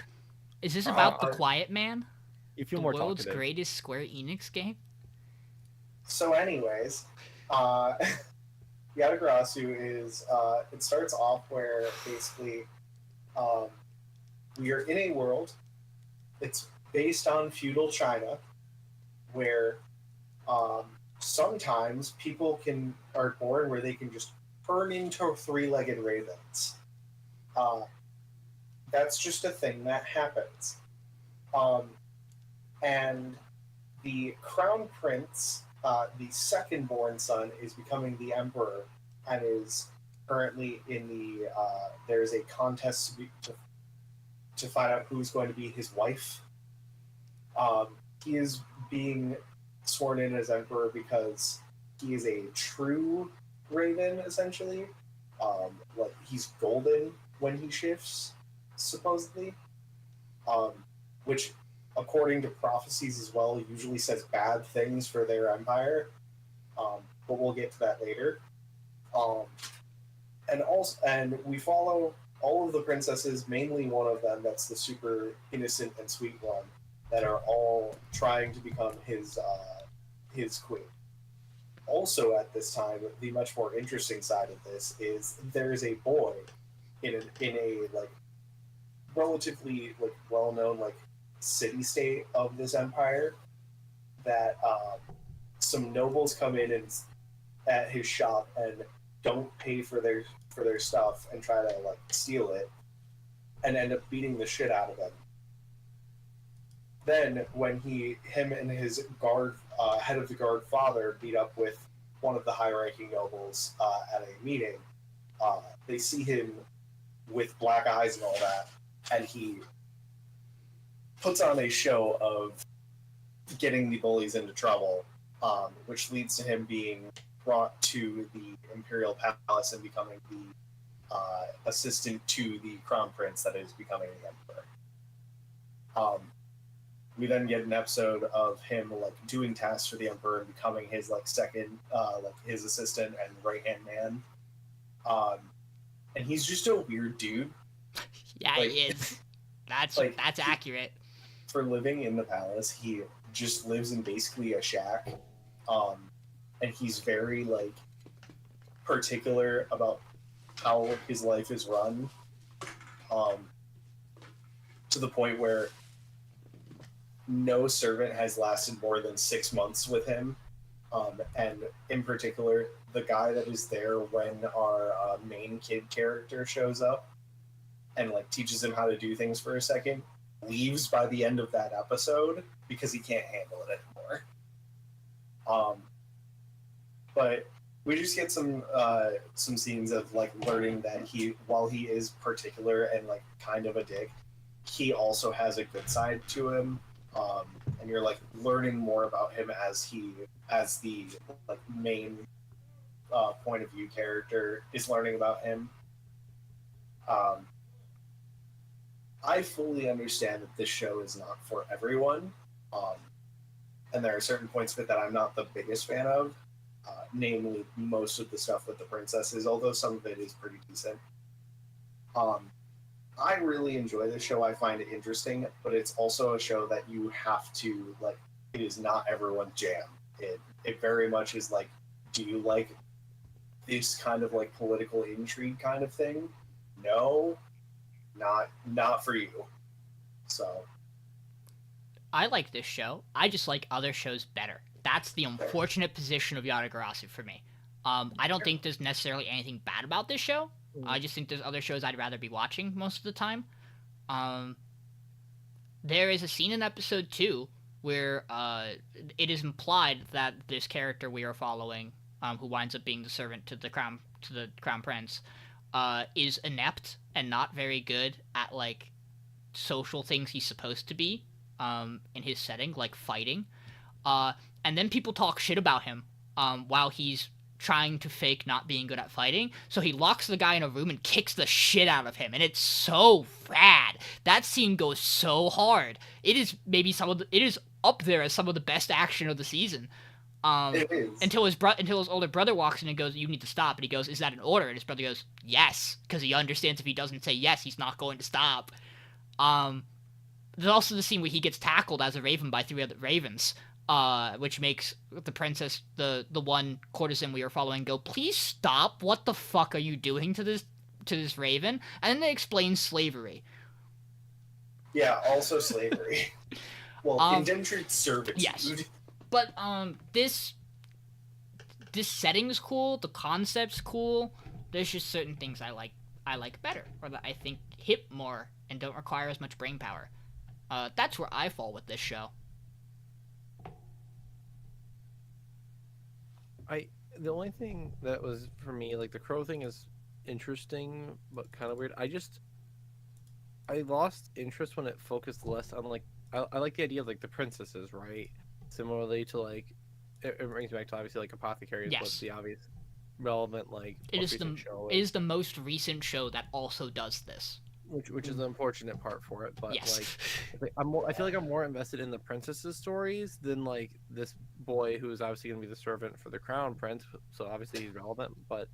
Is this about The I- Quiet Man? You The feel more world's talkative. greatest Square Enix game? So, anyways, Yatagarasu is, it starts off where basically we are in a world, it's based on feudal China, where sometimes people are born where they can just turn into 3-legged ravens. That's just a thing that happens. And the crown prince, the second-born son, is becoming the emperor and is currently in the. There's a contest to find out who's going to be his wife. He is being sworn in as emperor because he is a true raven, essentially. Like he's golden when he shifts, supposedly. Which, according to prophecies as well, usually says bad things for their empire. But we'll get to that later. and we follow all of the princesses, mainly one of them that's the super innocent and sweet one, that are all trying to become his queen. Also, at this time, the much more interesting side of this is there is a boy in a like relatively like well known like city state of this empire that some nobles come in and at his shop and don't pay for their stuff and try to like steal it and end up beating the shit out of them. Then when him and his guard head of the guard father meet up with one of the high-ranking nobles at a meeting, they see him with black eyes and all that, and he puts on a show of getting the bullies into trouble, which leads to him being brought to the Imperial Palace and becoming the assistant to the Crown Prince that is becoming the Emperor. We then get an episode of him like doing tasks for the Emperor and becoming his like second, like his assistant and right hand man. And he's just a weird dude. Yeah, Like- he is. That's like, that's accurate. For living in the palace, he just lives in basically a shack, and he's very like particular about how his life is run, to the point where no servant has lasted more than 6 months with him, and in particular, the guy that is there when our main kid character shows up and like teaches him how to do things for a second, leaves by the end of that episode because he can't handle it anymore. But we just get some scenes of like learning that while he is particular and like kind of a dick, he also has a good side to him. And you're like learning more about him as the like main point of view character is learning about him. I fully understand that this show is not for everyone, and there are certain points of it that I'm not the biggest fan of, namely most of the stuff with the princesses, although some of it is pretty decent. I really enjoy this show. I find it interesting, but it's also a show that you have to, like, it is not everyone's jam. It very much is like, do you like this kind of like political intrigue kind of thing? No, not for you. So I like this show. I just like other shows better. That's the unfortunate position of Yatagarasu for me. I don't think there's necessarily anything bad about this show. I just think there's other shows I'd rather be watching most of the time. There is a scene in episode 2 where it is implied that this character we are following, who winds up being the servant to the crown prince, is inept and not very good at like social things he's supposed to be in his setting, like fighting. And then people talk shit about him while he's trying to fake not being good at fighting. So he locks the guy in a room and kicks the shit out of him, and it's so rad. That scene goes so hard. It is maybe it is up there as some of the best action of the season. it is. Until his older brother walks in and goes, "You need to stop." And he goes, "Is that an order?" And his brother goes, "Yes," because he understands if he doesn't say yes, he's not going to stop. There's also the scene where he gets tackled as a raven by 3 other ravens, which makes the princess, the one courtesan we are following, go, "Please stop! What the fuck are you doing to this raven?" And then they explain slavery. Yeah, also slavery. Well, indentured servitude. Yes. But this setting's cool, the concept's cool. There's just certain things I like better, or that I think hit more and don't require as much brain power. That's where I fall with this show. The only thing that was for me, like the crow thing is interesting but kind of weird. I lost interest when it focused less on like I like the idea of like the princesses, right? Similarly to like it brings me back to obviously like Apothecary is Yes. what's the obvious relevant like It most is recent show it is the most recent show that also does this. which is the unfortunate part for it, but Yes. like I feel like I'm more invested in the princesses' stories than like this boy who is obviously going to be the servant for the crown prince. So obviously he's relevant, but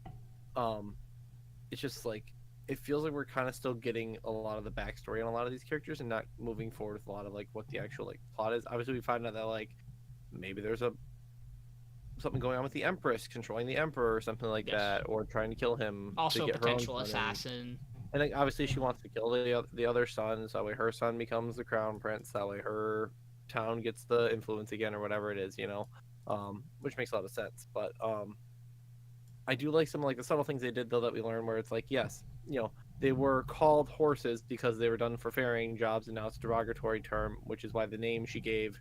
it's just like it feels like we're kind of still getting a lot of the backstory on a lot of these characters and not moving forward with a lot of like what the actual like plot is. Obviously, we find out that like maybe there's something going on with the Empress controlling the Emperor or something like Yes. that, or trying to kill him. Also, to get her own potential son. assassin. And like, obviously, she wants to kill the other son, so that way her son becomes the crown prince. That way her town gets the influence again, or whatever it is, which makes a lot of sense. But I do like some like the subtle things they did though that we learned, where it's like, yes, they were called horses because they were done for farrowing jobs, and now it's a derogatory term, which is why the name she gave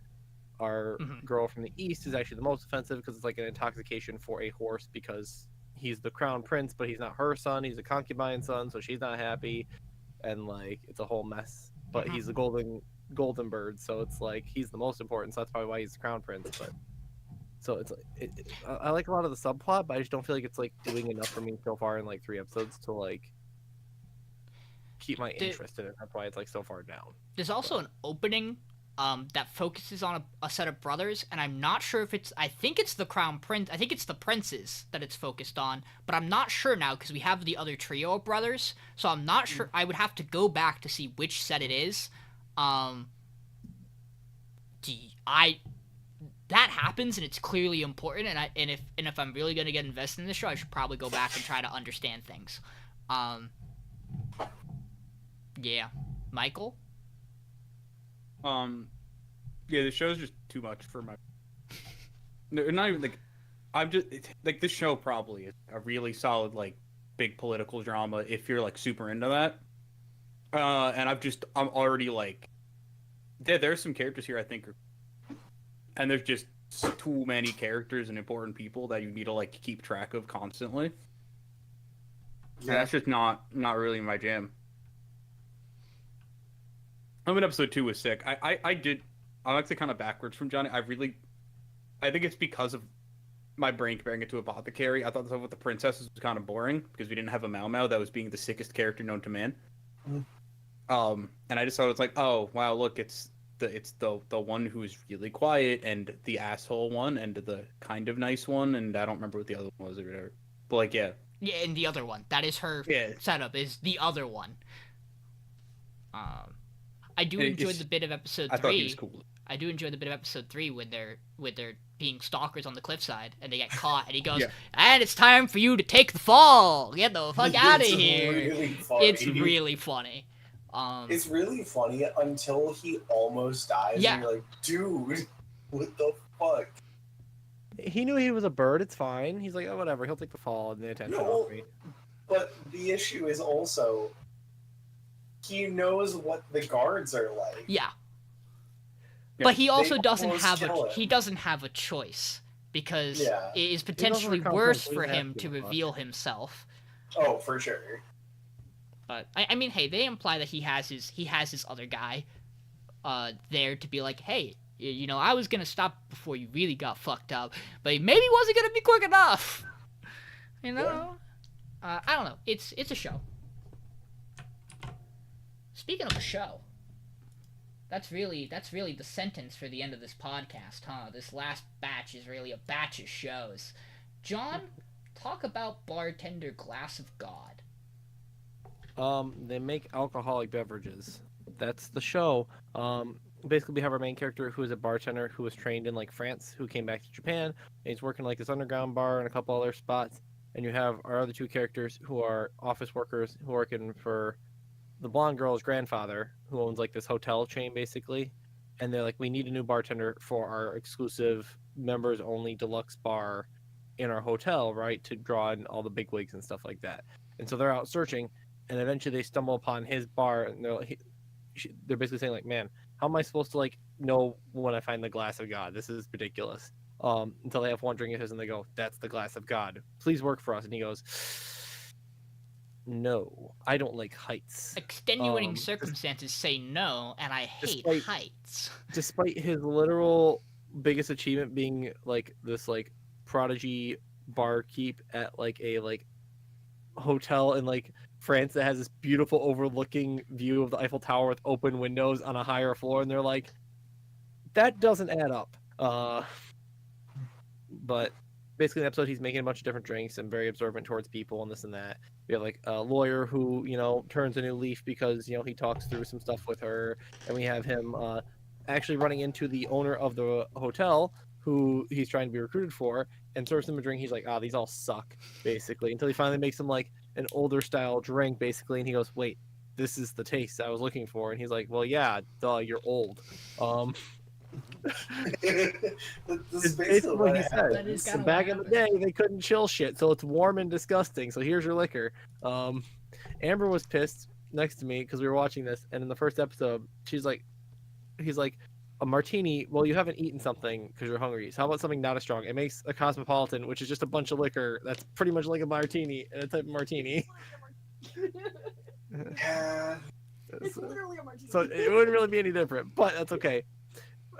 our Mhm. girl from the east is actually the most offensive, because it's like an intoxication for a horse, because he's the crown prince, but he's not her son. He's a concubine son, so she's not happy, and like it's a whole mess. But Mhm. he's the golden bird, so it's like he's the most important. So that's probably why he's the crown prince. But so it's I like a lot of the subplot, but I just don't feel like it's like doing enough for me so far in like 3 episodes to like keep my interest in it. That's why it's like so far down. There's also an opening that focuses on a set of brothers, and I'm not sure if I think it's the crown prince. I think it's the princes that it's focused on, but I'm not sure now because we have the other trio of brothers, so I'm not sure. I would have to go back to see which set it is. That happens, and it's clearly important, and if I'm really gonna get invested in this show, I should probably go back and try to understand things. Yeah, Michael. Yeah, the show's just too much for my. No, not even like, I'm just like this show probably is a really solid like big political drama if you're like super into that. And I'm already like, there's some characters here I think and there's just too many characters and important people that you need to like keep track of constantly. And that's just not really my jam. I mean, episode 2 was sick. I'm actually kind of backwards from Johnny. I think it's because of my brain comparing it to Apothecary. I thought the stuff with the princesses was kind of boring because we didn't have a Mau Mau that was being the sickest character known to man. And I just thought it's like, oh wow, look, it's the one who's really quiet and the asshole one and the kind of nice one, and I don't remember what the other one was or whatever. But like, yeah, and the other one. That is her setup. Is the other one. I do enjoy the bit of episode 3. I thought he was cool. I do enjoy the bit of episode 3 when they're being stalkers on the cliffside and they get caught and he goes, and it's time for you to take the fall. Get the fuck out of here. Really funny. It's really funny. It's really funny until he almost dies. Yeah. And you're like, dude, what the fuck? He knew he was a bird. It's fine. He's like, oh, whatever. He'll take the fall and the attention off me. But the issue is also he knows what the guards are like. Yeah. But he also They doesn't almost have kill him. he doesn't have a choice because Yeah. it is potentially He's also worse completely for him happy to with reveal himself. Oh, for sure. But I mean, hey, they imply that he has his other guy there to be like, hey, you know, I was gonna stop before you really got fucked up, but maybe he wasn't gonna be quick enough. You know, I don't know. It's a show. Speaking of a show, that's really the sentence for the end of this podcast, huh? This last batch is really a batch of shows. John, talk about Bartender Glass of God. They make alcoholic beverages. That's the show. Basically, we have our main character who is a bartender who was trained in like France, who came back to Japan, and he's working like this underground bar and a couple other spots. And you have our other 2 characters who are office workers who are working for the blonde girl's grandfather, who owns like this hotel chain basically. And they're like, we need a new bartender for our exclusive members only deluxe bar in our hotel, right, to draw in all the bigwigs and stuff like that. And so they're out searching, and eventually they stumble upon his bar, and they're basically saying like, man, how am I supposed to like know when I find the glass of God? This is ridiculous. Until they have one drink of his and they go, that's the glass of God. Please work for us. And he goes, no, I don't like heights. Extenuating circumstances say no, and I hate heights. Despite his literal biggest achievement being like this like prodigy barkeep at like a like hotel in like France that has this beautiful overlooking view of the Eiffel Tower with open windows on a higher floor, and they're like, that doesn't add up. But basically in the episode he's making a bunch of different drinks and very observant towards people and this and that. We have like a lawyer who turns a new leaf because he talks through some stuff with her, and we have him actually running into the owner of the hotel who he's trying to be recruited for and serves him a drink. He's like, these all suck, basically, until he finally makes him like an older style drink, basically, and he goes, wait, this is the taste I was looking for. And he's like, well, yeah, duh, you're old. This It's is basically basically what what he happened. That is said. kinda Back what in the happened. day, they couldn't chill shit, so it's warm and disgusting. So here's your liquor. Amber was pissed next to me because we were watching this, and in the first episode, he's like, a martini. Well, you haven't eaten something because you're hungry. So how about something not as strong? It makes a cosmopolitan, which is just a bunch of liquor that's pretty much like a martini, and a type of martini. Yeah. It's literally a martini. So it wouldn't really be any different, but that's okay.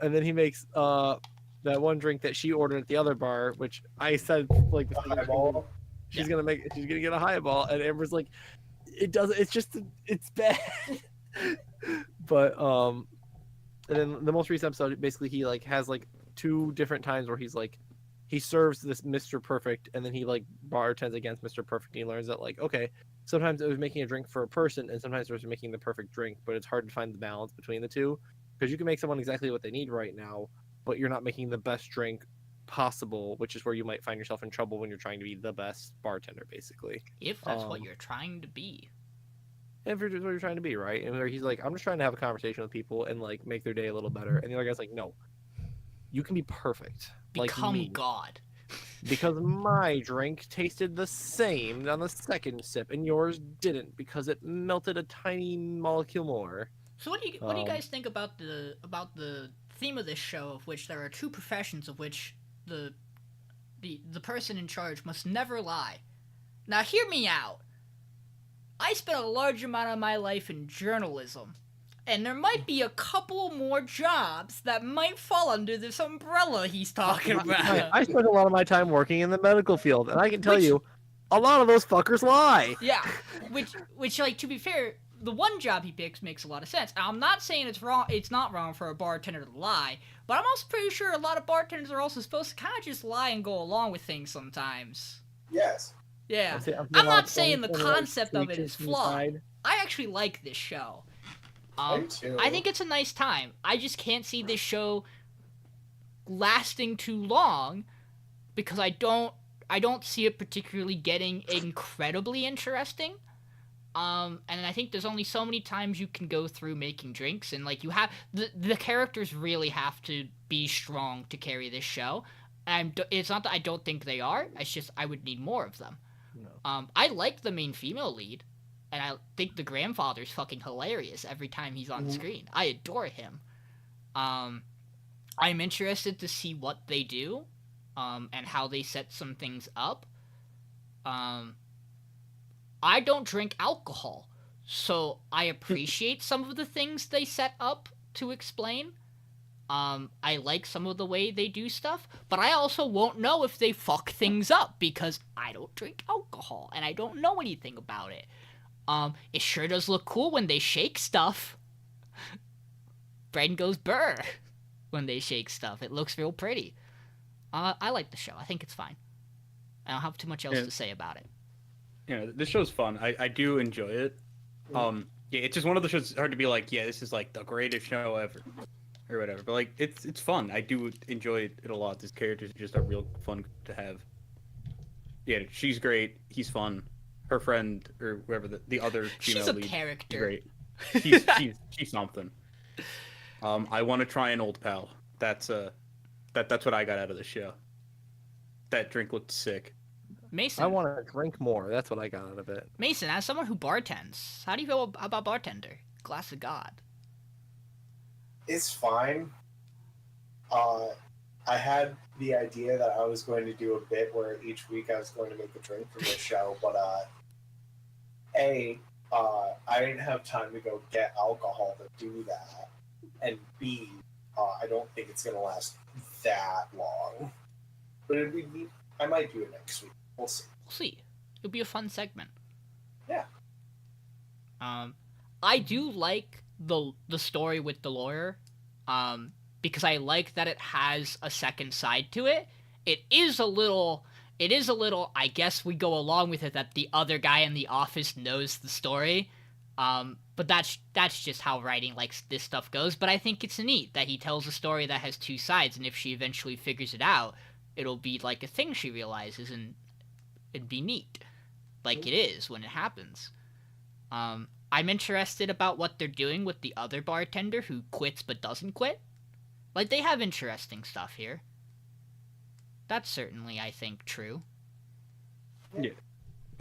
And then he makes that one drink that she ordered at the other bar, which I said like A highball. she's gonna get a highball, and Amber's like, it doesn't. It's bad. But and then the most recent episode, basically he like has like 2 different times where he's like, he serves this Mr. Perfect, and then he like bartends against Mr. Perfect, and he learns that like, okay, sometimes it was making a drink for a person, and sometimes it was making the perfect drink, but it's hard to find the balance between the two, because you can make someone exactly what they need right now, but you're not making the best drink possible, which is where you might find yourself in trouble when you're trying to be the best bartender, basically. If that's what Um, you're trying to be. And if what you're trying to be, right? And where he's like, I'm just trying to have a conversation with people and like make their day a little better. And the other guy's like, no, you can be perfect, like Become me, God. because my drink tasted the same on the second sip, and yours didn't because it melted a tiny molecule more. So what do you Um, guys think about the theme of this show, of which there are 2 professions of which the person in charge must never lie? Now hear me out. I spent a large amount of my life in journalism, and there might be a couple more jobs that might fall under this umbrella he's talking about. I spent a lot of my time working in the medical field, and I can tell Which- you, a lot of those fuckers lie. Yeah, which like, to be fair, the one job he picks makes a lot of sense. Now, I'm not saying it's wrong. It's not wrong for a bartender to lie, but I'm also pretty sure a lot of bartenders are also supposed to kind of just lie and go along with things sometimes. Yes. Yeah, I'm I'm not saying the concept of it is flawed. I actually like this show. I do too. I think it's a nice time. I just can't see this show lasting too long because I don't see it particularly getting incredibly interesting. And I think there's only so many times you can go through making drinks, and like, you have the characters really have to be strong to carry this show. And it's not that I don't think they are. It's just I would need more of them. No. I like the main female lead, and I think the grandfather's fucking hilarious every time he's on screen. I adore him. I'm interested to see what they do, and how they set some things up. I don't drink alcohol, so I appreciate some of the things they set up to explain. I like some of the way they do stuff, but I also won't know if they fuck things up because I don't drink alcohol and I don't know anything about it. It sure does look cool when they shake stuff. Brain goes burr when they shake stuff. It looks real pretty. I like the show. I think it's fine. I don't have too much else Yeah. to say about it. This show's fun. I do enjoy it. Yeah, it's just one of the shows. It's hard to be like, yeah, this is like the greatest show ever, or whatever. But like, it's fun. I do enjoy it a lot. This character's just a real fun to have. Yeah, she's great. He's fun. Her friend or whoever the other female She's a lead, character. great. She's something. I want to try an old pal. That's what I got out of the show. That drink looked sick. Mason, I want to drink more. That's what I got out of it. Mason, as someone who bartends, how do you feel about bartender? Glass of God. It's fine. I had the idea that I was going to do a bit where each week I was going to make a drink for this show, but I didn't have time to go get alcohol to do that, and B, I don't think it's going to last that long. But I might do it next week. We'll see. We'll see. It'll be a fun segment. Yeah. I do like the story with the lawyer, because I like that it has a second side to it, it is a little, I guess we go along with it that the other guy in the office knows the story. But that's just how writing like this stuff goes. But I think it's neat that he tells a story that has two sides, and if she eventually figures it out, it'll be like a thing she realizes, and it'd be neat, like it is when it happens. I'm interested about what they're doing with the other bartender who quits but doesn't quit. Like, they have interesting stuff here. That's certainly, I think, true.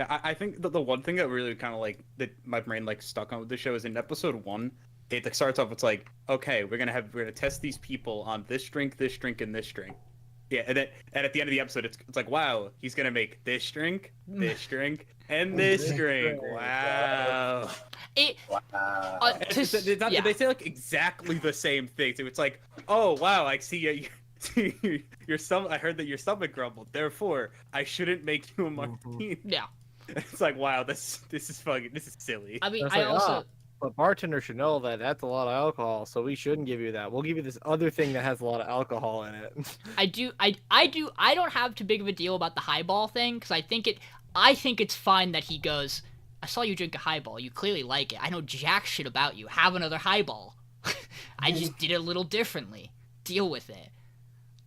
I think that the one thing that really kind of like that my brain like stuck on with the show is in episode 1. It like starts off. It's like, okay, we're gonna test these people on this drink, and this drink. Yeah, and at the end of the episode, it's like, wow, he's gonna make this drink, and this drink. Wow. Wow. They say like exactly the same thing. So it's like, oh wow, I see your stomach. I heard that your stomach grumbled. Therefore, I shouldn't make you a martini. Yeah. It's like, wow, this is silly. I mean, It's I like, also... but bartender should know that that's a lot of alcohol, so we shouldn't give you that. We'll give you this other thing that has a lot of alcohol in it. I don't have too big of a deal about the highball thing, because I think it's fine that he goes, I saw you drink a highball. You clearly like it. I know jack shit about you. Have another highball. I just did it a little differently. Deal with it.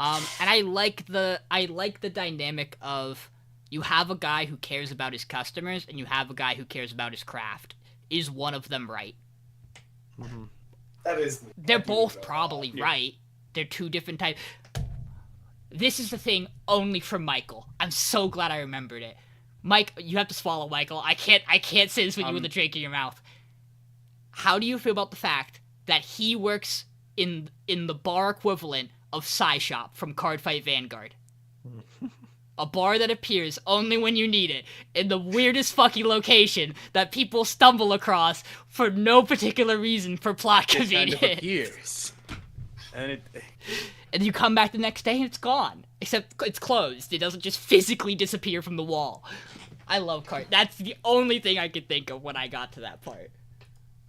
And I like the dynamic of you have a guy who cares about his customers and you have a guy who cares about his craft. Is one of them right? Mm-hmm. That is. They're both probably right. They're two different types. This is the thing only for Michael. I'm so glad I remembered it. Mike, you have to swallow, Michael. I can't say this with you with a drink in your mouth. How do you feel about the fact that he works in the bar equivalent of Psy Shop from Cardfight Vanguard? A bar that appears only when you need it, in the weirdest fucking location that people stumble across for no particular reason for plot convenience. Years. And you come back the next day and it's gone. Except it's closed. It doesn't just physically disappear from the wall. I love Cart. That's the only thing I could think of when I got to that part.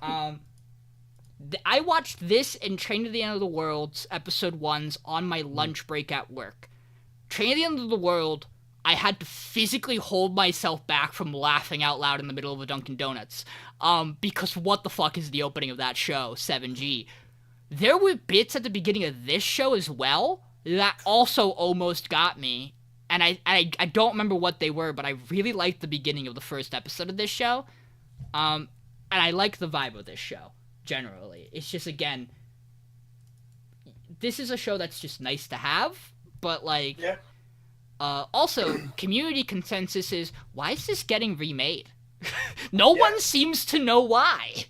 I watched this and Train to the End of the World's episode 1s on my lunch break at work. Train to the End of the World, I had to physically hold myself back from laughing out loud in the middle of a Dunkin' Donuts. Because what the fuck is the opening of that show, 7G? There were bits at the beginning of this show as well that also almost got me. And I don't remember what they were, but I really liked the beginning of the first episode of this show. And I like the vibe of this show, generally. It's just, again, this is a show that's just nice to have, but, like... Yeah. Also, community consensus is, why is this getting remade? No one seems to know why.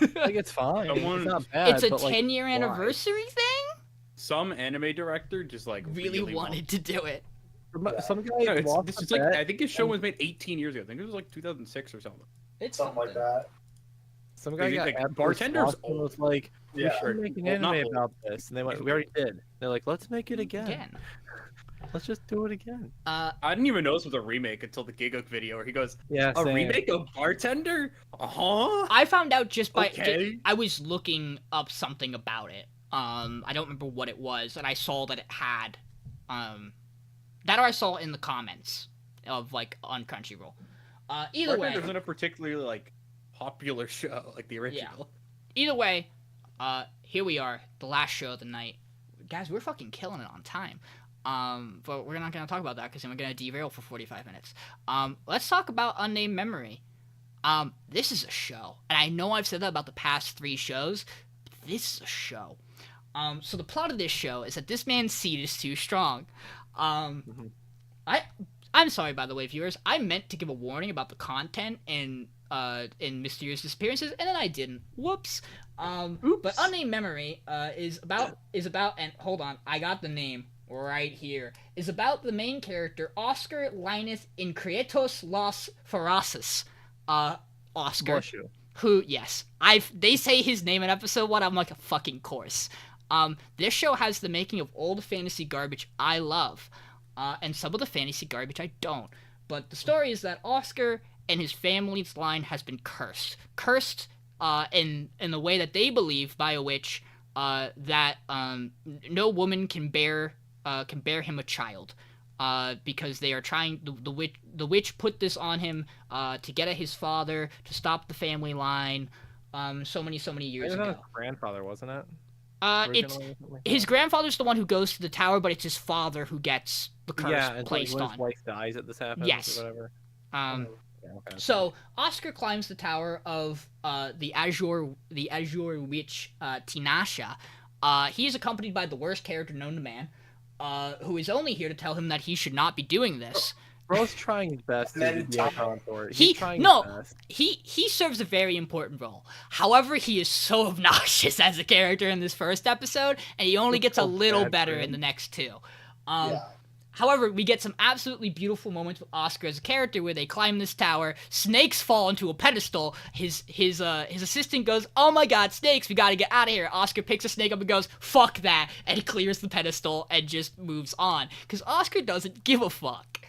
Like, it's fine. It's not bad. It's a but, 10-year why? anniversary thing? some anime director just like Really wanted to do it. Some guy No, lost this a is like bet, I think his show was made 18 years ago. I think it was like 2006 or something. It's Something like that. Some guy got Like, absolutely bartenders lost and was like, we Yeah. should make an Well, not anime old. about this. And they went, we already did. They're like, let's make it again. Again. Let's just do it again. I didn't even know this was a remake until the Giguk video where he goes, Yeah, "A same. remake of Bartender? Huh?" I found out just by Okay. I was looking up something about it. I don't remember what it was, and I saw that it had that, or I saw it in the comments of like on Crunchyroll. Either way, Bartender isn't a particularly like popular show like the original. either way, here we are, the last show of the night. Guys, we're fucking killing it on time. But we're not gonna talk about that because then we're gonna derail for 45 minutes. Let's talk about Unnamed Memory. This is a show, and I know I've said that about the past 3 shows, but this is a show. So the plot of this show is that this man's seed is too strong. I'm sorry, by the way, viewers. I meant to give a warning about the content in Mysterious Disappearances, and then I didn't. Whoops. But Unnamed Memory is about and hold on, I got the name right here. Is about the main character Oscar Linus Incretos Los Feraces. Oscar. Bless you. Who, yes, they say his name in episode 1, I'm like, a fucking course. This show has the making of old fantasy garbage I love, and some of the fantasy garbage I don't. But the story is that Oscar and his family's line has been cursed. Cursed, in the way that they believe, by which, that, no woman can bear him a child. because they are trying. The witch put this on him to get at his father, to stop the family line. So many years It was ago. his grandfather, wasn't it? It's Originally or something like his that? grandfather's the one who goes to the tower, but it's his father who gets the curse Yeah, and so, like, placed when on. his wife dies, that this happens. Yes. Or whatever. Yeah, okay. So Oscar climbs the tower of the Azure witch Tinashe. He is accompanied by the worst character known to man, who is only here to tell him that he should not be doing this. Bro's trying his best to Then be a consort. He- He's trying no. his best. He serves a very important role. However, he is so obnoxious as a character in this first episode, and he only It's gets a so little bad for better in him. the next two. Yeah. However, we get some absolutely beautiful moments with Oscar as a character where they climb this tower, snakes fall into a pedestal, his assistant goes, "Oh my god, snakes, we gotta get out of here." Oscar picks a snake up and goes, "Fuck that," and he clears the pedestal and just moves on. Because Oscar doesn't give a fuck.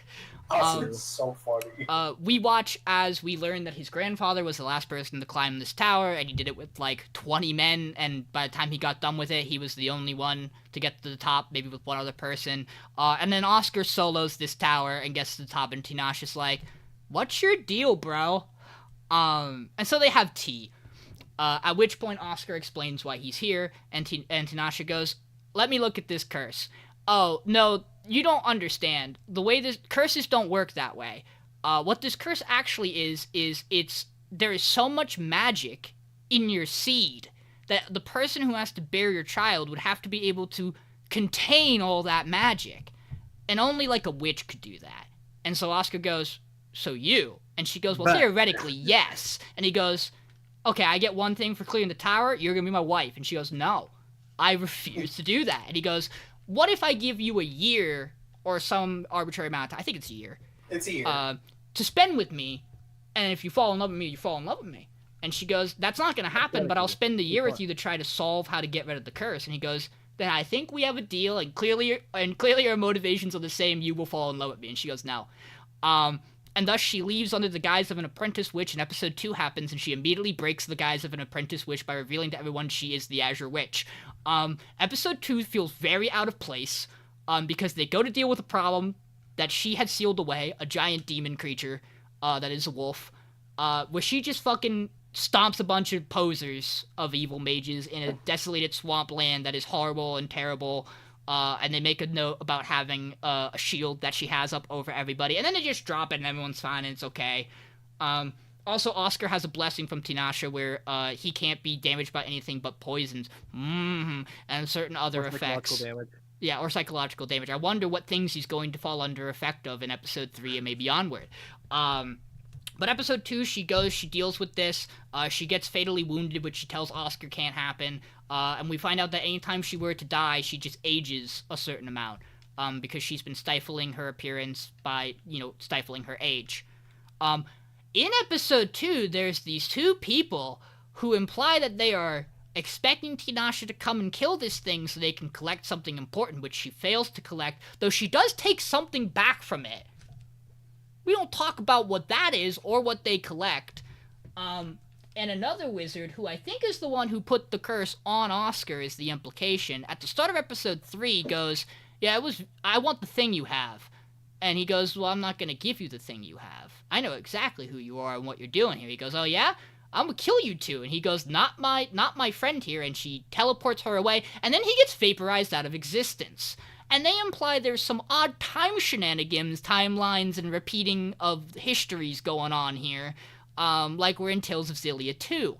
Oscar's so funny. We watch as we learn that his grandfather was the last person to climb this tower, and he did it with like 20 men, and by the time he got done with it, he was the only one to get to the top, maybe with one other person. And then Oscar solos this tower and gets to the top, and Tinashe's like, "What's your deal, bro?" And so they have tea. At which point Oscar explains why he's here, and Tinashe goes, "Let me look at this curse." "Oh, no, you don't understand. The way this curses don't work that way. What this curse actually is there is so much magic in your seed that the person who has to bear your child would have to be able to contain all that magic. And only like a witch could do that." And so Oscar goes, "So you?" And she goes, "Well, But- theoretically, yes." And he goes, "Okay, I get one thing for clearing the tower. You're going to be my wife." And she goes, "No, I refuse to do that." And he goes, "What if I give you a year or some arbitrary amount of time?" I think it's a year. It's a year. To spend with me, and if you fall in love with me, you fall in love with me. And she goes, "That's not going to happen, but I'll spend the year with you to try to solve how to get rid of the curse." And he goes, "Then I think we have a deal, and clearly our motivations are the same. You will fall in love with me." And she goes, "No." And thus she leaves under the guise of an apprentice witch, and episode 2 happens, and she immediately breaks the guise of an apprentice witch by revealing to everyone she is the Azure Witch. Episode 2 feels very out of place, because they go to deal with a problem that she had sealed away, a giant demon creature, that is a wolf, where she just fucking stomps a bunch of posers of evil mages in a desolated swamp land that is horrible and terrible, and they make a note about having a shield that she has up over everybody, and then they just drop it and everyone's fine and it's okay. Also, Oscar has a blessing from Tinashe where he can't be damaged by anything but poisons, and certain other Or effects. psychological damage. Yeah, or psychological damage. I wonder what things he's going to fall under effect of in episode 3 and maybe onward. But episode 2, she deals with this. She gets fatally wounded, which she tells Oscar can't happen. And we find out that anytime she were to die, she just ages a certain amount. Because she's been stifling her appearance by, stifling her age. In episode 2, there's these two people who imply that they are expecting Tinashe to come and kill this thing so they can collect something important, which she fails to collect, though she does take something back from it. We don't talk about what that is or what they collect. And another wizard, who I think is the one who put the curse on Oscar, is the implication. At the start of episode 3 goes, "Yeah, I want the thing you have." And he goes, "Well, I'm not going to give you the thing you have. I know exactly who you are and what you're doing here." He goes, "Oh yeah? I'm going to kill you two." And he goes, not my friend here." And she teleports her away. And then he gets vaporized out of existence. And they imply there's some odd time shenanigans, timelines, and repeating of histories going on here. Like we're in Tales of Xillia 2.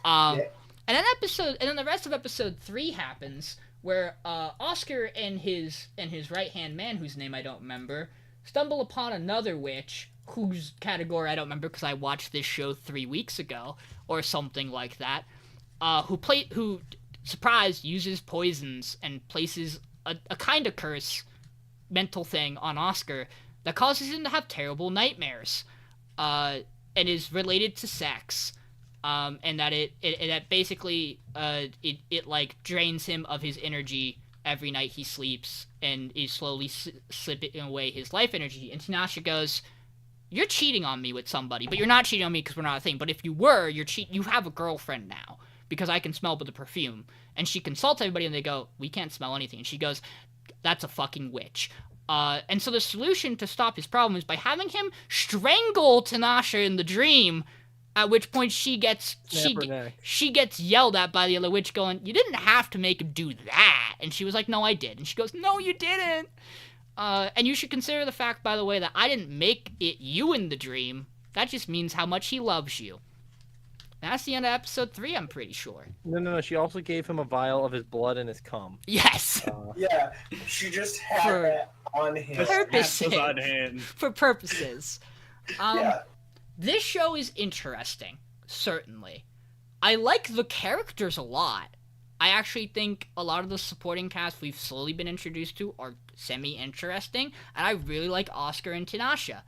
And then the rest of episode 3 happens, where Oscar and his right-hand man, whose name I don't remember, stumble upon another witch, whose category I don't remember because I watched this show 3 weeks ago, or something like that, who, surprise, uses poisons and places a kind of curse, mental thing, on Oscar that causes him to have terrible nightmares, and is related to sex. And that it basically like drains him of his energy every night he sleeps, and is slowly slipping away his life energy. And Tinashe goes, "You're cheating on me with somebody, but you're not cheating on me because we're not a thing. But if you were, you have a girlfriend now because I can smell the perfume." And she consults everybody, and they go, "We can't smell anything." And she goes, "That's a fucking witch." And so the solution to stop his problem is by having him strangle Tanasha in the dream, at which point she gets Snap her neck. she gets yelled at by the other witch going, "You didn't have to make him do that." And she was like, "No, I did." And she goes, "No, you didn't." And you should consider the fact, by the way, that I didn't make it you in the dream. That just means how much he loves you. That's the end of episode 3, I'm pretty sure. No. She also gave him a vial of his blood and his cum. Yes, Yeah, she just had For that on him. purposes. Apples on hand. For purposes. Yeah, This show is interesting, certainly. I like the characters a lot. I actually think a lot of the supporting cast we've slowly been introduced to are semi-interesting, and I really like Oscar and Tinashe.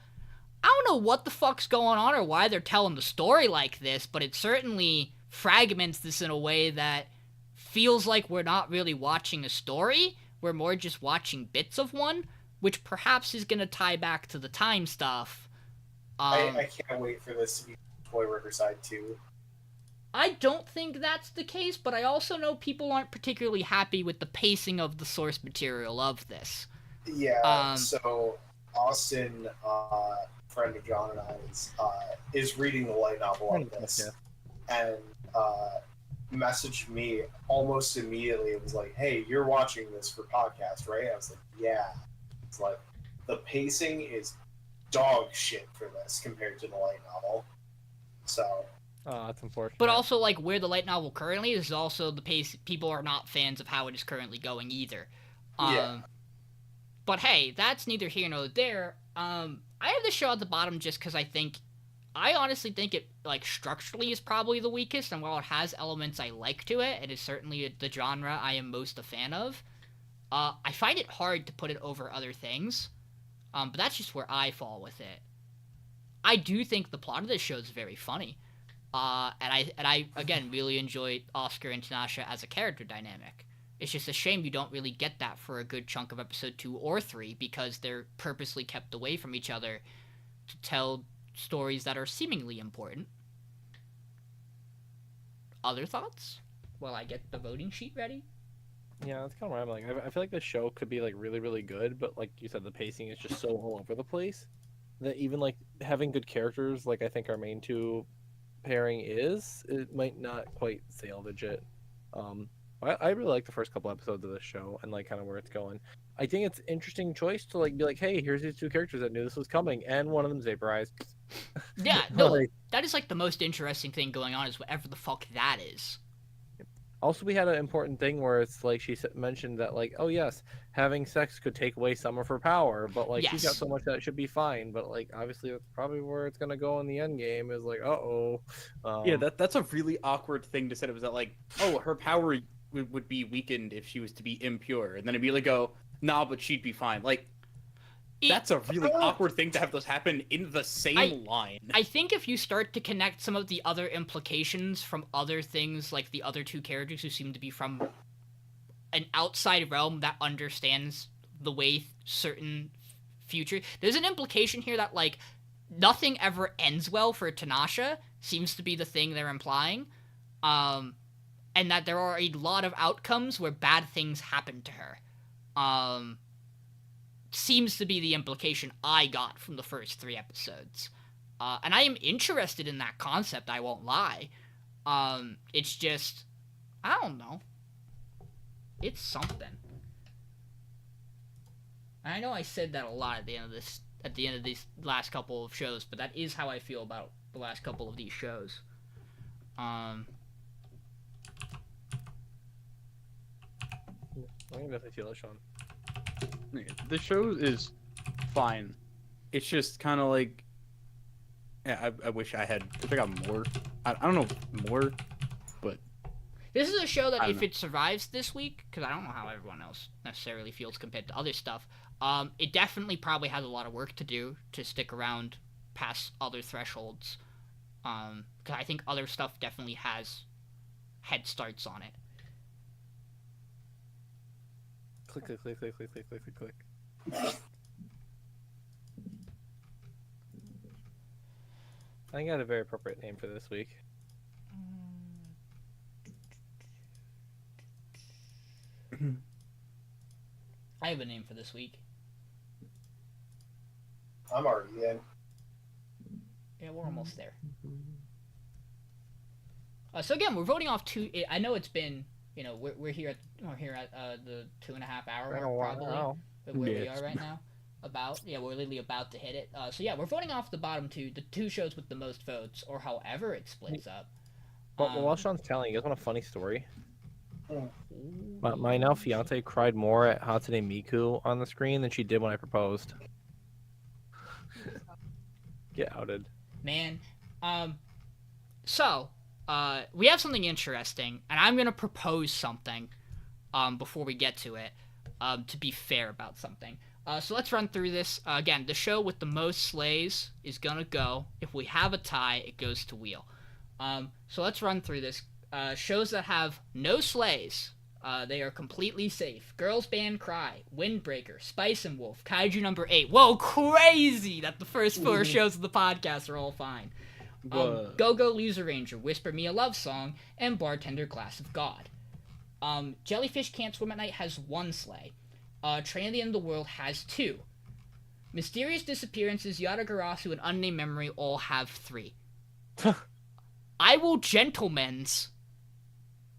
I don't know what the fuck's going on or why they're telling the story like this, but it certainly fragments this in a way that feels like we're not really watching a story, we're more just watching bits of one, which perhaps is going to tie back to the time stuff. I can't wait for this to be Toy Riverside 2. I don't think that's the case, but I also know people aren't particularly happy with the pacing of the source material of this. Yeah, so Austin, friend of John and I's, is reading the light novel of this, and messaged me almost immediately. It was like, "Hey, you're watching this for podcast, right?" I was like, "Yeah." It's like the pacing is dog shit for this compared to the light novel. So Oh, that's unfortunate. But also, like, where the light novel currently is also the pace. People are not fans of how it is currently going either. Yeah. But hey, that's neither here nor there. I have this show at the bottom just because I honestly think it, like, structurally is probably the weakest, and while it has elements I like to it, it is certainly the genre I am most a fan of. I find it hard to put it over other things, but that's just where I fall with it. I do think the plot of this show is very funny. And I again really enjoy Oscar and Tinashe as a character dynamic. It's just a shame you don't really get that for a good chunk of episode 2 or 3 because they're purposely kept away from each other to tell stories that are seemingly important. Other thoughts? While I get the voting sheet ready? Yeah, that's kind of where I'm like. I feel like the show could be like really, really good, but like you said, the pacing is just so all over the place that even like having good characters, like I think our main two pairing is, it might not quite salvage it. I really like the first couple episodes of this show and like kind of where it's going. I think it's an interesting choice to like be like, hey, here's these two characters that knew this was coming, and one of them's vaporized. Yeah, no, Like, that is like the most interesting thing going on is whatever the fuck that is. also, we had an important thing where it's like she mentioned that like, oh yes, having sex could take away some of her power, but like she's got Yes. so much that it should be fine. But like obviously that's probably where it's gonna go in the end game is like, Yeah, that's a really awkward thing to say. It was that like, oh, her power would be weakened if she was to be impure, and then immediately go, nah, but she'd be fine. Like, that's a really awkward thing to have those happen in the same line. I think if you start to connect some of the other implications from other things, like the other two characters who seem to be from an outside realm that understands the way certain future... There's an implication here that, like, nothing ever ends well for Tinashe, seems to be the thing they're implying. And that there are a lot of outcomes where bad things happen to her. Seems to be the implication I got from the first 3 episodes. And I am interested in that concept, I won't lie. It's just, I don't know. It's something. And I know I said that a lot at the end of these last couple of shows, but that is how I feel about the last couple of these shows. I can definitely feel it, Sean. The show is fine. It's just kind of like, yeah, I wish I got more. I don't know more, but This is a show that I don't if know. it survives this week, because I don't know how everyone else necessarily feels compared to other stuff, it definitely probably has a lot of work to do to stick around past other thresholds. Because I think other stuff definitely has head starts on it. Click, click, click, click, click, click, click, click, click. I think I had a very appropriate name for this week. I have a name for this week. I'm already in. Yeah, we're almost there. So again, we're voting off two. I know it's been, we're here at the 2.5 hour mark probably, where we are right now. We're literally about to hit it. So yeah, we're voting off the bottom two, the two shows with the most votes, or however it splits up. But while Sean's telling, you guys want a funny story? Hmm. My now fiance cried more at Hatsune Miku on the screen than she did when I proposed. Get outed. Man, so we have something interesting, and I'm gonna propose something before we get to it, to be fair about something. So let's run through this. Again, the show with the most slays is gonna go. If we have a tie, it goes to Wheel. So let's run through this. Shows that have no slays, they are completely safe. Girls Band Cry, Windbreaker, Spice and Wolf, Kaiju number 8. Whoa, crazy that the first 4 shows of the podcast are all fine. Go-Go Loser Ranger, Whisper Me a Love Song, and Bartender Glass of God. Jellyfish Can't Swim at Night has 1 slay. Train of the End of the World has 2. Mysterious Disappearances, Yatagarasu, and Unnamed Memory all have 3. I will gentlemen's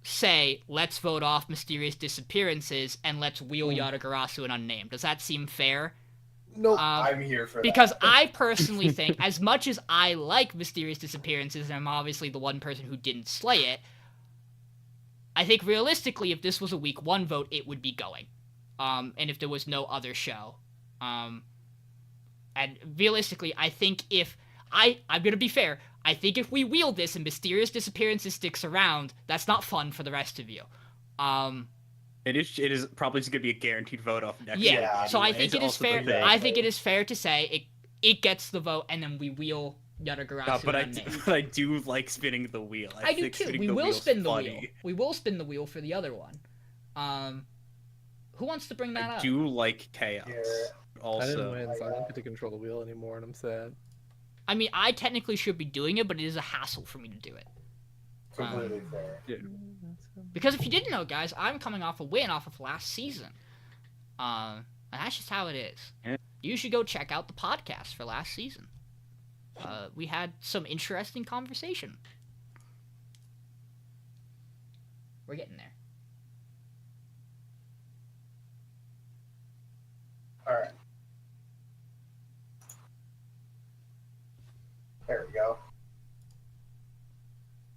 say, let's vote off Mysterious Disappearances and let's wheel Yatagarasu and Unnamed. Does that seem fair? Nope. I'm here for Because that. I personally think, as much as I like Mysterious Disappearances, and I'm obviously the one person who didn't slay it, I think realistically, if this was a week 1 vote, it would be going. And if there was no other show. And realistically, I think if... I'm gonna be fair. I think if we wheel this and Mysterious Disappearances sticks around, that's not fun for the rest of you. It is probably just gonna be a guaranteed vote off next Yeah, week so I anyway. think It's it is also the fair. thing. I think it is fair to say it gets the vote, and then we wheel Yatagarasu But and Unnamed. I do like spinning the wheel. I do think too. spinning We the will wheel's spin the funny. wheel. We will spin the wheel for the other one. Who wants to bring that I up? do like chaos. Yeah. I didn't Also, win, so I don't get to control the wheel anymore, and I'm sad. I mean, I technically should be doing it, but it is a hassle for me to do it. Completely fair. Because if you didn't know, guys, I'm coming off a win off of last season. And that's just how it is. Yeah. You should go check out the podcast for last season. We had some interesting conversation. We're getting there. All right. There we go.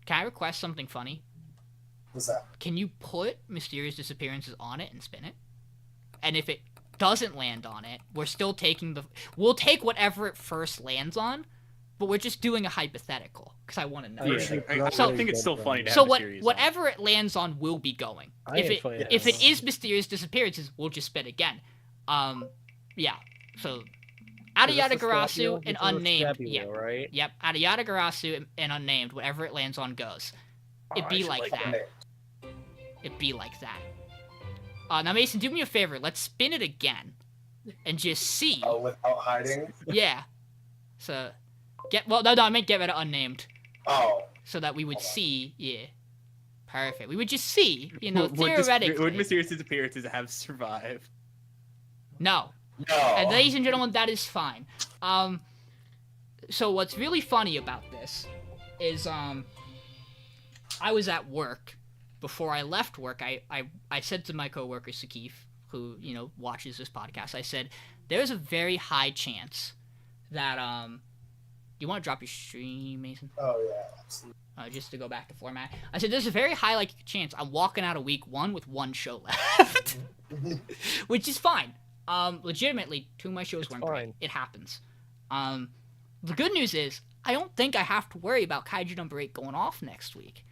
Can I request something funny? What's that? Can you put Mysterious Disappearances on it and spin it? And if it doesn't land on it, we're still taking we'll take whatever it first lands on, but we're just doing a hypothetical because I want to know. Yeah, I So- think it's still funny to have So a series on. whatever it lands on will be going. If it is Mysterious Disappearances, we'll just spin again. Yeah. So Yatagarasu and Unnamed. Yeah. Right? Yep. Yatagarasu and Unnamed, whatever it lands on goes. It'd be like that. Okay. It'd be like that. Now Mason, do me a favor. Let's spin it again, and just see. Oh, without hiding? Yeah. So, I meant get rid of Unnamed, Oh. so that we would see. Yeah. Perfect. We would just see. Would Theoretically. Mysterious Disappearances have survived? No. No. And ladies and gentlemen, that is fine. So what's really funny about this is, I was at work. Before I left work, I said to my coworker, Sakif, who, watches this podcast, I said, there's a very high chance that, you want to drop your stream, Mason? Oh, yeah. Absolutely. Just to go back to format. I said, there's a very high chance I'm walking out of week 1 with 1 show left. Which is fine. Legitimately, 2 of my shows weren't great. fine. It happens. The good news is, I don't think I have to worry about Kaiju number 8 going off next week.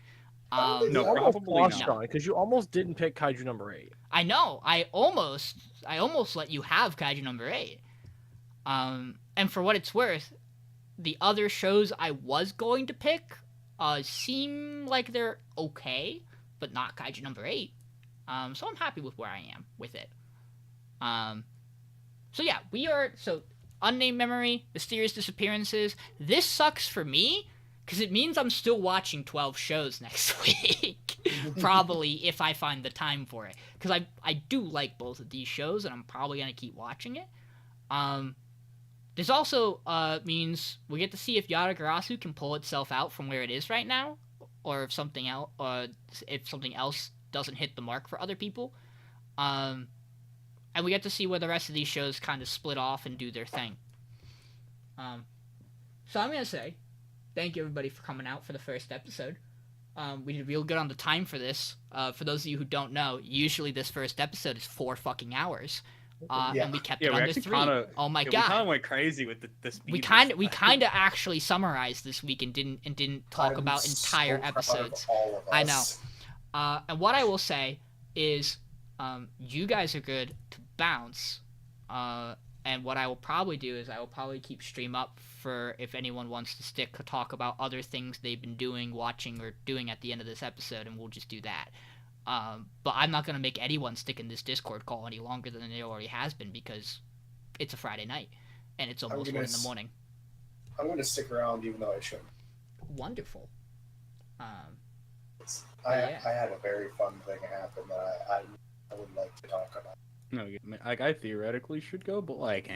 No, You almost probably lost, not. Sean, because you almost didn't pick Kaiju number 8. I know. I almost let you have Kaiju number 8. And for what it's worth, the other shows I was going to pick seem like they're okay, but not Kaiju number 8. So I'm happy with where I am with it. So yeah, Unnamed Memory, Mysterious Disappearances. This sucks for me, because it means I'm still watching 12 shows next week. Probably, if I find the time for it. Because I do like both of these shows, and I'm probably going to keep watching it. This also means we get to see if Yatagarasu can pull itself out from where it is right now, or if something else doesn't hit the mark for other people. And we get to see where the rest of these shows kind of split off and do their thing. So I'm gonna say, thank you everybody for coming out for the first episode. We did real good on the time for this. For those of you who don't know, usually this first episode is 4 fucking hours. And we kept it we under actually 3. Oh my we god. kind of went crazy with the speed. We kind of actually summarized this week and didn't talk I'm about entire so proud of episodes. all of I us. know. And what I will say is, you guys are good to bounce. And what I will probably do is I will probably keep stream up for if anyone wants to talk about other things they've been doing, watching, or doing at the end of this episode, and we'll just do that. But I'm not going to make anyone stick in this Discord call any longer than it already has been because it's a Friday night and it's almost 1 in the morning. I'm going to stick around even though I shouldn't. Wonderful. I yeah. had a very fun thing happen that I would like to talk about. No, like I theoretically should go, but like,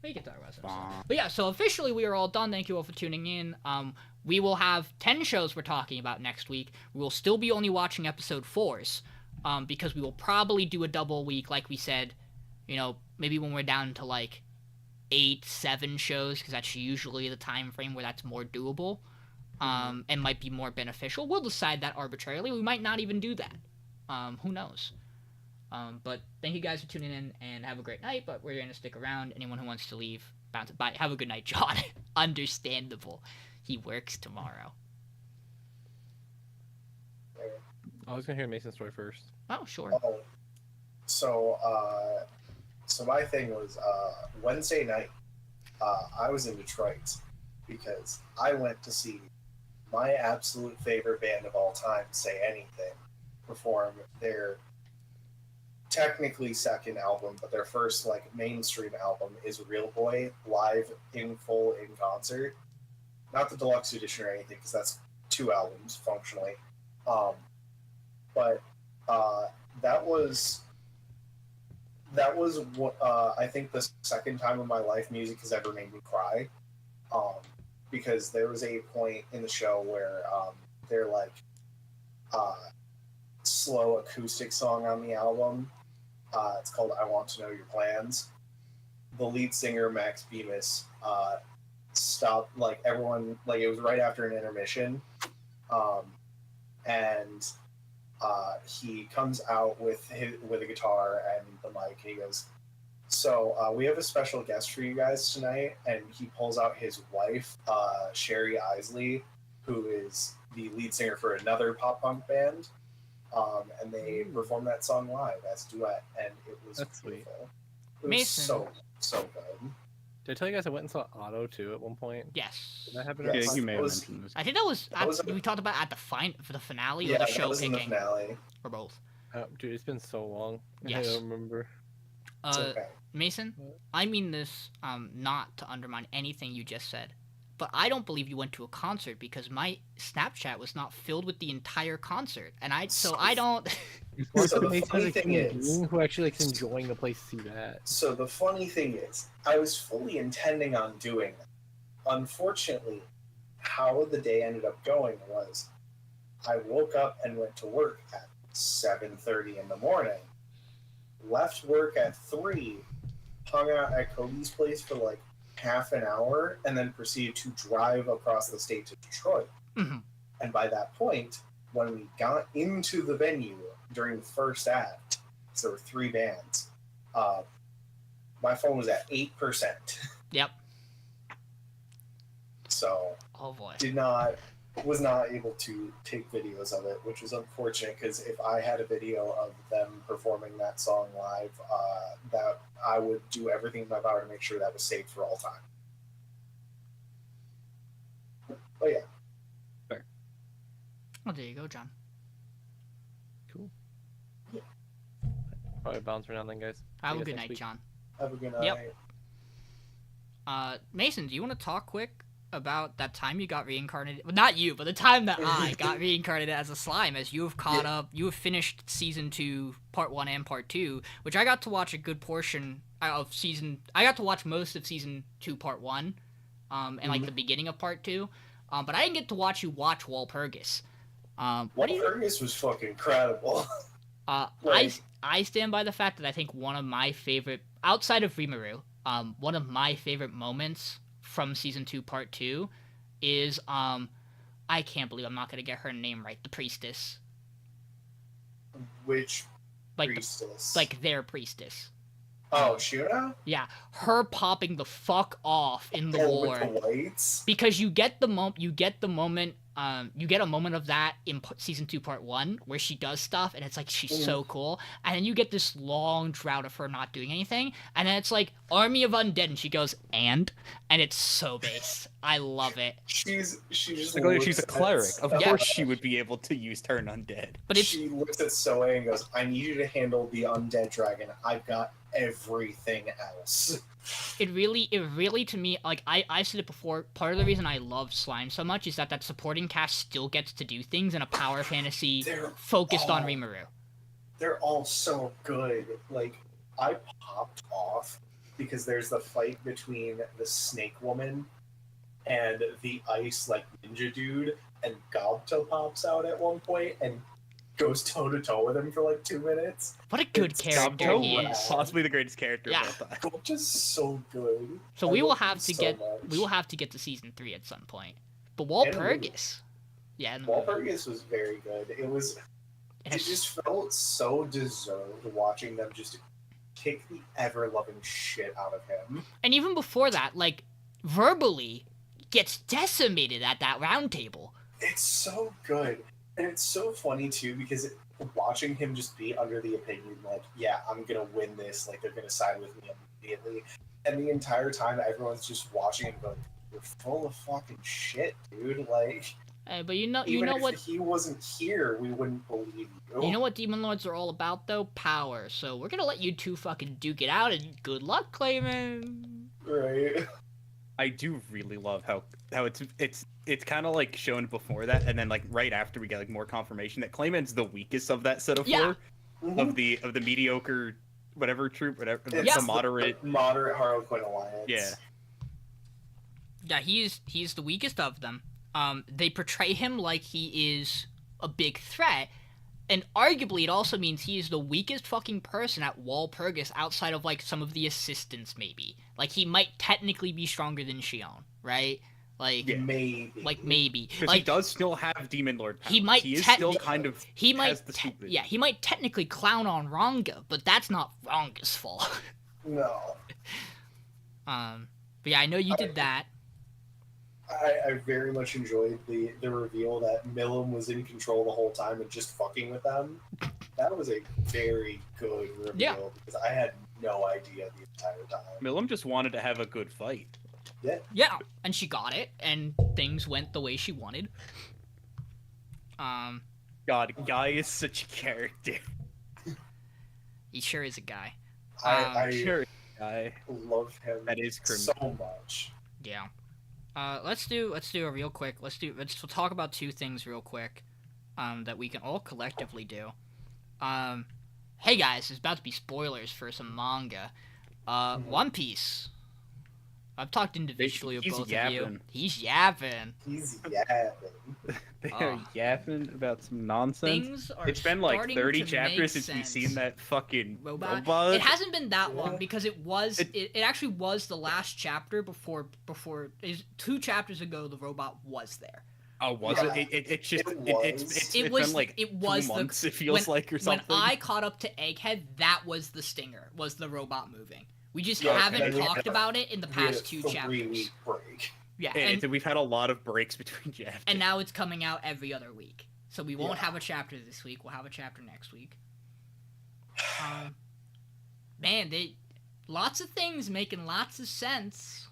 We can talk about some stuff. But yeah, so officially we are all done. Thank you all for tuning in. We will have 10 shows we're talking about next week. We will still be only watching episode 4s, because we will probably do a double week, like we said. You know, maybe when we're down to like 8, 7 shows, because that's usually the time frame where that's more doable, and might be more beneficial. We'll decide that arbitrarily. We might not even do that. Who knows? But thank you guys for tuning in, and have a great night, but we're going to stick around. Anyone who wants to leave, bounce it by. Have a good night, John. Understandable. He works tomorrow. I was gonna hear Mason's story first. Oh, sure. Oh, so my thing was Wednesday night. I was in Detroit because I went to see my absolute favorite band of all time, Say Anything, perform their technically second album, but their first like mainstream album is Real Boy live in full in concert. Not the deluxe edition or anything, because that's 2 albums functionally. But that was what I think the second time in my life music has ever made me cry. Because there was a point in the show where they're like slow acoustic song on the album. It's called I Want to Know Your Plans. The lead singer, Max Bemis, stopped, like everyone, like it was right after an intermission. And he comes out with a guitar and the mic, and he goes, so we have a special guest for you guys tonight, and he pulls out his wife, Sherry Isley, who is the lead singer for another pop punk band, and they performed that song live as a duet, and it was That's sweet. beautiful. It was Mason. so good. Did I tell you guys I went and saw Otto too at one point? Yes. Did that happen? Yes. yeah, you may It have was- mentioned this. I think that was, That was we talked about at the for the finale Yeah, or the that show was in the picking, finale. or both. Dude, it's been so long. Yes. I don't remember. It's okay. Mason, I mean this not to undermine anything you just said, but I don't believe you went to a concert because my Snapchat was not filled with the entire concert, and I don't. So the funny thing is, who actually likes enjoying the place to see that. So the funny thing is, I was fully intending on doing that. Unfortunately, how the day ended up going was, I woke up and went to work at 7:30 in the morning, left work at 3, hung out at Kobe's place for like half an hour, and then proceeded to drive across the state to Detroit. Mhm. And by that point, when we got into the venue during the first act, so there were 3 bands, my phone was at 8%. Yep. So Oh boy. was not able to take videos of it, which was unfortunate because if I had a video of them performing that song live, that I would do everything in my power to make sure that was saved for all time. But yeah, Well, there you go, John. Cool. Probably bounce around then, guys. Have See a you good next night, week. John. have a good night. Yep. Mason, do you want to talk quick about that time you got reincarnated? Well, not you, but the time that I got reincarnated as a slime, as you have caught up. You have finished season 2, part 1 and part 2, which I got to watch a good portion. of season. I got to watch most of season 2, part 1, and like the beginning of part 2, but I didn't get to watch you watch Walpurgis. What do you? Walpurgis was fucking incredible. I stand by the fact that I think one of my favorite, outside of Rimuru, one of my favorite moments from season 2, part 2, is I can't believe I'm not gonna get her name right. The priestess, Which like priestess? like their priestess. Oh, Shira? Yeah, her popping the fuck off in the Oh, war. with the whites? Because you get the moment, you get a moment of that in season 2, part 1, where she does stuff, and it's like she's so cool, and then you get this long drought of her not doing anything, and then it's like army of undead, and she goes and it's so base. I love it. She just She's looks a cleric. at- Of course, she would be able to use turn undead. But it's She looks at Soe and goes, "I need you to handle the undead dragon. I've got everything else." it really to me, like I've said it before, part of the reason I love Slime so much is that supporting cast still gets to do things in a power fantasy They're focused on all- Rimuru. They're all so good. Like, I popped off because there's the fight between the snake woman and the ice like ninja dude, and Gobto pops out at one point and goes toe to toe with him for like 2 minutes. What a good It's character so he rad. is. Possibly the greatest character Yeah. of all time. Gobto's so good. So I we will love have him to so get much. to season 3 at some point. But And Walpurgis, yeah, in the movie, Walpurgis was very good. it It has- just felt so deserved watching them just kick the ever loving shit out of him. and even before that, like verbally, gets decimated at that round table. It's so good. And it's so funny too because watching him just be under the opinion like, yeah, I'm gonna win this, like they're gonna side with me immediately. And the entire time everyone's just watching and going, "You're full of fucking shit, dude." Like But you know even if what he wasn't here, we wouldn't believe you. you know what Demon Lords are all about though? Power. So we're gonna let you two fucking duke it out, and good luck, Clayman. Right. I do really love how it's kind of like shown before that, and then like right after we get like more confirmation that Clayman's the weakest of that set of Yeah. four Mhm. of the mediocre whatever troop, whatever It's the moderate. the moderate Harlequin alliance. Yeah. Yeah, he's the weakest of them. They portray him like he is a big threat, and arguably it also means he is the weakest fucking person at Walpurgis outside of like some of the assistants maybe. Like he might technically be stronger than Shion, right? Like Yeah. Maybe. maybe. Because Like he does still have Demon Lord powers. He might He is techni- still kind of he might has the stupid. yeah, he might technically clown on Ranga, but that's not Ranga's fault. No. But yeah, I know you did that. I very much enjoyed the reveal that Milim was in control the whole time and just fucking with them. That was a very good reveal Yeah. because I had no idea the entire time. Milim just wanted to have a good fight. Yeah, and she got it, and things went the way she wanted. God, Guy is such a character. He sure is a guy. I Sure, Guy. love him That is criminal. so much. Yeah. Let's do a real quick. Let's talk about two things real quick, that we can all collectively do. Hey guys, there's about to be spoilers for some manga. One Piece. I've talked individually with He's both of yapping. you. He's yapping. He's yapping. They are yapping about some nonsense. Things are It's been like starting 30 to chapters make since we've sense. seen that fucking Robot. robot. It hasn't been that Yeah. long because it actually was the last chapter before 2 chapters ago the robot was there. Oh, was Yeah. It's just It it's It was been like it was 2 months. the It feels like or something. When I caught up to Egghead, that was the stinger, was the robot moving. We just Yeah, haven't and we talked had a- about it in the We had a past 2 chapters. 3-week break. Yeah, Yeah, we've had a lot of breaks between chapters. and now it's coming out every other week. So we won't Yeah. have a chapter this week. We'll have a chapter next week. Man, lots of things making lots of sense.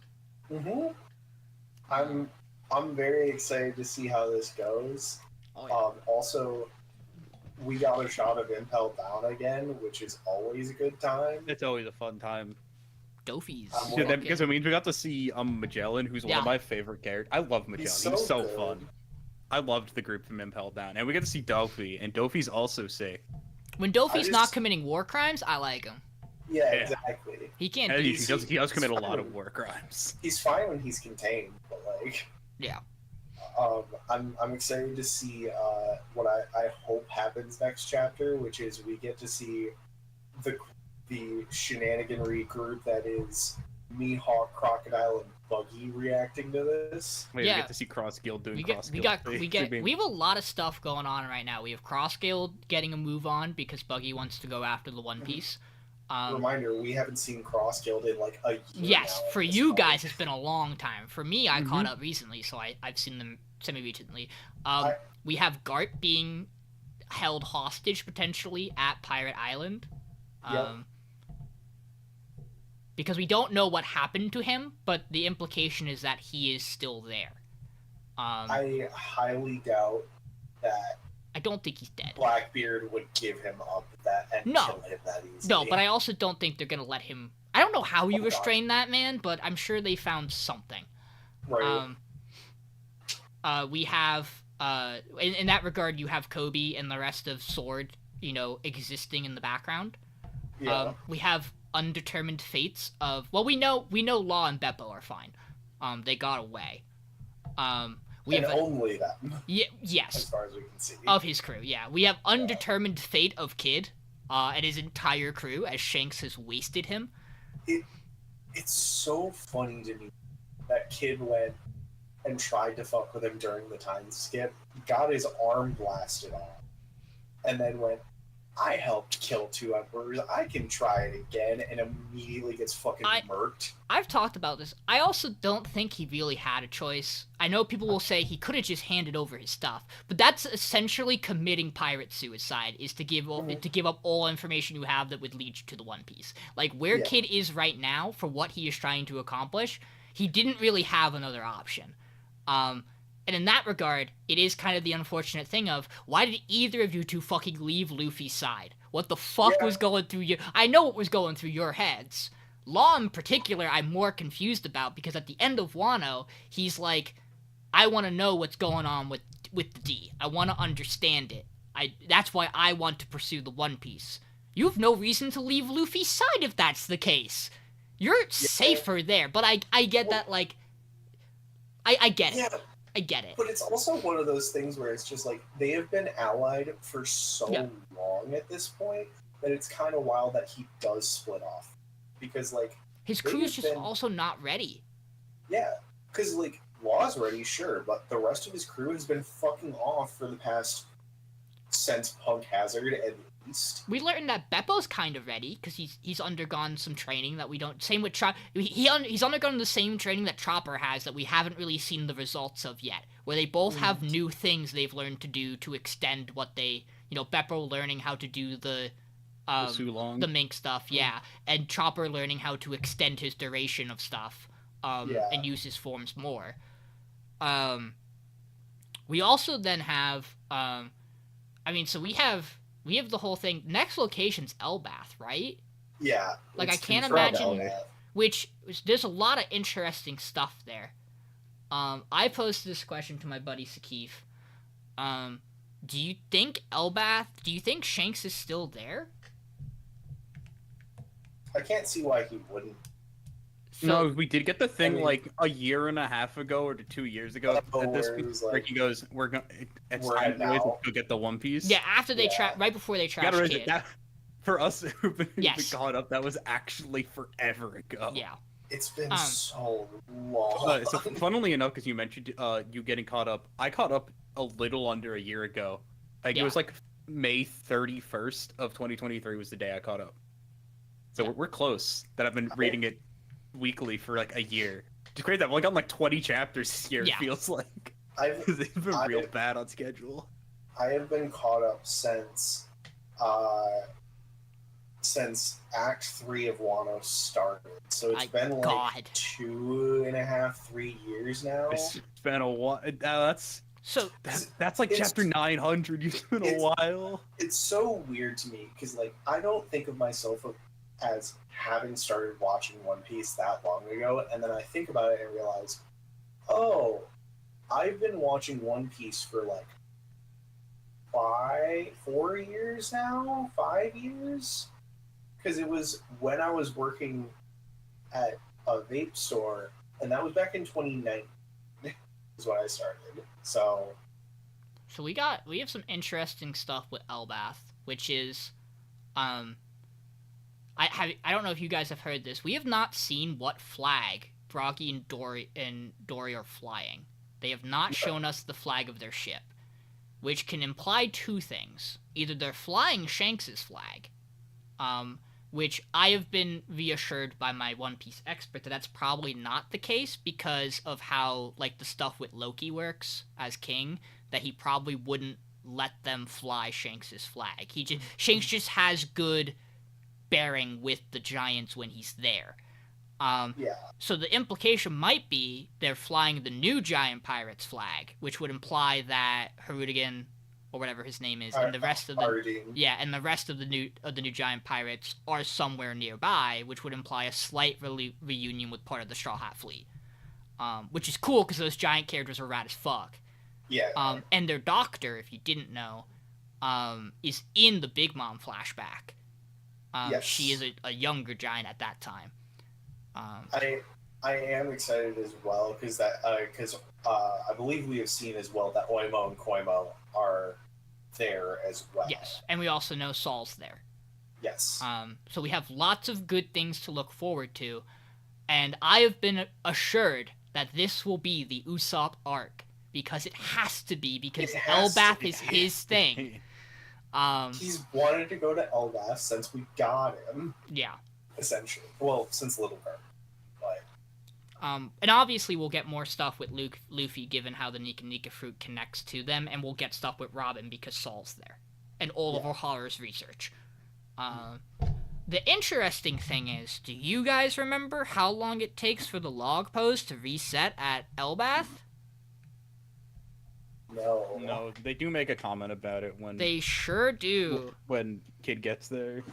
Mm-hmm. I'm very excited to see how this goes. Oh yeah. Also, we got a shot of Impel Down again, which is always a good time. It's always a fun time. Dofies. I'm Yeah, Well, because it means we got to see Magellan, who's one Yeah. of my favorite characters. I love Magellan. He's He's so so good. fun. I loved the group from Impel Down, and we get to see Dofi, and Dofi's also sick. When Dofi's I not just- committing war crimes, I like him. Yeah, Yeah. exactly. He can't. And Do he does commit a he's lot of fine. war crimes. He's fine when he's contained, but like, Yeah. I'm excited to see what I hope happens next chapter, which is we get to see the shenaniganry group that is Mihawk, Crocodile, and Buggy reacting to this. We Yeah. get to see Cross Guild doing we Cross get Guild. we have a lot of stuff going on right now. We have Cross Guild getting a move on because Buggy wants to go after the One Piece. Reminder: we haven't seen Cross Guild in like a year. Yes, now at for this you point. guys, it's been a long time. For me, I caught Mhm. up recently, so I've seen them semi-recently. I- We have Gart being held hostage potentially at Pirate Island. Yep. Because we don't know what happened to him, but the implication is that he is still there. I highly doubt that I don't think he's dead. Blackbeard would give him up that and No. kill him that easily. No, but I also don't think they're gonna let him. I don't know how you Oh, God. restrain that man, but I'm sure they found something. right. We have in that regard, you have Kobe and the rest of Sword, existing in the background. yeah. We have undetermined fates of we know Law and Beppo are fine. They got away. We and have only that, as yes far as we can see. of his crew. Yeah, we have undetermined fate of Kid, and his entire crew as Shanks has wasted him. It's so funny to me that Kid went and tried to fuck with him during the time skip, got his arm blasted off, and then went, I helped kill 2 emperors, I can try it again, and immediately gets fucking murked. I've talked about this. I also don't think he really had a choice. I know people will say he could have just handed over his stuff, but that's essentially committing pirate suicide, is to give up all information you have that would lead you to the One Piece. Like, where Yeah. Kid is right now, for what he is trying to accomplish, he didn't really have another option. And in that regard, it is kind of the unfortunate thing of, why did either of you two fucking leave Luffy's side? What the fuck Yeah. was going through your... I know what was going through your heads. Law in particular, I'm more confused about, because at the end of Wano, he's like, I want to know what's going on with the D. I want to understand it. That's why I want to pursue the One Piece. You have no reason to leave Luffy's side if that's the case. You're safer there, but I get that, like... I get it. Yeah, I get it. but it's also one of those things where it's just like, they have been allied for so Yeah. long at this point, that it's kind of wild that he does split off. Because, like, His they've crew's just been- also not ready. yeah, because, like, Law's ready, sure, but the rest of his crew has been fucking off for the past, since Punk Hazard, at least. We learned that Beppo's kind of ready because he's undergone some training that we don't. Same with Chopper. He's undergone the same training that Chopper has that we haven't really seen the results of yet. Where they both have new things they've learned to do to extend what they. Beppo learning how to do the Sulong. the mink stuff, yeah, and Chopper learning how to extend his duration of stuff, Yeah. and use his forms more. We also then have, so we have the whole thing. Next location's Elbath, right? Yeah. Like, it's I can't confirmed imagine- Elbath. Which there's a lot of interesting stuff there. I posted this question to my buddy Sakif. Do you think Shanks is still there? I can't see why he wouldn't. No, we did get the thing I mean- like a year and a half ago or 2 years ago. Oh, at this where it was where like, he goes, "We're going. It's we're time at boys, now." to get the One Piece." Yeah, after they Yeah. right before they You gotta trashed realize Kid. that for us who've been Yes. caught up, that was actually forever ago. Yeah. It's been Um, so long. So funnily enough, because you mentioned you getting caught up, I caught up a little under a year ago. Like Yeah. it was like May 31st of 2023 was the day I caught up. So we're close. That I've been reading it weekly for like a year. It's crazy that I've only gotten like 20 chapters this year. Yeah. It feels like I've they've been real bad on schedule. I have been caught up since Act 3 of Wano started. So it's been like God. 2.5, 3 years now. It's been a while. That's So that's like It's- chapter 900. It's been a it's- while. It's so weird to me because, like, I don't think of myself as having started watching One Piece that long ago, and then I think about it and realize, oh, I've been watching One Piece for like 4 years now, 5 years, because it was when I was working at a vape store, and that was back in 2019 is when I started. So we have some interesting stuff with Elbath, which is, I don't know if you guys have heard this. We have not seen what flag Brocky and Dory are flying. They have not shown us the flag of their ship, which can imply two things. Either they're flying Shanks's flag, which I have been reassured by my One Piece expert that that's probably not the case because of how, like, the stuff with Loki works as king, that he probably wouldn't let them fly Shanks's flag. Shanks just has good bearing with the giants when he's there. yeah, So the implication might be they're flying the new giant pirates flag, which would imply that Harudigan, or whatever his name is, and the rest of the Ardeen. the rest of the new giant pirates are somewhere nearby, which would imply a slight reunion with part of the Straw Hat Fleet, which is cool because those giant characters are rad as fuck. Yeah. And their doctor, if you didn't know, is in the Big Mom flashback. Yes. She is a younger giant at that time. I am excited as well because I believe we have seen as well that Oimo and Koimo are there as well. Yes, and we also know Saul's there. Yes. So we have lots of good things to look forward to, and I have been assured that this will be the Usopp arc because it has to be because It has to Elbath be. is his thing. He's wanted to go to Elbath since we got him, Yeah. essentially. Well, since Little Bird. But And obviously we'll get more stuff with Luffy given how the Nika Nika fruit connects to them, and we'll get stuff with Robin because Saul's there. And all of O'Hara's research. The interesting thing is, do you guys remember how long it takes for the log pose to reset at Elbath? no. No, they do make a comment about it when They sure do. when Kid gets there.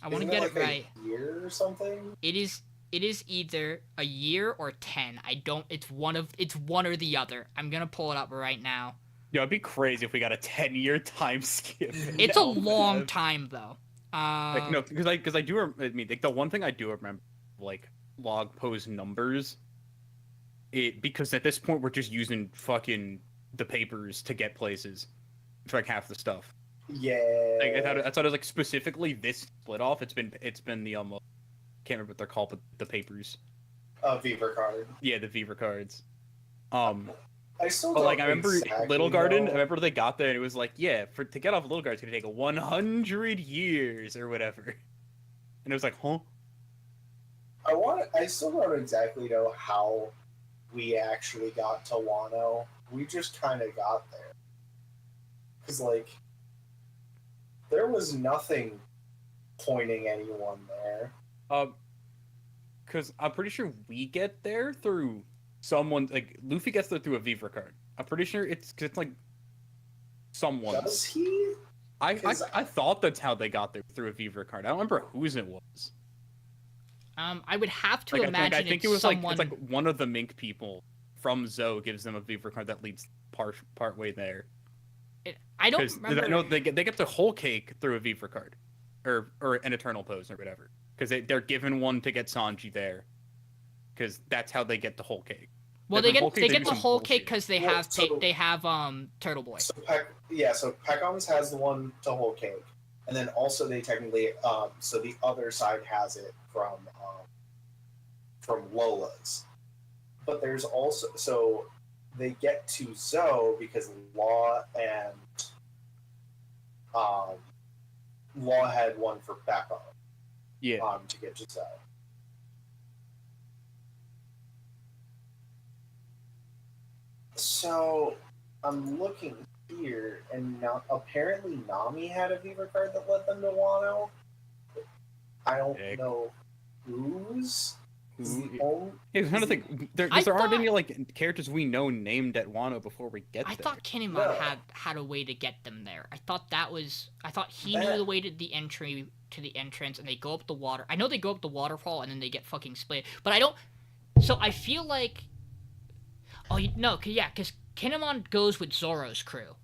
I want to Isn't get it it like right. a year or something? It is either a year or 10. It's one or the other. I'm going to pull it up right now. Yo, it'd be crazy if we got a 10-year time skip. It's a long time though. Like, no, because I do. I mean, like the one thing I do remember, like log pose numbers. Because at this point we're just using fucking the papers to get places, for like half the stuff. Yeah. Like, I thought it was like specifically this split off. It's been the can't remember what they're called, but the papers. Beaver card. Yeah, the Viva cards. I still But don't like I remember exactly Little Garden. know. I remember they got there and it was like, yeah, to get off Little Garden it's gonna take 100 years or whatever. And it was like, huh? I still don't exactly know how we actually got to Wano. We just kind of got there. Because, like, there was nothing pointing anyone there. Because I'm pretty sure we get there through someone, like Luffy gets there through a Viva card. I'm pretty sure it's like someone. Does he? I thought that's how they got there, through a Viva card. I don't remember whose it was. I would have to Like, imagine I think it it's was someone. like it's like one of the Mink people from Zoe gives them a Viva card that leads part way there. I don't Because remember. I know they get the whole cake through a Viva card, or an Eternal Pose or whatever. Because they're given one to get Sanji there. Because that's how they get the whole cake. Well, Different they whole get cake, they they get do the some whole bullshit. cake because they Well, have so- they have Turtle Boy. So so Peckhams has the one to whole cake, and then also they technically so the other side has it from Lola's. But there's also so they get to Zoe because Law had one for Peckham Yeah. to get to Zoe. So I'm looking here, and now apparently Nami had a Viva card that led them to Wano. I don't Heck. know whose. Is Who- the only- Yeah, I'm trying to think. There I aren't any thought- like characters we know named at Wano before we get I there. thought Kinemon No. had a way to get them there. I thought he knew That- the way to the entry to the entrance, and they go up the water. I know they go up the waterfall, and then they get fucking split. But I don't. So I feel like. Oh no, because Kinemon goes with Zoro's crew.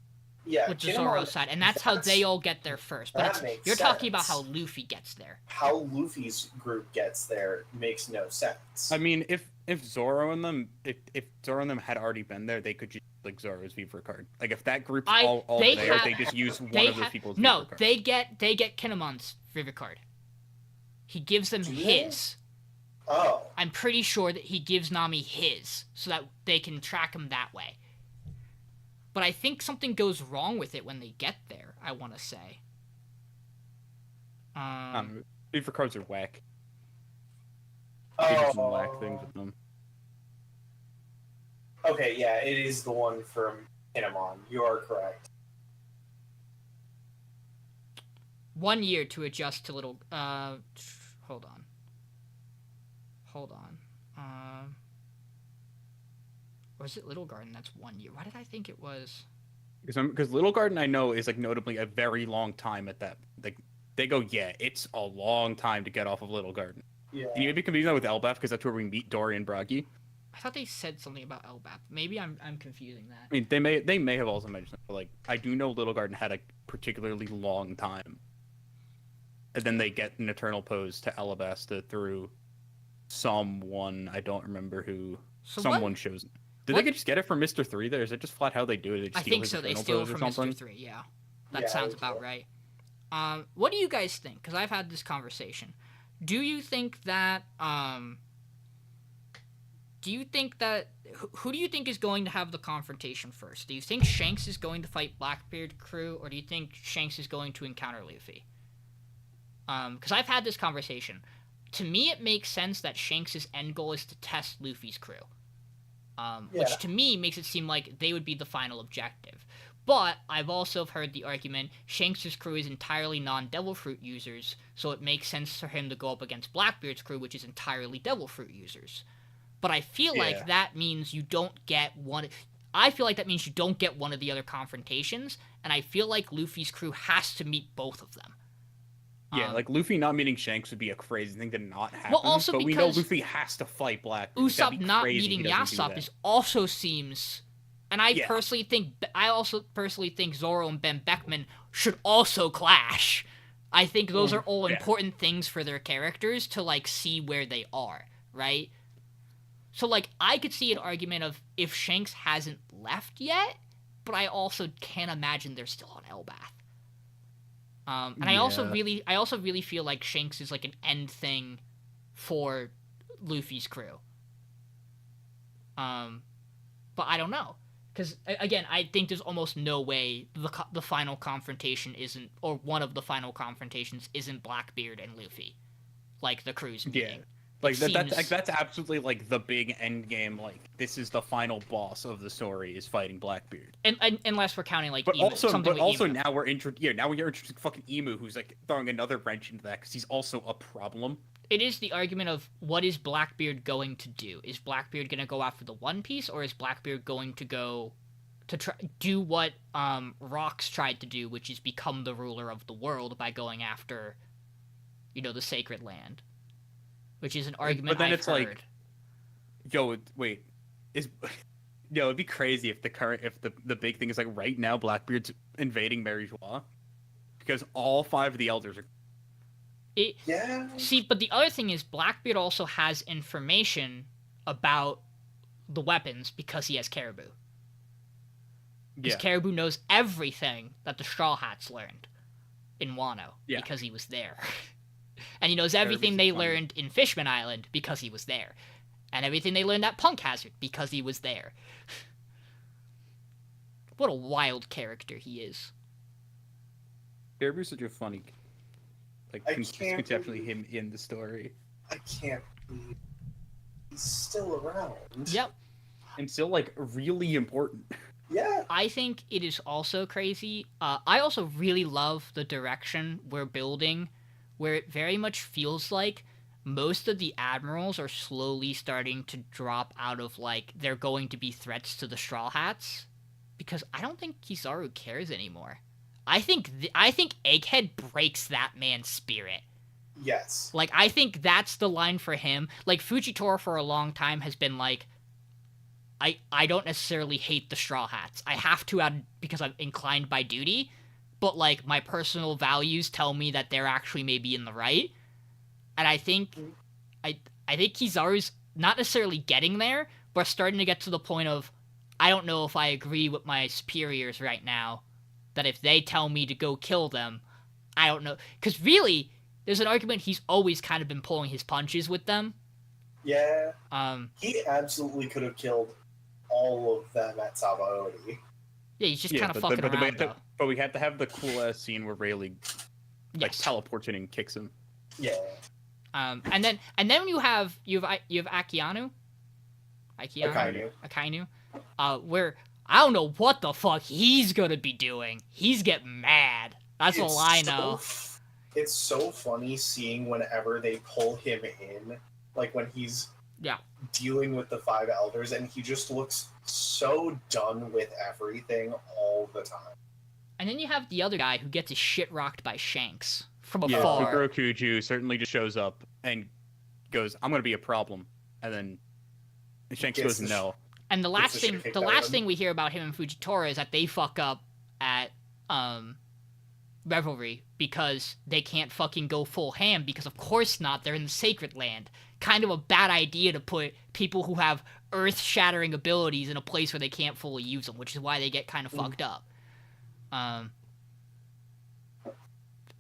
Yeah, which is Kinemon- Zoro's side, and that's how they all get there first. But that it's, makes you're talking about sense. how Luffy gets there. How Luffy's group gets there makes no sense. I mean, if Zoro and them, if Zoro and them had already been there, they could just like Zoro's Viva card. Like if that group's all they there, have- they just use one They of those ha- people's no, Viva cards. they get Kinemon's Vivid card. He gives them Do they? his. Oh, I'm pretty sure that he gives Nami his, so that they can track him that way. But I think something goes wrong with it when they get there, I want to say. Viva cards are whack. They do some whack oh. things with them. Okay, yeah, it is the one from Kinemon. You are correct. 1 year to adjust to little. Hold on. Or is it Little Garden? That's 1 year. Why did I think it was? Because Little Garden, I know, is like notably a very long time at that. Like they go, yeah, it's a long time to get off of Little Garden. Yeah. And you may be confusing that with Elbaf because that's where we meet Dory and Bragi. I thought they said something about Elbap. Maybe I'm confusing that. I mean, they may have also mentioned that, but like I do know Little Garden had a particularly long time, and then they get an eternal pose to Alabasta through someone I don't remember who. So Someone shows. Did what- they just get it from Mr. 3 there? Is it just flat how they do it? They just I steal think his so. They eternal steal it pose or from something? Mr. 3. Yeah, that Yeah, sounds I about think right. What do you guys think? Because I've had this conversation. Do you think that who do you think is going to have the confrontation first? Do you think Shanks is going to fight Blackbeard crew, or do you think Shanks is going to encounter Luffy? Because I've had this conversation. To me, it makes sense that Shanks' end goal is to test Luffy's crew. Yeah. Which to me makes it seem like they would be the final objective. But I've also heard the argument Shanks' crew is entirely non-Devil Fruit users, so it makes sense for him to go up against Blackbeard's crew, which is entirely Devil Fruit users. But I feel Yeah. like that means you don't get one. I feel like that means you don't get one of the other confrontations, and I feel like Luffy's crew has to meet both of them. Yeah, like Luffy not meeting Shanks would be a crazy thing to not happen. Well, also but we know because Luffy has to fight Blackbeard. Usopp not meeting Yasopp is also seems, and I also personally think Zoro and Ben Beckman should also clash. I think those are all Yeah. important things for their characters to like see where they are, right? So like I could see an argument of if Shanks hasn't left yet, but I also can't imagine they're still on Elbath. And I also really feel like Shanks is like an end thing for Luffy's crew. But I don't know, because again, I think there's almost no way the final confrontation isn't, or one of the final confrontations isn't Blackbeard and Luffy, like the crew's meeting. Like Seems- that's absolutely like the big end game. Like this is the final boss of the story is fighting Blackbeard. And unless we're counting like But Emu, also, something like Emu. now we're now we are introducing fucking Emu, who's like throwing another wrench into that because he's also a problem. It is the argument of what is Blackbeard going to do? Is Blackbeard going to go after the One Piece, or is Blackbeard going to go to do what Rox tried to do, which is become the ruler of the world by going after, the Sacred Land, which is an argument. But then I've it's heard. like, wait, it'd be crazy if the big thing is like right now Blackbeard's invading Mary Joie because all 5 of the elders are. Yeah. See, but the other thing is Blackbeard also has information about the weapons because he has Caribou. Because Caribou knows everything that the Straw Hats learned in Wano because he was there. And he knows everything they learned in Fishman Island because he was there. And everything they learned at Punk Hazard because he was there. What a wild character he is. Caribou's such a funny, like I can't conceptually believe- him in the story I can't believe he's still around. Yep. and still like really important. Yeah. I think it is also crazy. I also really love the direction we're building, where it very much feels like most of the admirals are slowly starting to drop out of, like, they're going to be threats to the Straw Hats. Because I don't think Kizaru cares anymore. I think Egghead breaks that man's spirit. Yes. Like, I think that's the line for him. Like, Fujitora for a long time has been like, I don't necessarily hate the Straw Hats. I have to because I'm inclined by duty, but like my personal values tell me that they're actually maybe in the right. And I think Kizaru's not necessarily getting there, but starting to get to the point of I don't know if I agree with my superiors right now. That if they tell me to go kill them, I don't know. Because really, there's an argument he's always kind of been pulling his punches with them. Yeah. Um, He absolutely could have killed all of them at Sabaody. yeah, he's just kind of fucking around, though. But we had to have the cool ass scene where Rayleigh like Yes. teleports in and kicks him. Yeah. And then you have Akainu, Akainu. where I don't know what the fuck he's gonna be doing. He's getting mad. That's all I know. It's so funny seeing whenever they pull him in, like when he's dealing with the five elders, and he just looks so done with everything all the time. And then you have the other guy who gets his shit rocked by Shanks from Yeah, afar. Fukuro Kuju certainly just shows up and goes, "I'm gonna be a problem," and then Shanks Gets goes, the "No." And the last Gets the shit thing, kicked the out of last him. thing we hear about him and Fujitora is that they fuck up at Revelry because they can't fucking go full ham because of course not. They're in the Sacred Land. Kind of a bad idea to put people who have earth-shattering abilities in a place where they can't fully use them, which is why they get kind of fucked up.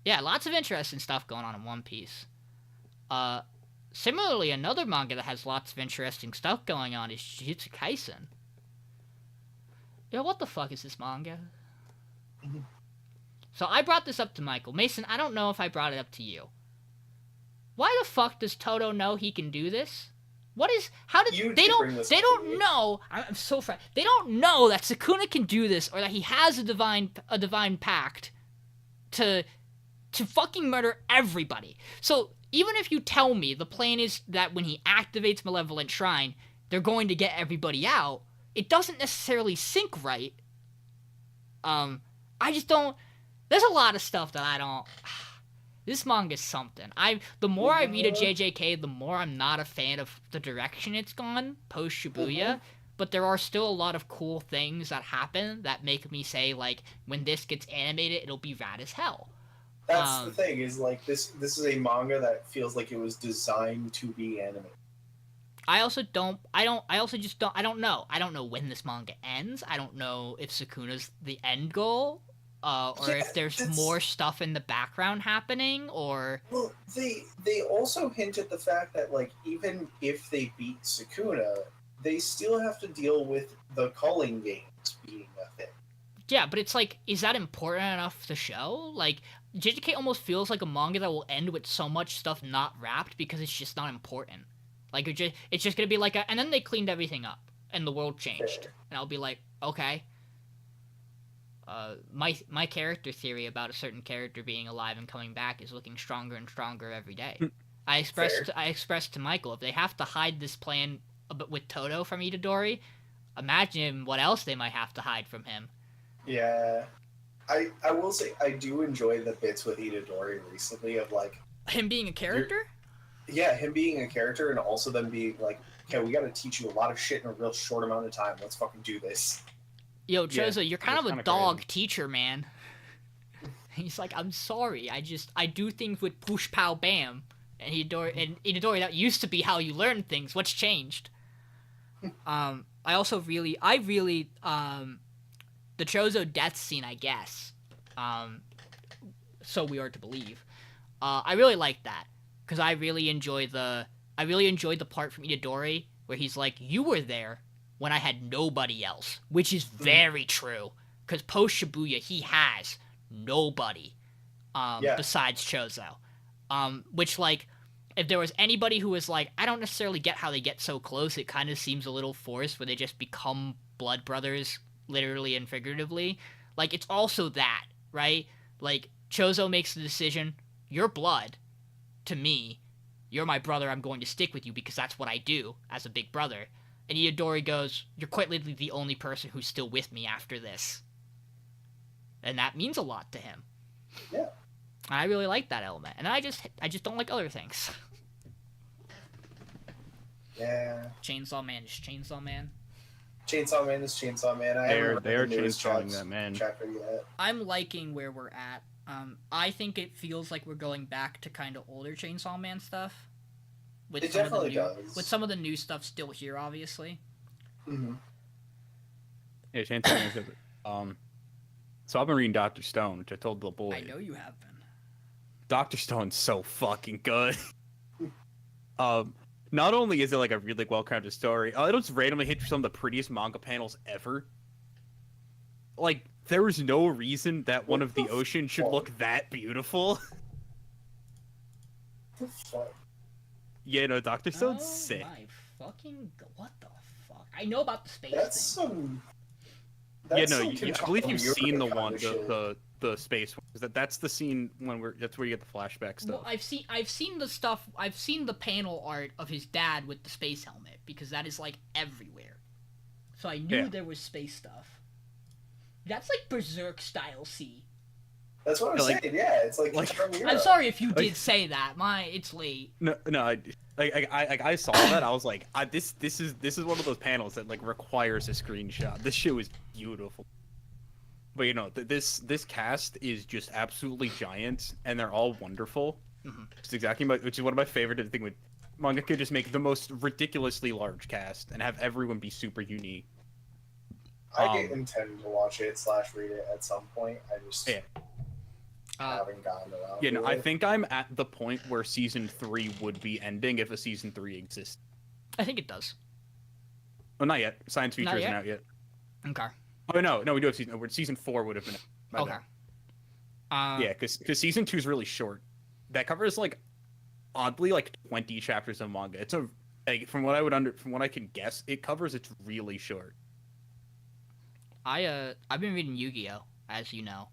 Yeah, lots of interesting stuff going on in One Piece. Similarly, another manga that has lots of interesting stuff going on is Jujutsu Kaisen. Yeah, what the fuck is this manga? So I brought this up to Michael. Mason, I don't know if I brought it up to you. Why the fuck does Toto know he can do this? How did You they did don't bring this they up to don't me. know? I'm so frightened. They don't know that Sukuna can do this or that he has a divine pact to fucking murder everybody. So even if you tell me the plan is that when he activates Malevolent Shrine, they're going to get everybody out, it doesn't necessarily sync right. I just don't. There's a lot of stuff that I don't. This manga's something. The more I read a JJK, the more I'm not a fan of the direction it's gone post Shibuya. But there are still a lot of cool things that happen that make me say like, when this gets animated, it'll be rad as hell. That's the thing, is like this is a manga that feels like it was designed to be animated. I don't know. I don't know when this manga ends. I don't know if Sukuna's the end goal, or if there's more stuff in the background happening, or... Well, they also hint at the fact that, like, even if they beat Sukuna, they still have to deal with the calling games being a thing. Yeah, but it's like, is that important enough to show? Like, JJK almost feels like a manga that will end with so much stuff not wrapped because it's just not important. Like, it's just gonna be like and then they cleaned everything up, and the world changed. Fair. And I'll be like, okay. My character theory about a certain character being alive and coming back is looking stronger and stronger every day. I expressed to Michael, if they have to hide this plan with Toto from Itadori, imagine what else they might have to hide from him. Yeah. I will say, I do enjoy the bits with Itadori recently of, like... Him being a character? Yeah, him being a character, and also them being like, okay, we gotta teach you a lot of shit in a real short amount of time. Let's fucking do this. Yo, Chozo, Yeah, you're kind of a kinda dog crazy. teacher, man. He's like, I'm sorry, I do things with push pow bam. And Itadori, that used to be how you learn things. What's changed? I really, the Chozo death scene, I guess. So we are to believe. I really like that. Because I really enjoyed the part from Itadori where he's like, you were there when I had nobody else, which is very true. Because post Shibuya, he has nobody besides Chozo. Which, like, if there was anybody who was like, I don't necessarily get how they get so close, it kind of seems a little forced where they just become blood brothers, literally and figuratively. Like, it's also that, right? Like, Chozo makes the decision, you're blood. To me, you're my brother, I'm going to stick with you because that's what I do as a big brother. And Itadori goes, you're quite literally the only person who's still with me after this. And that means a lot to him. Yeah. I really like that element. And I just don't like other things. Yeah. Chainsaw Man is Chainsaw Man. Chainsaw Man is Chainsaw Man. I They're haven't read the newest chainsawing that man. chapter yet. I'm liking where we're at. I think it feels like we're going back to kind of older Chainsaw Man stuff. With It some of the definitely new, does. With some of the new stuff still here, obviously. Hmm. Yeah, Chainsaw Man is so I've been reading Dr. Stone, which I told the boy. I know you have been. Dr. Stone's so fucking good. Not only is it like a really well-crafted story, it'll just randomly hit some of the prettiest manga panels ever. Like, there is no reason that one of the ocean should look that beautiful. The fuck? Yeah, no, Dr. Stone's Oh sick. my fucking... What the fuck? I know about the space That's thing. some. Yeah, That's no, some I believe Kentaro you've Miura seen the kind one, of shit. the space one. That's the scene when that's where you get the flashback stuff. Well, I've seen the stuff. I've seen the panel art of his dad with the space helmet because that is like everywhere. So I knew Yeah. there was space stuff. That's like Berserk style C. That's what I'm Like- saying. Yeah, it's like, like- Kentaro Miura. I'm sorry if you Like- did say that. It's late. No, I saw that. I was like, this is one of those panels that like requires a screenshot. This shit was beautiful. But you know, this cast is just absolutely giant, and they're all wonderful. Mhm. It's exactly which is one of my favorite thing with manga. Could just make the most ridiculously large cast and have everyone be super unique. I intend to watch it / read it at some point. I just Yeah. haven't gotten around. Yeah, no, to I it. think I'm at the point where season 3 would be ending if a season 3 exists. I think it does. Oh, not yet. Science Future Not isn't yet? out yet. Okay. Oh no, we do have season 4 would have been. By Okay. then. Yeah, because season 2 is really short. That covers like oddly like 20 chapters of manga. It's a like, from what I can guess, it covers. It's really short. I've been reading Yu-Gi-Oh, as you know.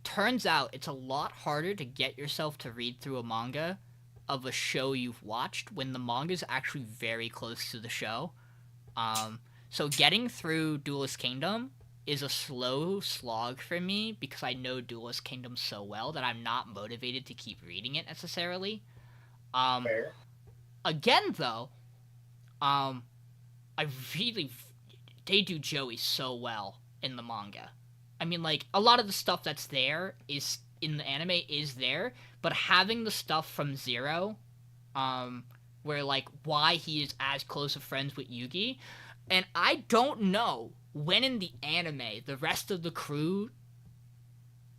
Turns out it's a lot harder to get yourself to read through a manga of a show you've watched when the manga's actually very close to the show. So getting through Duelist Kingdom is a slow slog for me because I know Duelist Kingdom so well that I'm not motivated to keep reading it necessarily. Fair. Again, though, I really they do Joey so well in the manga. I mean, like a lot of the stuff that's there is in the anime is there, but having the stuff from Zero, where like why he is as close of friends with Yugi, and I don't know when in the anime the rest of the crew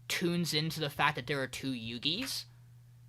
tunes into the fact that there are 2 Yugis.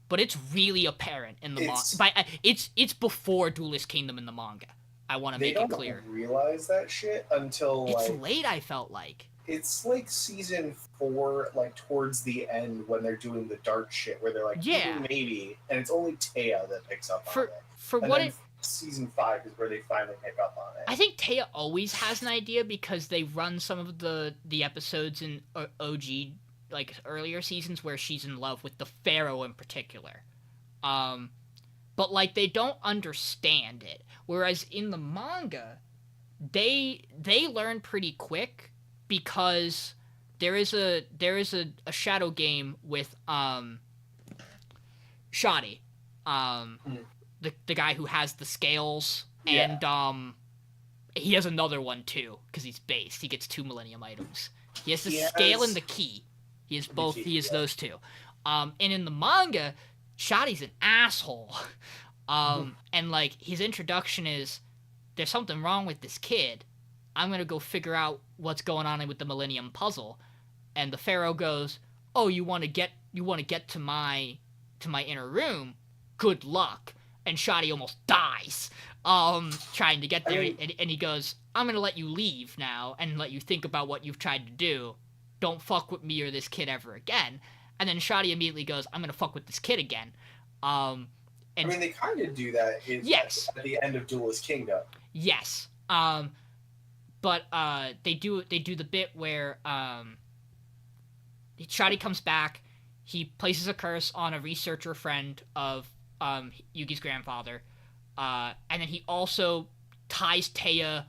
But it's really apparent in the manga. It's before Duelist Kingdom in the manga. I want to They make it don't clear. realize that shit until It's like late. I felt like. it's like season 4, like towards the end when they're doing the dark shit, where they're like, Yeah. maybe, and it's only Taya that picks up on it. For And what then it, season 5 is where they finally pick up on it. I think Taya always has an idea because they run some of the episodes in OG like earlier seasons where she's in love with the Pharaoh in particular. But like they don't understand it. Whereas in the manga, they learn pretty quick because there is a shadow game with Shoddy, the guy who has the scales, and he has another one too because he's based. He gets 2 Millennium items. He has the scale and the key. He has both. He has those 2. And in the manga, Shoddy's an asshole. And like his introduction is, there's something wrong with this kid. I'm gonna go figure out what's going on with the Millennium Puzzle. And the Pharaoh goes, "Oh, you want to get to my inner room? Good luck." And Shoddy almost dies trying to get there. And he goes, "I'm gonna let you leave now and let you think about what you've tried to do. Don't fuck with me or this kid ever again." And then Shoddy immediately goes, "I'm gonna fuck with this kid again." I mean, they kind of do that Yes. at the end of Duelist Kingdom. Yes. But they do the bit where Shoddy comes back, he places a curse on a researcher friend of Yugi's grandfather, and then he also ties Taya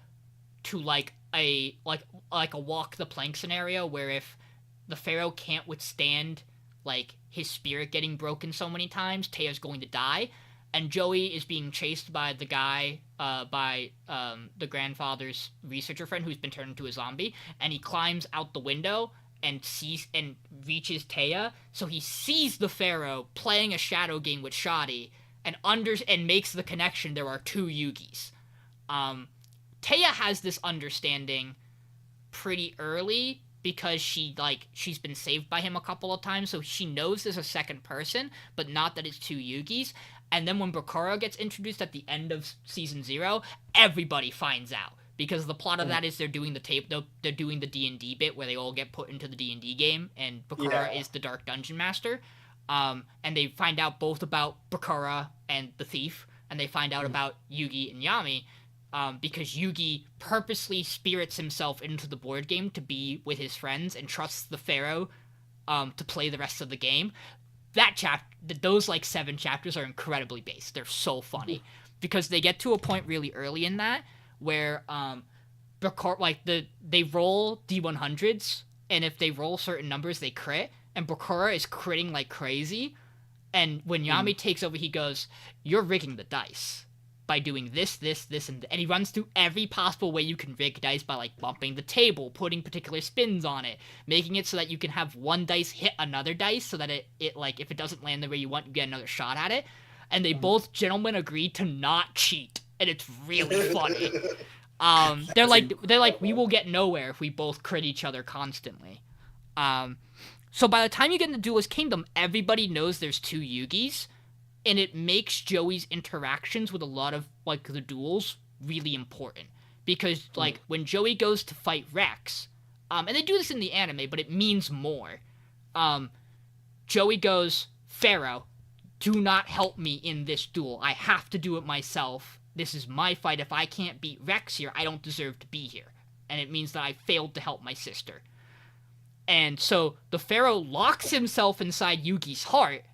to like a walk the plank scenario where if the Pharaoh can't withstand like his spirit getting broken so many times, Taya's going to die. and Joey is being chased by the guy, by the grandfather's researcher friend who's been turned into a zombie, and he climbs out the window and sees and reaches Taya, so he sees the Pharaoh playing a shadow game with Shoddy, and makes the connection there are two Yugis. Taya has this understanding pretty early because she's been saved by him a couple of times, so she knows there's a second person, but not that it's two Yugis. And then when Bakura gets introduced at the end of season 0, everybody finds out, because the plot of that is they're doing they're doing the D&D bit where they all get put into the D&D game, and Bakura is the Dark Dungeon Master. And they find out both about Bakura and the thief, and they find out about Yugi and Yami, because Yugi purposely spirits himself into the board game to be with his friends and trusts the Pharaoh to play the rest of the game. Those 7 chapters are incredibly based. They're so funny because they get to a point really early in that where Bakura, they roll D100s, and if they roll certain numbers, they crit. And Bakura is critting like crazy. And when Yami takes over, he goes, "You're rigging the dice by doing this, and he runs through every possible way you can rig dice by bumping the table, putting particular spins on it, making it so that you can have one dice hit another dice so that it if it doesn't land the way you want, you get another shot at it." And they both gentlemen agree to not cheat, and it's really funny. They're like, we will get nowhere if we both crit each other constantly. So by the time you get into Duelist Kingdom, everybody knows there's two Yugis, and it makes Joey's interactions with a lot of the duels really important, because when Joey goes to fight Rex, and they do this in the anime, but it means more. Joey goes, "Pharaoh, do not help me in this duel. I have to do it myself. This is my fight. If I can't beat Rex here, I don't deserve to be here. And it means that I failed to help my sister." And so the Pharaoh locks himself inside Yugi's heart.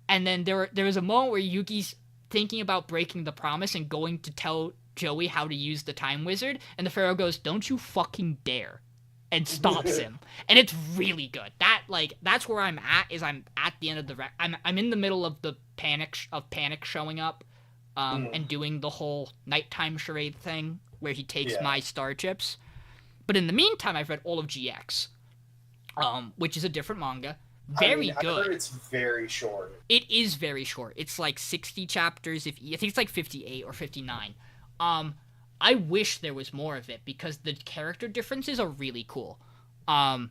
And then there is a moment where Yugi's thinking about breaking the promise and going to tell Joey how to use the Time Wizard. And the Pharaoh goes, "Don't you fucking dare." And stops him. And it's really good. That's where I'm at, is I'm at the end of I'm in the middle of the panic showing up and doing the whole nighttime charade thing where he takes my star chips. But in the meantime, I've read all of GX, which is a different manga. Very good. I heard it's very short. It is very short. It's 60 chapters. I think it's 58 or 59. I wish there was more of it because the character differences are really cool. I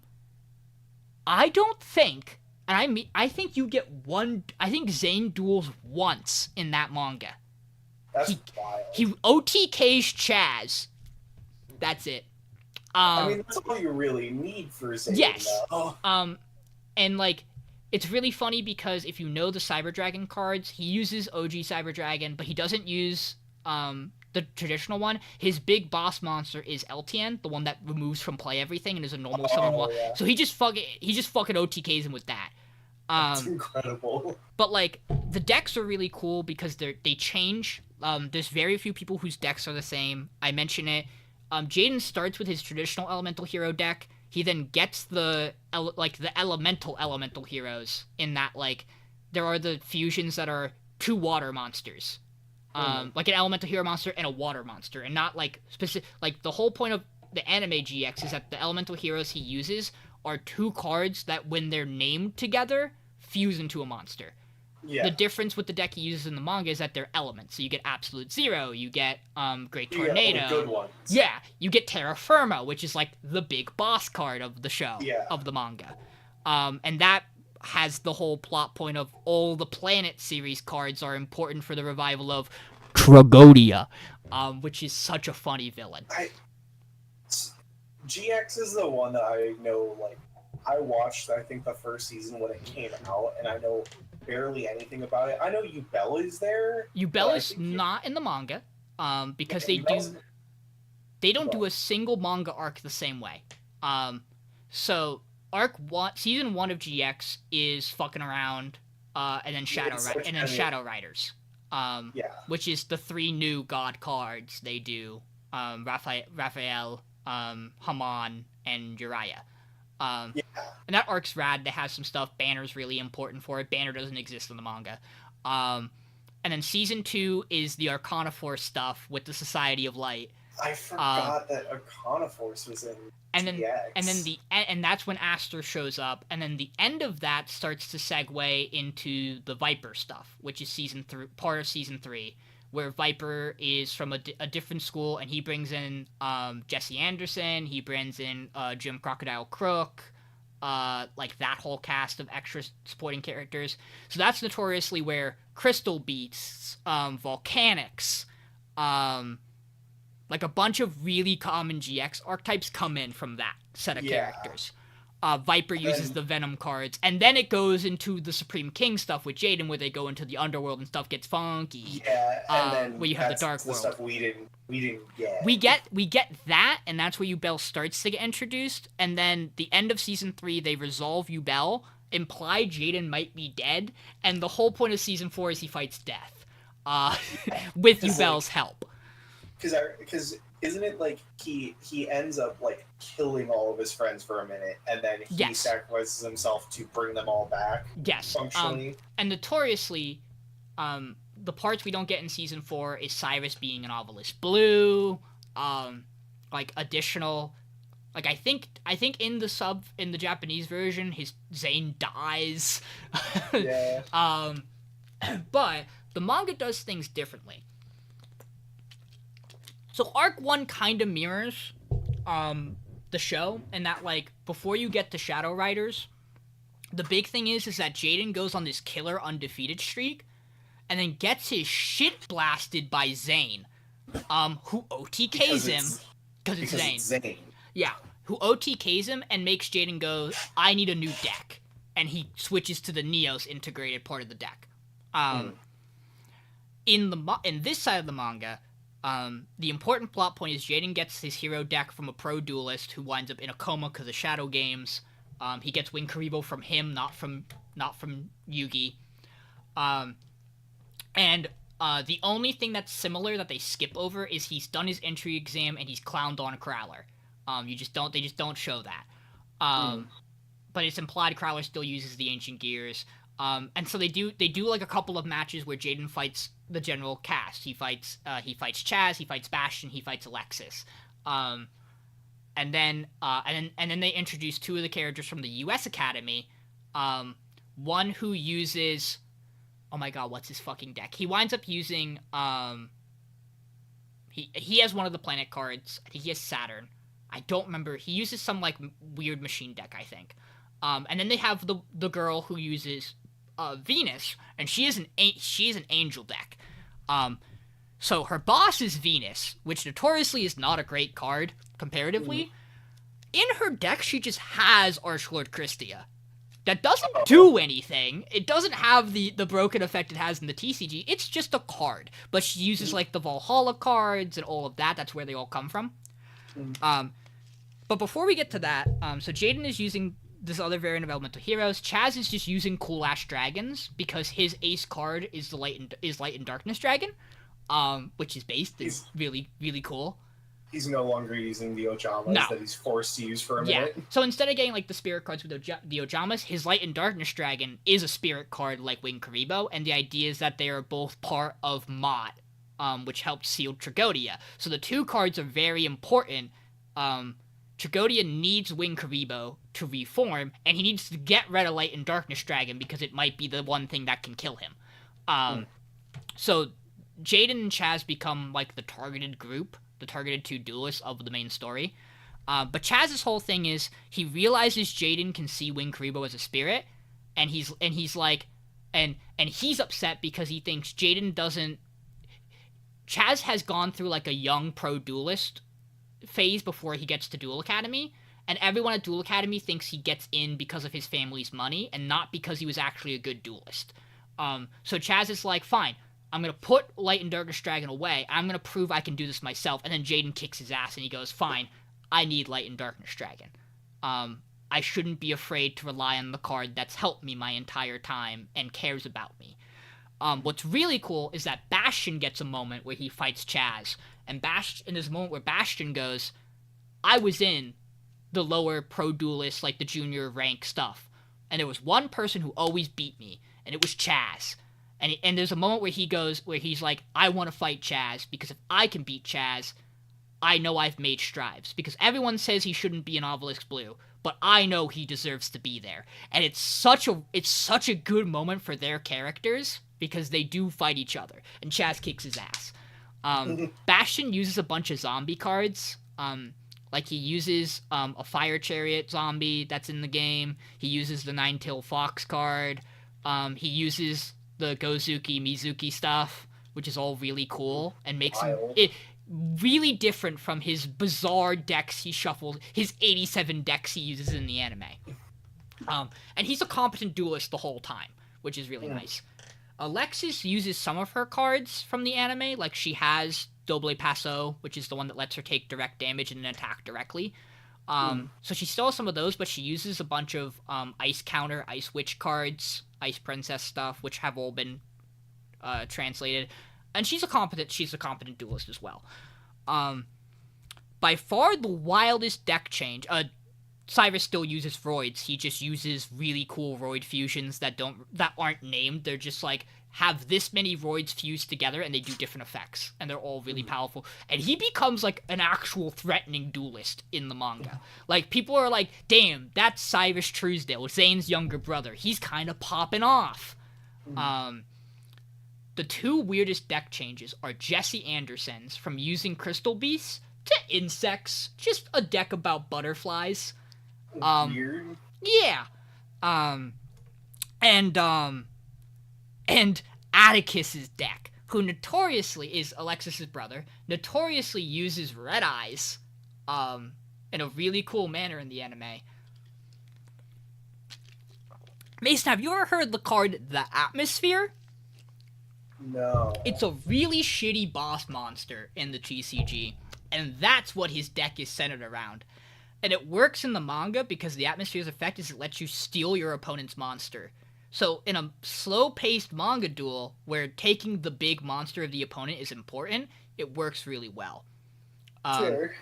don't think, and I think you get one. I think Zane duels once in that manga. That's wild. He OTKs Chaz. That's it. That's all you really need for Zane. Yes. Though. And it's really funny because if you know the Cyber Dragon cards, he uses OG Cyber Dragon, but he doesn't use the traditional one. His big boss monster is Eltian, the one that removes from play everything and is a normal summon. Yeah. So he just fucking OTKs him with that. That's incredible. But the decks are really cool because they change. There's very few people whose decks are the same. I mention it. Jaden starts with his traditional elemental hero deck. He then gets the elemental heroes in that there are the fusions that are 2 water monsters. An elemental hero monster and a water monster, and not specific. The whole point of the anime GX is that the elemental heroes he uses are 2 cards that, when they're named together, fuse into a monster. Yeah. The difference with the deck he uses in the manga is that they're elements. So you get Absolute Zero, you get Great Tornado. Yeah, the good ones. Yeah, you get Terra Firma, which is the big boss card of the show, of the manga. And that has the whole plot point of all the Planet series cards are important for the revival of Tragodia, which is such a funny villain. GX is the one that I know, I watched, I think, the first season when it came out, and I know barely anything about it. I know Yubel is there. Yubel is not in the manga, because they don't do a single manga arc the same way. So season 1 of GX is fucking around, and then Shadow Riders, which is the 3 new god cards they do, Raphael, Haman, and Uriah. And that arc's rad. They have some stuff. Banner's really important for it. Banner doesn't exist in the manga. And then season 2 is the Arcana Force stuff with the Society of Light. I forgot that Arcana Force was in And then TX. and that's when Aster shows up, and then the end of that starts to segue into the Viper stuff, which is part of season 3, where Viper is from a different school, and he brings in Jesse Anderson, he brings in Jim Crocodile Crook, like that whole cast of extra supporting characters. So that's notoriously where Crystal Beasts, Volcanics, like a bunch of really common GX archetypes come in from that set of characters. Viper uses the Venom cards, and then it goes into the Supreme King stuff with Jaden, where they go into the underworld and stuff gets funky. Yeah, and then where you have the that's Dark the World. stuff we didn't get. We get that, and that's where Yubel starts to get introduced. And then the end of season 3, they resolve Yubel, imply Jaden might be dead, and the whole point of season 4 is he fights death, with Yubel's help. Because isn't it like he ends up like killing all of his friends for a minute, and then he Yes. sacrifices himself to bring them all back Yes. functionally? And notoriously, the parts we don't get in season 4 is Cyrus being an Ovilus Blue, like additional, like I think in the Japanese version, his Zane dies. Yeah. But the manga does things differently. So Arc 1 kind of mirrors the show, in that, like, before you get to Shadow Riders, the big thing is that Jaden goes on this killer undefeated streak, and then gets his shit blasted by Zane, who OTKs him, because it's Zane. Zane. Yeah, who OTKs him and makes Jaden go, I need a new deck. And he switches to the Neos integrated part of the deck. In this side of the manga, the important plot point is Jaden gets his hero deck from a pro duelist who winds up in a coma because of Shadow Games. He gets Wing Karibo from him, not from Yugi. And the only thing that's similar that they skip over is he's done his entry exam and he's clowned on Crowler. They just don't show that. But it's implied Crowler still uses the ancient gears. And so they do like a couple of matches where Jaden fights the general cast. He fights Chaz, he fights Bastion, he fights Alexis. And then they introduce 2 of the characters from the US Academy. One who uses, oh my god, what's his fucking deck? He winds up using he has one of the planet cards. I think he has Saturn. I don't remember. He uses some like weird machine deck, I think. And then they have the girl who uses Venus, and she is an angel deck. So her boss is Venus, which notoriously is not a great card comparatively. In her deck, she just has Archlord Christia. That doesn't do anything. It doesn't have the broken effect it has in the TCG. It's just a card. But she uses like the Valhalla cards and all of that. That's where they all come from. But before we get to that, so Jaden is using this other variant of Elemental Heroes. Chaz is just using Cool Ash Dragons because his ace card is Light and Darkness Dragon, which is based. It's really, really cool. He's no longer using the Ojamas that he's forced to use for a minute. So instead of getting like the spirit cards with the Ojamas, his Light and Darkness Dragon is a spirit card like Wing Karibo, and the idea is that they are both part of Mott, which helped seal Tragodia. So the 2 cards are very important. Tragodia needs Wing Karibo to reform, and he needs to get rid of Light and Darkness Dragon because it might be the one thing that can kill him. So Jaden and Chaz become like the targeted group, the targeted 2 duelists of the main story. But Chaz's whole thing is he realizes Jaden can see Wing Karibo as a spirit, and he's like, and he's upset because he thinks Jaden doesn't. Chaz has gone through like a young pro duelist phase before he gets to Duel Academy, and everyone at Duel Academy thinks he gets in because of his family's money and not because he was actually a good duelist. So Chaz is like, fine, I'm gonna put Light and Darkness Dragon away, I'm gonna prove I can do this myself, and then Jaden kicks his ass and he goes, fine, I need Light and Darkness Dragon. I shouldn't be afraid to rely on the card that's helped me my entire time and cares about me. What's really cool is that Bastion gets a moment where he fights Chaz, and in this moment where Bastion goes, I was in the lower pro duelist, like the junior rank stuff, and there was one person who always beat me, and it was Chaz. And there's a moment where he's like, I want to fight Chaz because if I can beat Chaz, I know I've made strides. Because everyone says he shouldn't be in Obelisk Blue, but I know he deserves to be there. And it's such a good moment for their characters because they do fight each other, and Chaz kicks his ass. Bastion uses a bunch of zombie cards. Like he uses a Fire Chariot zombie that's in the game. He uses the Nine-Tailed Fox card. He uses the Gozuki Mizuki stuff, which is all really cool and makes it really different from his bizarre decks he shuffled, his 87 decks he uses in the anime. And he's a competent duelist the whole time, which is really nice. Alexis uses some of her cards from the anime, like she has Doble Passo, which is the one that lets her take direct damage and attack directly. So she still has some of those, but she uses a bunch of Ice Counter, Ice Witch cards, Ice Princess stuff, which have all been translated. And she's a competent duelist as well. By far the wildest deck change. Cyrus still uses Voids. He just uses really cool Void fusions that aren't named. They're just like have this many Voids fused together and they do different effects, and they're all really powerful. And he becomes like an actual threatening duelist in the manga. Like people are like, "Damn, that's Cyrus Truesdale, Zane's younger brother. He's kind of popping off." The two weirdest deck changes are Jesse Anderson's from using Crystal Beasts to Insects, just a deck about butterflies. Weird. Yeah. And Atticus's deck, who notoriously is Alexis's brother, notoriously uses Red Eyes, in a really cool manner in the anime. Mason, have you ever heard the card The Atmosphere? No. It's a really shitty boss monster in the TCG, and that's what his deck is centered around. And it works in the manga because the Atmosphere's effect is it lets you steal your opponent's monster. So in a slow-paced manga duel where taking the big monster of the opponent is important, it works really well. Sure.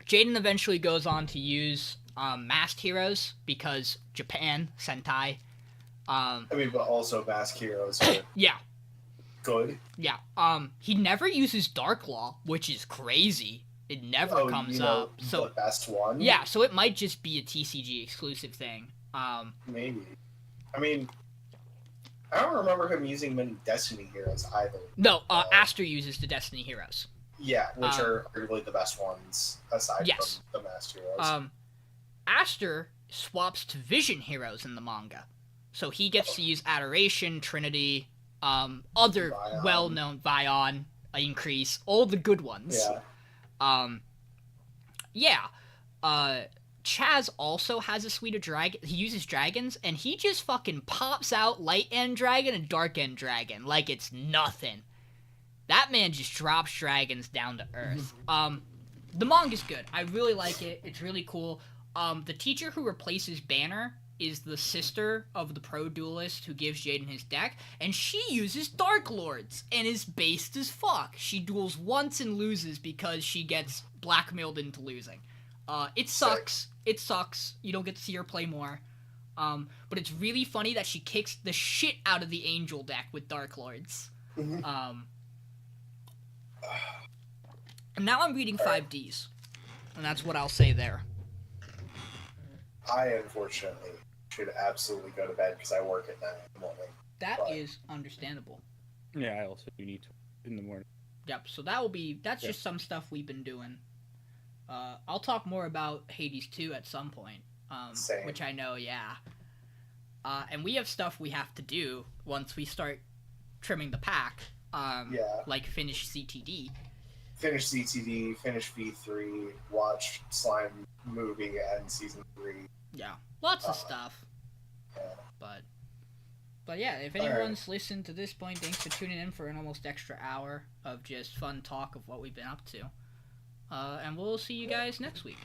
Jaden eventually goes on to use Masked Heroes because Japan, Sentai. But also Mask Heroes are Yeah. good. Yeah. He never uses Dark Law, which is crazy. It never comes up. So the best one. yeah, so it might just be a TCG exclusive thing. Maybe. I don't remember him using many Destiny Heroes either. No, Aster uses the Destiny Heroes. Yeah, which are arguably the best ones aside Yes. from the Masked Heroes. Aster swaps to Vision Heroes in the manga. So he gets to use Adoration, Trinity, other Vion. well-known Vion, Increase, all the good ones. Yeah. Chaz also has a suite of dragon. He uses dragons, and he just fucking pops out Light End Dragon and Dark End Dragon like it's nothing. That man just drops dragons down to earth. The manga's good. I really like it. It's really cool. The teacher who replaces Banner is the sister of the pro duelist who gives Jaden his deck, and she uses Dark Lords and is based as fuck. She duels once and loses because she gets blackmailed into losing. It sucks. It sucks. You don't get to see her play more. But it's really funny that she kicks the shit out of the Angel deck with Dark Lords. And now I'm reading 5Ds. And that's what I'll say there. I unfortunately should absolutely go to bed because I work at 9 in the morning. That But- is understandable. Yeah, I also do need to in the morning. Yep, so that's just some stuff we've been doing. I'll talk more about Hades 2 at some point. Same. Which I know, yeah. And we have stuff we have to do once we start trimming the pack. Yeah. Like finish CTD. Finish CTD, finish V3, watch Slime movie and season 3. Yeah, lots of stuff. Yeah. But yeah, if All right. anyone's listened to this point, thanks for tuning in for an almost extra hour of just fun talk of what we've been up to. And we'll see you guys next week.